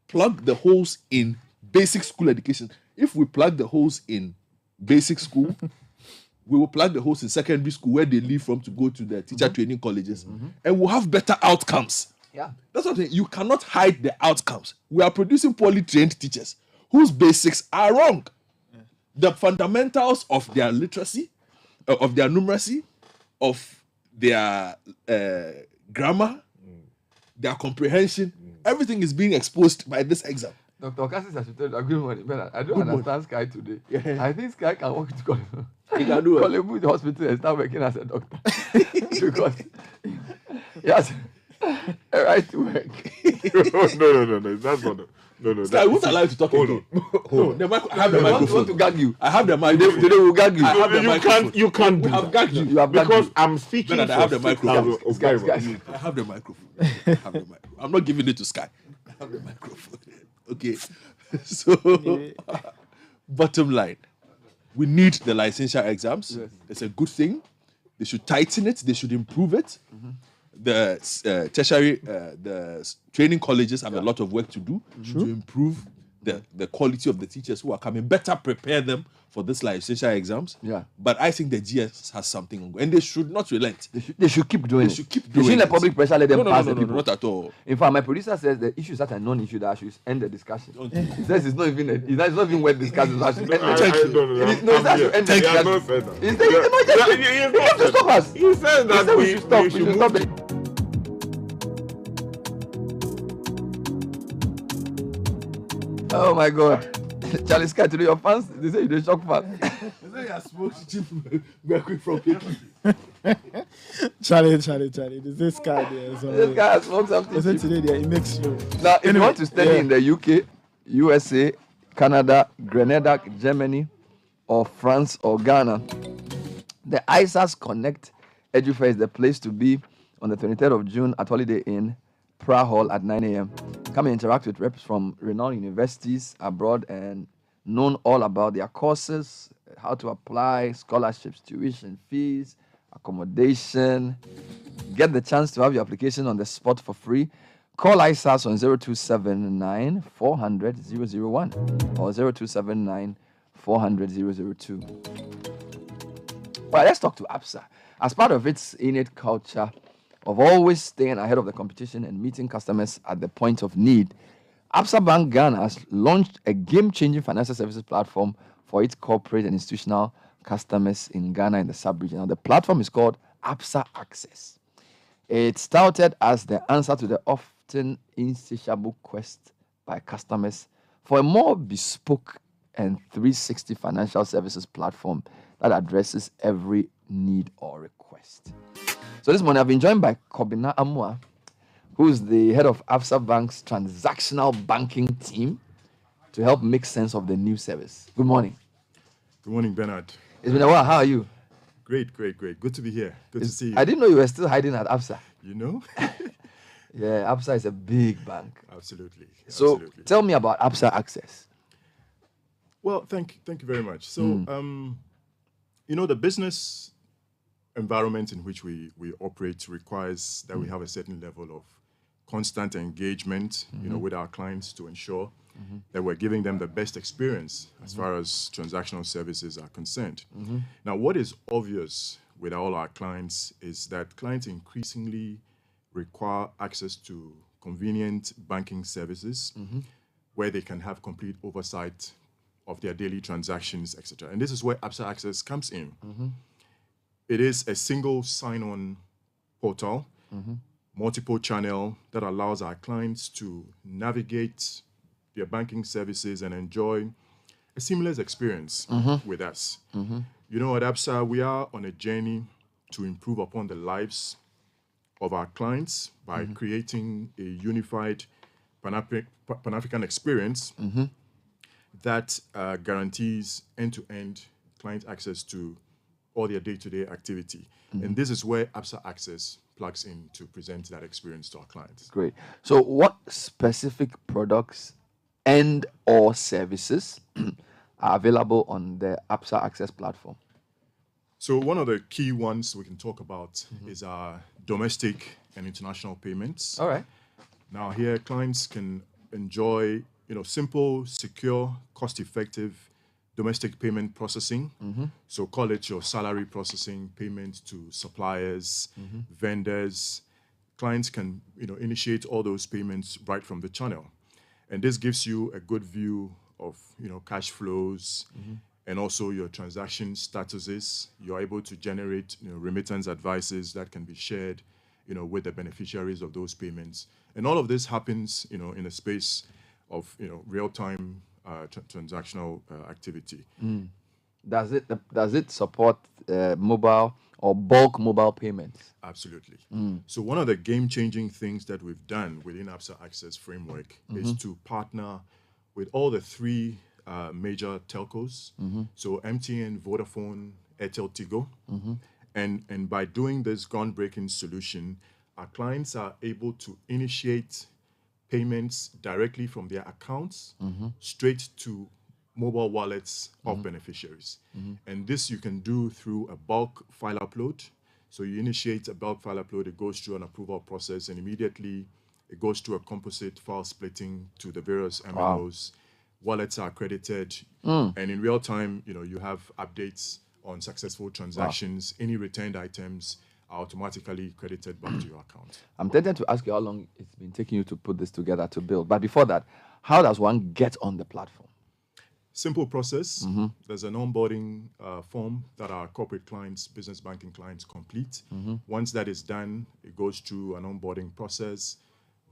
Plug the holes in basic school education. If we plug the holes in basic school, we will plug the holes in secondary school where they leave from to go to the teacher training colleges. And we'll have better outcomes. Yeah. That's what I'm saying. You cannot hide the outcomes. We are producing poorly trained teachers whose basics are wrong. The fundamentals of their literacy, of their numeracy, of their grammar, their comprehension, everything is being exposed by this exam. Dr. Cassis, I should tell you, good morning. But I don't understand Sky today. Yeah. I think Sky can walk to Kolebu. He can do it. Kolebu the hospital and start working as a doctor. Because yes, a right to work. No. That's not. No. Sky, won't allow you to talk again. Hold on. I have the microphone. I want to gag you. I have the microphone. Today we'll gag you. I have the microphone. You can't do have gagged you. You have gagged because you. I'm speaking. I have the microphone. Okay, I have the microphone. I'm not giving it to Sky. I have the microphone. Okay. So, bottom line, We need the licensure exams. Yes. It's a good thing. They should tighten it. They should improve it. The tertiary, the training colleges have a lot of work to do to improve the quality of the teachers who are coming. Better prepare them for this licensure exams. Yeah. But I think the GS has something on, and they should not relent. They should keep doing it. They should keep They doing shouldn't it. let public pressure let them pass the people. No, not at all. In fact, my producer says the issue is such a non-issue that I should end the discussion. He says it's not even worth discussing. So I should end the discussion. End the discussion. He has to stop us. He said that we should stop. We should stop it. Oh my God. Charlie Sky, today your fans, they say you're a shock fan. They say you're supposed to we're quick from people. Charlie. This guy there. So this guy has smoked something. They say today it makes you. Now, if you want to study in the UK, USA, Canada, Grenada, Germany, or France or Ghana, the ISAS Connect EduFair is the place to be on the 23rd of June at Holiday Inn, Pra Hall at 9 a.m. Come and interact with reps from renowned universities abroad and known all about their courses, how to apply, scholarships, tuition fees, accommodation. Get the chance to have your application on the spot for free. Call ISAS on 0279 400 001 or 0279 400 002. Well, let's talk to Absa. As part of its innate culture of always staying ahead of the competition and meeting customers at the point of need, Absa Bank Ghana has launched a game-changing financial services platform for its corporate and institutional customers in Ghana and the sub-region. Now, the platform is called Absa Access. It's touted as the answer to the often insatiable quest by customers for a more bespoke and 360 financial services platform that addresses every need or request. So this morning I've been joined by Kobina Amwa, who's the head of Absa Bank's transactional banking team, to help make sense of the new service. Good morning. Good morning, Bernard. It's been a while. How are you? Great. Good to be here. Good to see you. I didn't know you were still hiding at Absa. You know? Yeah, Absa is a big bank. Absolutely. So tell me about Absa Access. Well, thank you very much. So, the business environment in which we operate requires that we have a certain level of constant engagement, with our clients to ensure that we're giving them the best experience as far as transactional services are concerned. Now, what is obvious with all our clients is that clients increasingly require access to convenient banking services where they can have complete oversight of their daily transactions, etc. And this is where Absa Access comes in. It is a single sign-on portal, multiple channel that allows our clients to navigate their banking services and enjoy a seamless experience with us. At Absa, we are on a journey to improve upon the lives of our clients by creating a unified Pan-African experience that guarantees end-to-end client access to all their day-to-day activity. And this is where Absa Access plugs in to present that experience to our clients. Great. So what specific products and or services are available on the Absa Access platform? So one of the key ones we can talk about is our domestic and international payments. All right. Now here, clients can enjoy simple, secure, cost-effective domestic payment processing. So call it your salary processing, payment to suppliers, vendors. Clients can initiate all those payments right from the channel. And this gives you a good view of cash flows and also your transaction statuses. You're able to generate remittance advices that can be shared with the beneficiaries of those payments. And all of this happens in a space of real-time transactional activity. Does it support mobile or bulk mobile payments? Absolutely. So one of the game-changing things that we've done within Absa Access framework is to partner with all the three major telcos. So MTN, Vodafone, Airtel, Tigo. And by doing this groundbreaking solution, our clients are able to initiate payments directly from their accounts straight to mobile wallets of beneficiaries. And this you can do through a bulk file upload. So you initiate a bulk file upload, it goes through an approval process, and immediately it goes through a composite file splitting to the various MNOs. Wallets are accredited, and in real time, you have updates on successful transactions. Any returned items are automatically credited back to your account. I'm tempted to ask you how long it's been taking you to put this together to build. But before that, how does one get on the platform? Simple process. There's an onboarding form that our corporate clients, business banking clients complete. Once that is done, it goes through an onboarding process.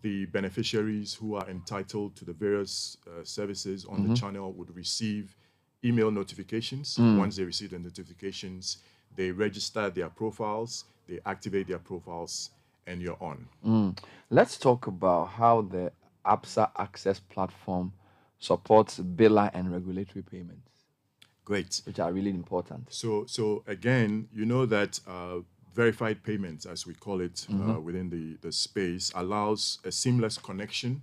The beneficiaries who are entitled to the various services on the channel would receive email notifications. Once they receive the notifications, they register their profiles, they activate their profiles, and you're on. Let's talk about how the Absa Access platform supports biller and regulatory payments. Great. Which are really important. So again, you know that verified payments, as we call it within the space, allows a seamless connection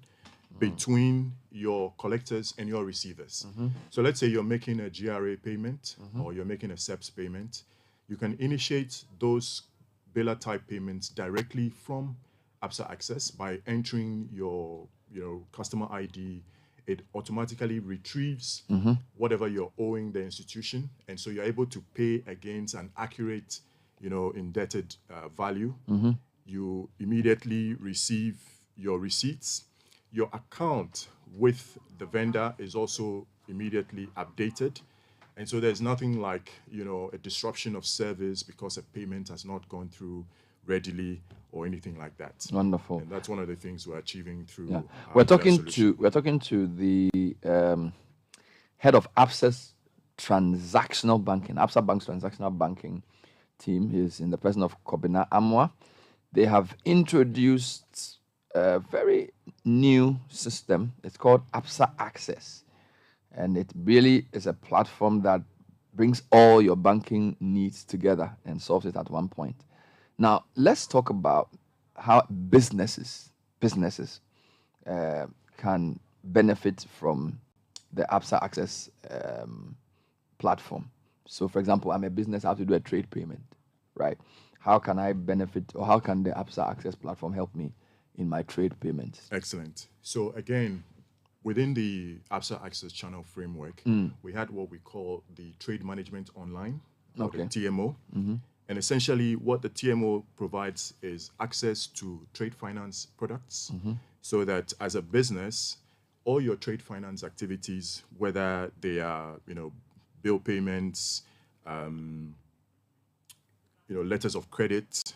between your collectors and your receivers. So let's say you're making a GRA payment or you're making a SEPS payment. You can initiate those biller type payments directly from Absa Access by entering your customer ID. It automatically retrieves whatever you're owing the institution, and so you're able to pay against an accurate, indebted value. You immediately receive your receipts. Your account with the vendor is also immediately updated, and so there's nothing like a disruption of service because a payment has not gone through readily or anything like that. Wonderful. And that's one of the things we're achieving through. Yeah. We're talking to the head of Absa's transactional banking, Absa Bank's transactional banking team. He's in the person of Kobina Amwa. They have introduced a very new system. It's called Absa Access, and it really is a platform that brings all your banking needs together and solves it at one point. Now, let's talk about how businesses can benefit from the Absa Access platform. So, for example, I'm a business, I have to do a trade payment, right? How can I benefit, or how can the Absa Access platform help me in my trade payments? Excellent. So, again, within the Absa Access channel framework, we had what we call the Trade Management Online, or the TMO. And essentially, what the TMO provides is access to trade finance products, so that as a business, all your trade finance activities, whether they are, bill payments, letters of credit,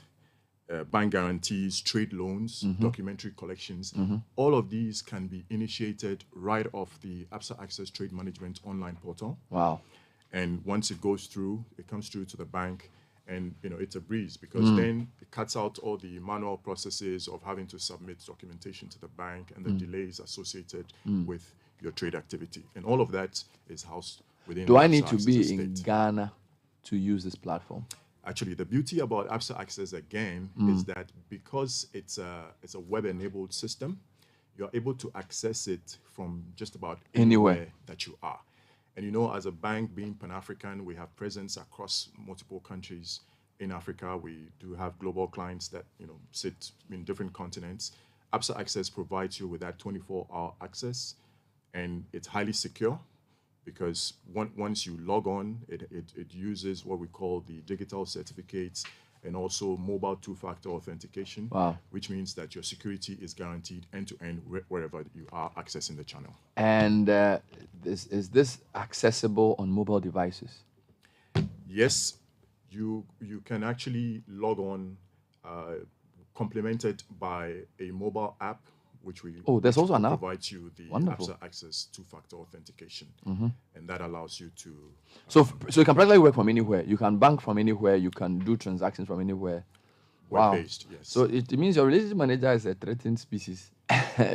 bank guarantees, trade loans, documentary collections, all of these can be initiated right off the Absa Access Trade Management Online portal. Wow. And once it goes through, it comes through to the bank. And it's a breeze, because then it cuts out all the manual processes of having to submit documentation to the bank and the delays associated with your trade activity. And all of that is housed within. Do I need to be in Ghana to use this platform? Actually, the beauty about Absa Access again is that because it's a web-enabled system, you're able to access it from just about anywhere that you are. And as a bank being Pan-African, we have presence across multiple countries in Africa. We do have global clients that sit in different continents. Absa Access provides you with that 24-hour access, and it's highly secure, because once you log on, it uses what we call the digital certificates and also mobile two-factor authentication, which means that your security is guaranteed end-to-end wherever you are accessing the channel. And is this accessible on mobile devices? Yes, you can actually log on, complemented by a mobile app, which there's also an app. Provides you the Wonderful. Absa Access two-factor authentication, and that allows you to. So you can practically work from anywhere. You can bank from anywhere. You can do transactions from anywhere. Wow. Web-based, yes. So it means your relationship manager is a threatened species,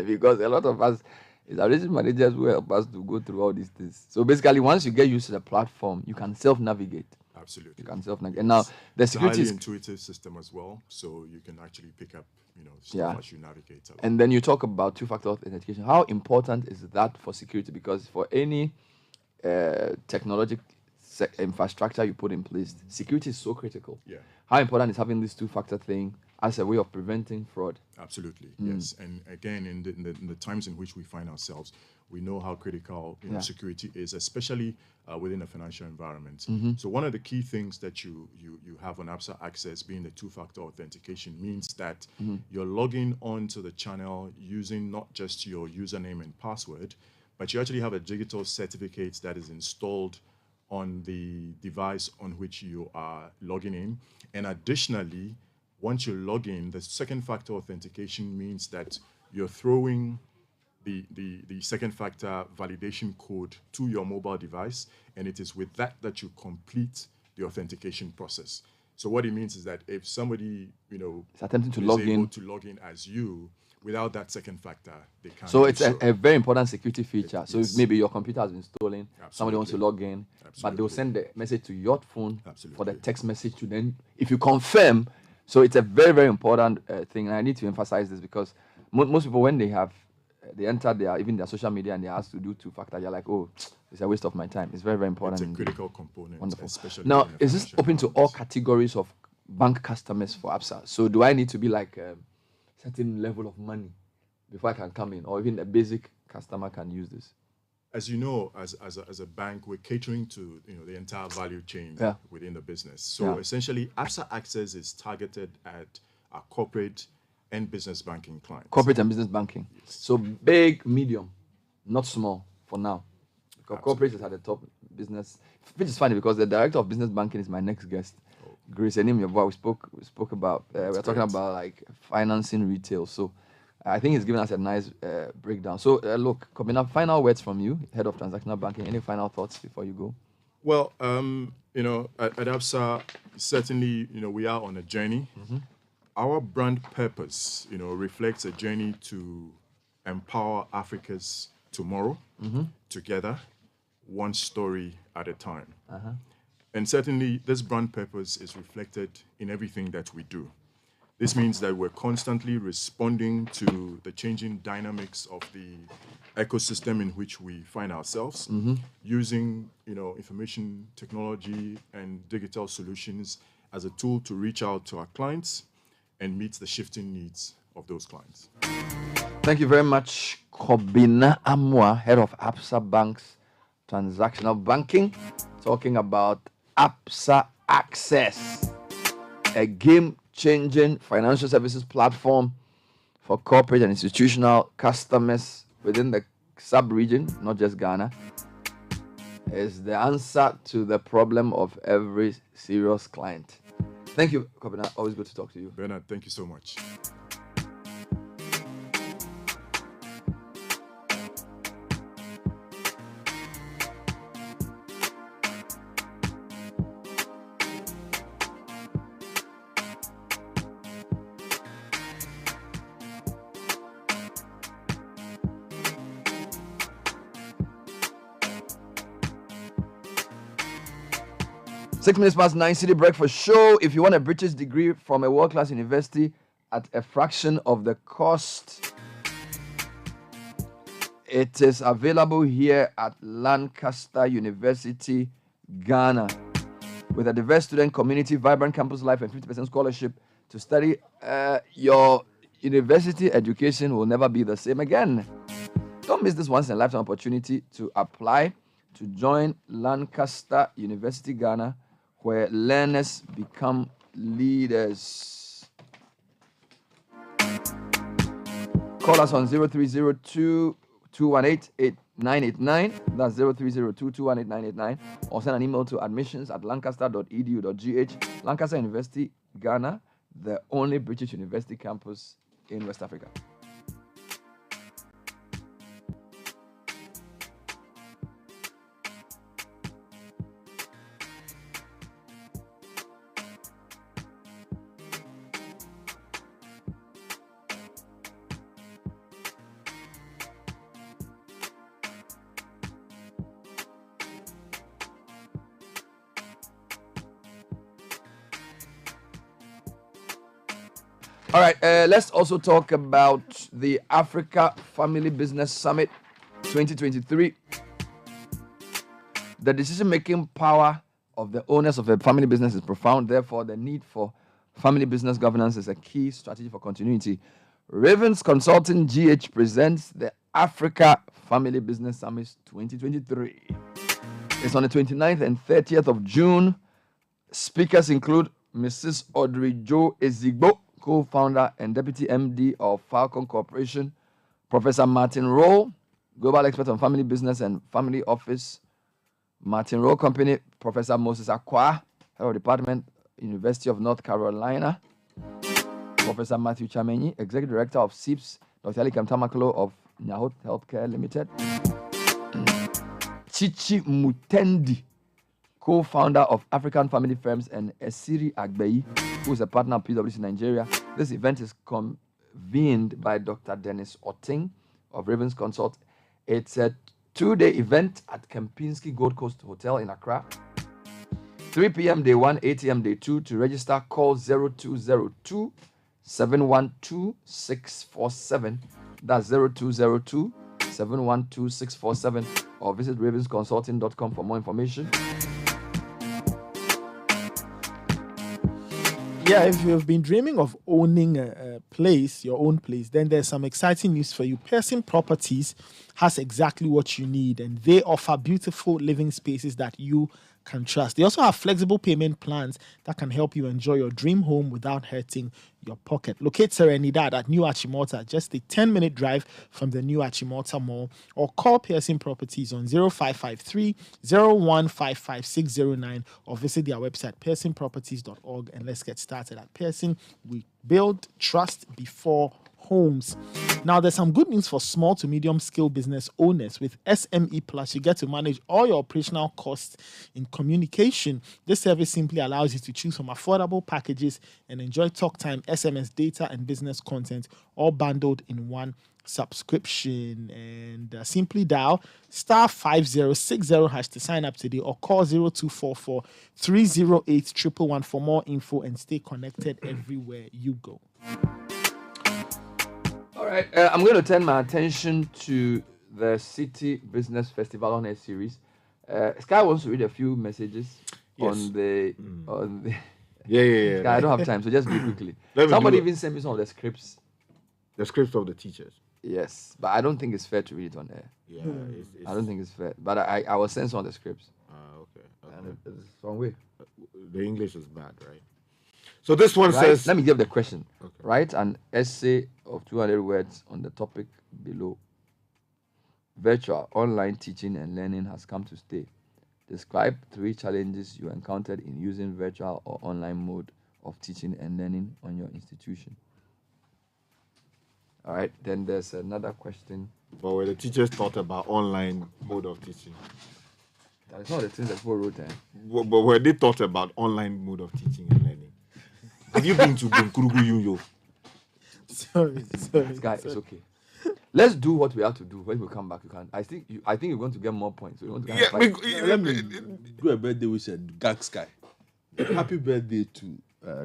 because a lot of us, it's our relationship managers who help us to go through all these things. So basically, once you get used to the platform, you can self-navigate. Absolutely. You can self-navigate. And now the security is a highly intuitive system as well, so you can actually pick up, stuff as you navigate along. And then you talk about two-factor authentication. How important is that for security? Because for any technological infrastructure you put in place, security is so critical. Yeah. How important is having this two-factor thing as a way of preventing fraud? Absolutely, yes. And again, in the times in which we find ourselves, we know how critical security is, especially within a financial environment. So one of the key things that you have on Absa Access, being the two-factor authentication, means that you're logging onto the channel using not just your username and password, but you actually have a digital certificate that is installed on the device on which you are logging in. And additionally, once you log in, the second factor authentication means that you're throwing the second factor validation code to your mobile device, and it is with that you complete the authentication process. So what it means is that if somebody, is attempting to is log able in to log in as you, without that second factor, they can't. So do it's a very important security feature. So if maybe your computer has been stolen, somebody wants to log in, but they'll send the message to your phone for the text message to then, if you confirm. So it's a very, very important thing. And I need to emphasize this because most people, when they enter even their social media and they're asked to do two-factor, you're like, oh, it's a waste of my time. It's very, very important. It's a critical component. Wonderful. Especially Now, is this open to all categories of bank customers for Absa? So do I need to be like a certain level of money before I can come in, or even a basic customer can use this? As you know, as a bank, we're catering to the entire value chain within the business. So essentially, Absa Access is targeted at our corporate and business banking clients. Corporate and business banking. Yes. So big, medium, not small for now. Because corporate is at the top, business, which is funny because the director of business banking is my next guest. Grace and him, we spoke about, we're talking about like financing retail. So I think he's given us a nice breakdown. So look, Kobina, final words from you, head of transactional banking. Any final thoughts before you go? Well, at Absa, certainly, we are on a journey. Our brand purpose, reflects a journey to empower Africa's tomorrow together, one story at a time. And certainly, this brand purpose is reflected in everything that we do. This means that we're constantly responding to the changing dynamics of the ecosystem in which we find ourselves, using, information technology and digital solutions as a tool to reach out to our clients and meet the shifting needs of those clients. Thank you very much, Kobina Amwa, head of Absa Bank's transactional banking, talking about Absa Access, a game-changing financial services platform for corporate and institutional customers within the sub-region, not just Ghana, is the answer to the problem of every serious client. Thank you, Kobina. Always good to talk to you. Bernard, thank you so much. Six minutes past 9, Citi Breakfast Show. If you want a British degree from a world-class university at a fraction of the cost, it is available here at Lancaster University, Ghana. With a diverse student community, vibrant campus life, and 50% scholarship to study, your university education will never be the same again. Don't miss this once-in-a-lifetime opportunity to apply to join Lancaster University, Ghana, where learners become leaders. Call us on 0302-218-8989. That's 0302-218-989. Or send an email to admissions@lancaster.edu.gh. Lancaster University, Ghana, the only British university campus in West Africa. All right, let's also talk about the Africa Family Business Summit 2023. The decision-making power of the owners of a family business is profound. Therefore, the need for family business governance is a key strategy for continuity. Ravens Consulting GH presents the Africa Family Business Summit 2023. It's on the 29th and 30th of June. Speakers include Mrs. Audrey Jo Ezigbo, co-founder and deputy MD of Falcon Corporation, Professor Martin Rowe, global expert on family business and family office, Martin Rowe Company, Professor Moses Akwa, head of department, University of North Carolina, Professor Matthew Chamenyi, executive director of SIPS, Dr. Ali Kamtamaklo of Nyahot Healthcare Limited, Chichi Mutendi, co-founder of African Family Firms, and Esiri Agbeyi, who is a partner of PwC Nigeria. This event is convened by Dr. Dennis Otting of Ravens Consult. It's a 2-day event at Kempinski Gold Coast Hotel in Accra. 3 p.m. day 1, 8 a.m. day 2. To register, call 0202 712 647. That's 0202 712 647. Or visit ravensconsulting.com for more information. Yeah, if you've been dreaming of owning a place, your own place, then there's some exciting news for you. Pearson Properties has exactly what you need, and they offer beautiful living spaces that you can trust. They also have flexible payment plans that can help you enjoy your dream home without hurting your pocket. Locate Serenidad at New Achimota, just a 10-minute drive from the New Achimota Mall, or call Pearson Properties on 0553 0155609 or visit their website pearsonproperties.org, and let's get started. At Pearson, we build trust before homes. Now, there's some good news for small to medium scale business owners. With SME Plus, you get to manage all your operational costs in communication. This service simply allows you to choose from affordable packages and enjoy talk time, SMS data, and business content, all bundled in one subscription. And simply dial star 5060 hash to sign up today, or call 0244 308 111 for more info, and stay connected everywhere you go. All right, I'm going to turn my attention to the Citi Business Festival on Air series. Sky wants to read a few messages on the. Yeah. Sky, I don't have time, so just do it quickly. Somebody even sent me some of the scripts. The scripts of the teachers. Yes, but I don't think it's fair to read it on air. Yeah, I don't think it's fair. But I will send some of the scripts. Okay. And it's some way. The English is bad, right? So this one says... Let me give the question. Okay. Write an essay of 200 words on the topic below. Virtual online teaching and learning has come to stay. Describe 3 challenges you encountered in using virtual or online mode of teaching and learning on your institution. All right, then there's another question. But were the teachers thought about online mode of teaching? That's not the thing that people wrote there. But were they thought about online mode of teaching and learning? Have you been to Bunkurugu Yuyo? Sorry. Guy, it's okay. Let's do what we have to do. When we come back, you can. I think you're going to get more points. So you want to let me do a birthday wish at Gag Sky. Happy birthday to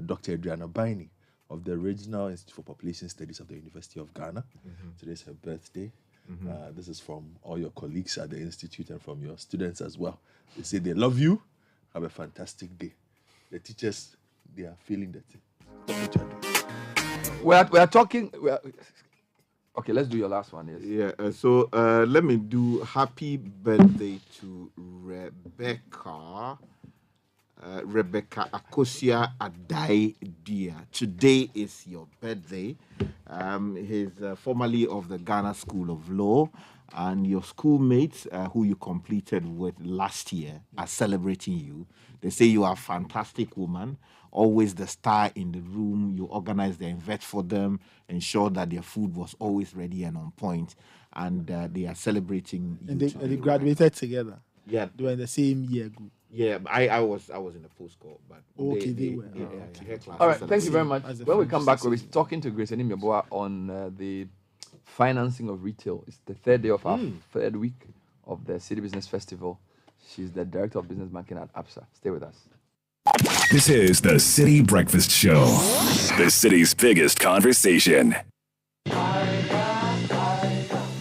Dr. Adriana Baini of the Regional Institute for Population Studies of the University of Ghana. Today's her birthday. This is from all your colleagues at the institute and from your students as well. They say they love you. Have a fantastic day. The teachers, they are feeling that. We are talking. Okay, let's do your last one. Yes. Yeah. So let me do happy birthday to Rebecca. Rebecca Akosia Adai Dia. Today is your birthday. He's formerly of the Ghana School of Law, and your schoolmates who you completed with last year are celebrating you. They say you are a fantastic woman, always the star in the room. You organize the event for them, ensure that their food was always ready and on point, and they are celebrating you. And they graduated together. Yeah, they were in the same year group. Yeah, I was in the post court, but they were. All right, thank you very much. When we come back, we'll be talking to Grace Enimeboa on the financing of retail. It's the 3rd day of our 3rd week of the Citi Business Festival. She's the director of business banking at Absa. Stay with us. This is the Citi Breakfast Show, the city's biggest conversation.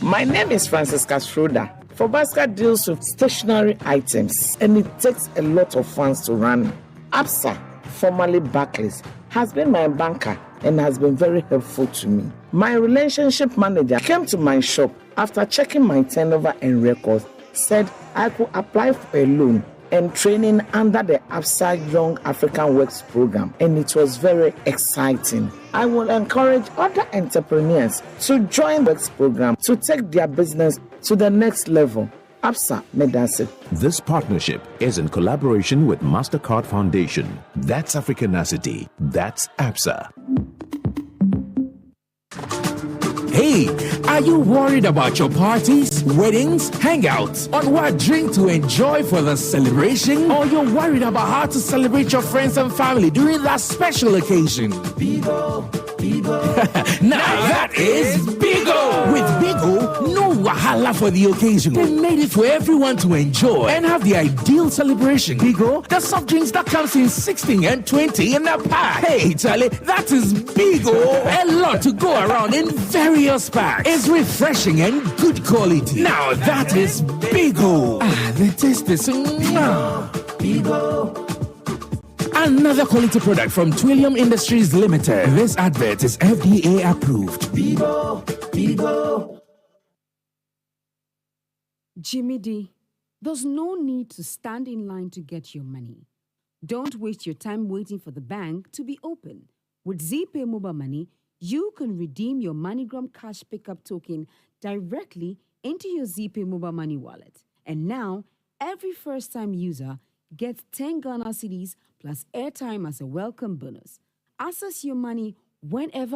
My name is Francisca Schroeder. For basket deals with stationary items, and it takes a lot of funds to run. Absa, formerly Barclays, has been my banker and has been very helpful to me. My relationship manager came to my shop after checking my turnover and records, said I could apply for a loan and training under the Absa Young African Works program, and it was very exciting. I will encourage other entrepreneurs to join the Works program to take their business to the next level. Absa Medase. This partnership is in collaboration with MasterCard Foundation. That's Africanacity. That's Absa. Hey, are you worried about your parties, weddings, hangouts, on what drink to enjoy for the celebration? Or you're worried about how to celebrate your friends and family during that special occasion? Bigo. Now that is Bigo! With Bigo, no wahala for the occasion. They made it for everyone to enjoy and have the ideal celebration. Bigo, the soft drinks that comes in 16 and 20 in a pack. Hey, Charlie, that is Bigo. A lot to go around in various packs. It's refreshing and good quality. Now that is Bigo. The taste is Bigo. Another quality product from Twillium Industries Limited. This advert is FDA approved. Bigo. Jimmy D, there's no need to stand in line to get your money. Don't waste your time waiting for the bank to be open. With ZPay Mobile Money, you can redeem your MoneyGram cash pickup token directly into your ZPay Mobile Money wallet. And now, every first-time user gets 10 Ghana cedis plus airtime as a welcome bonus. Access your money whenever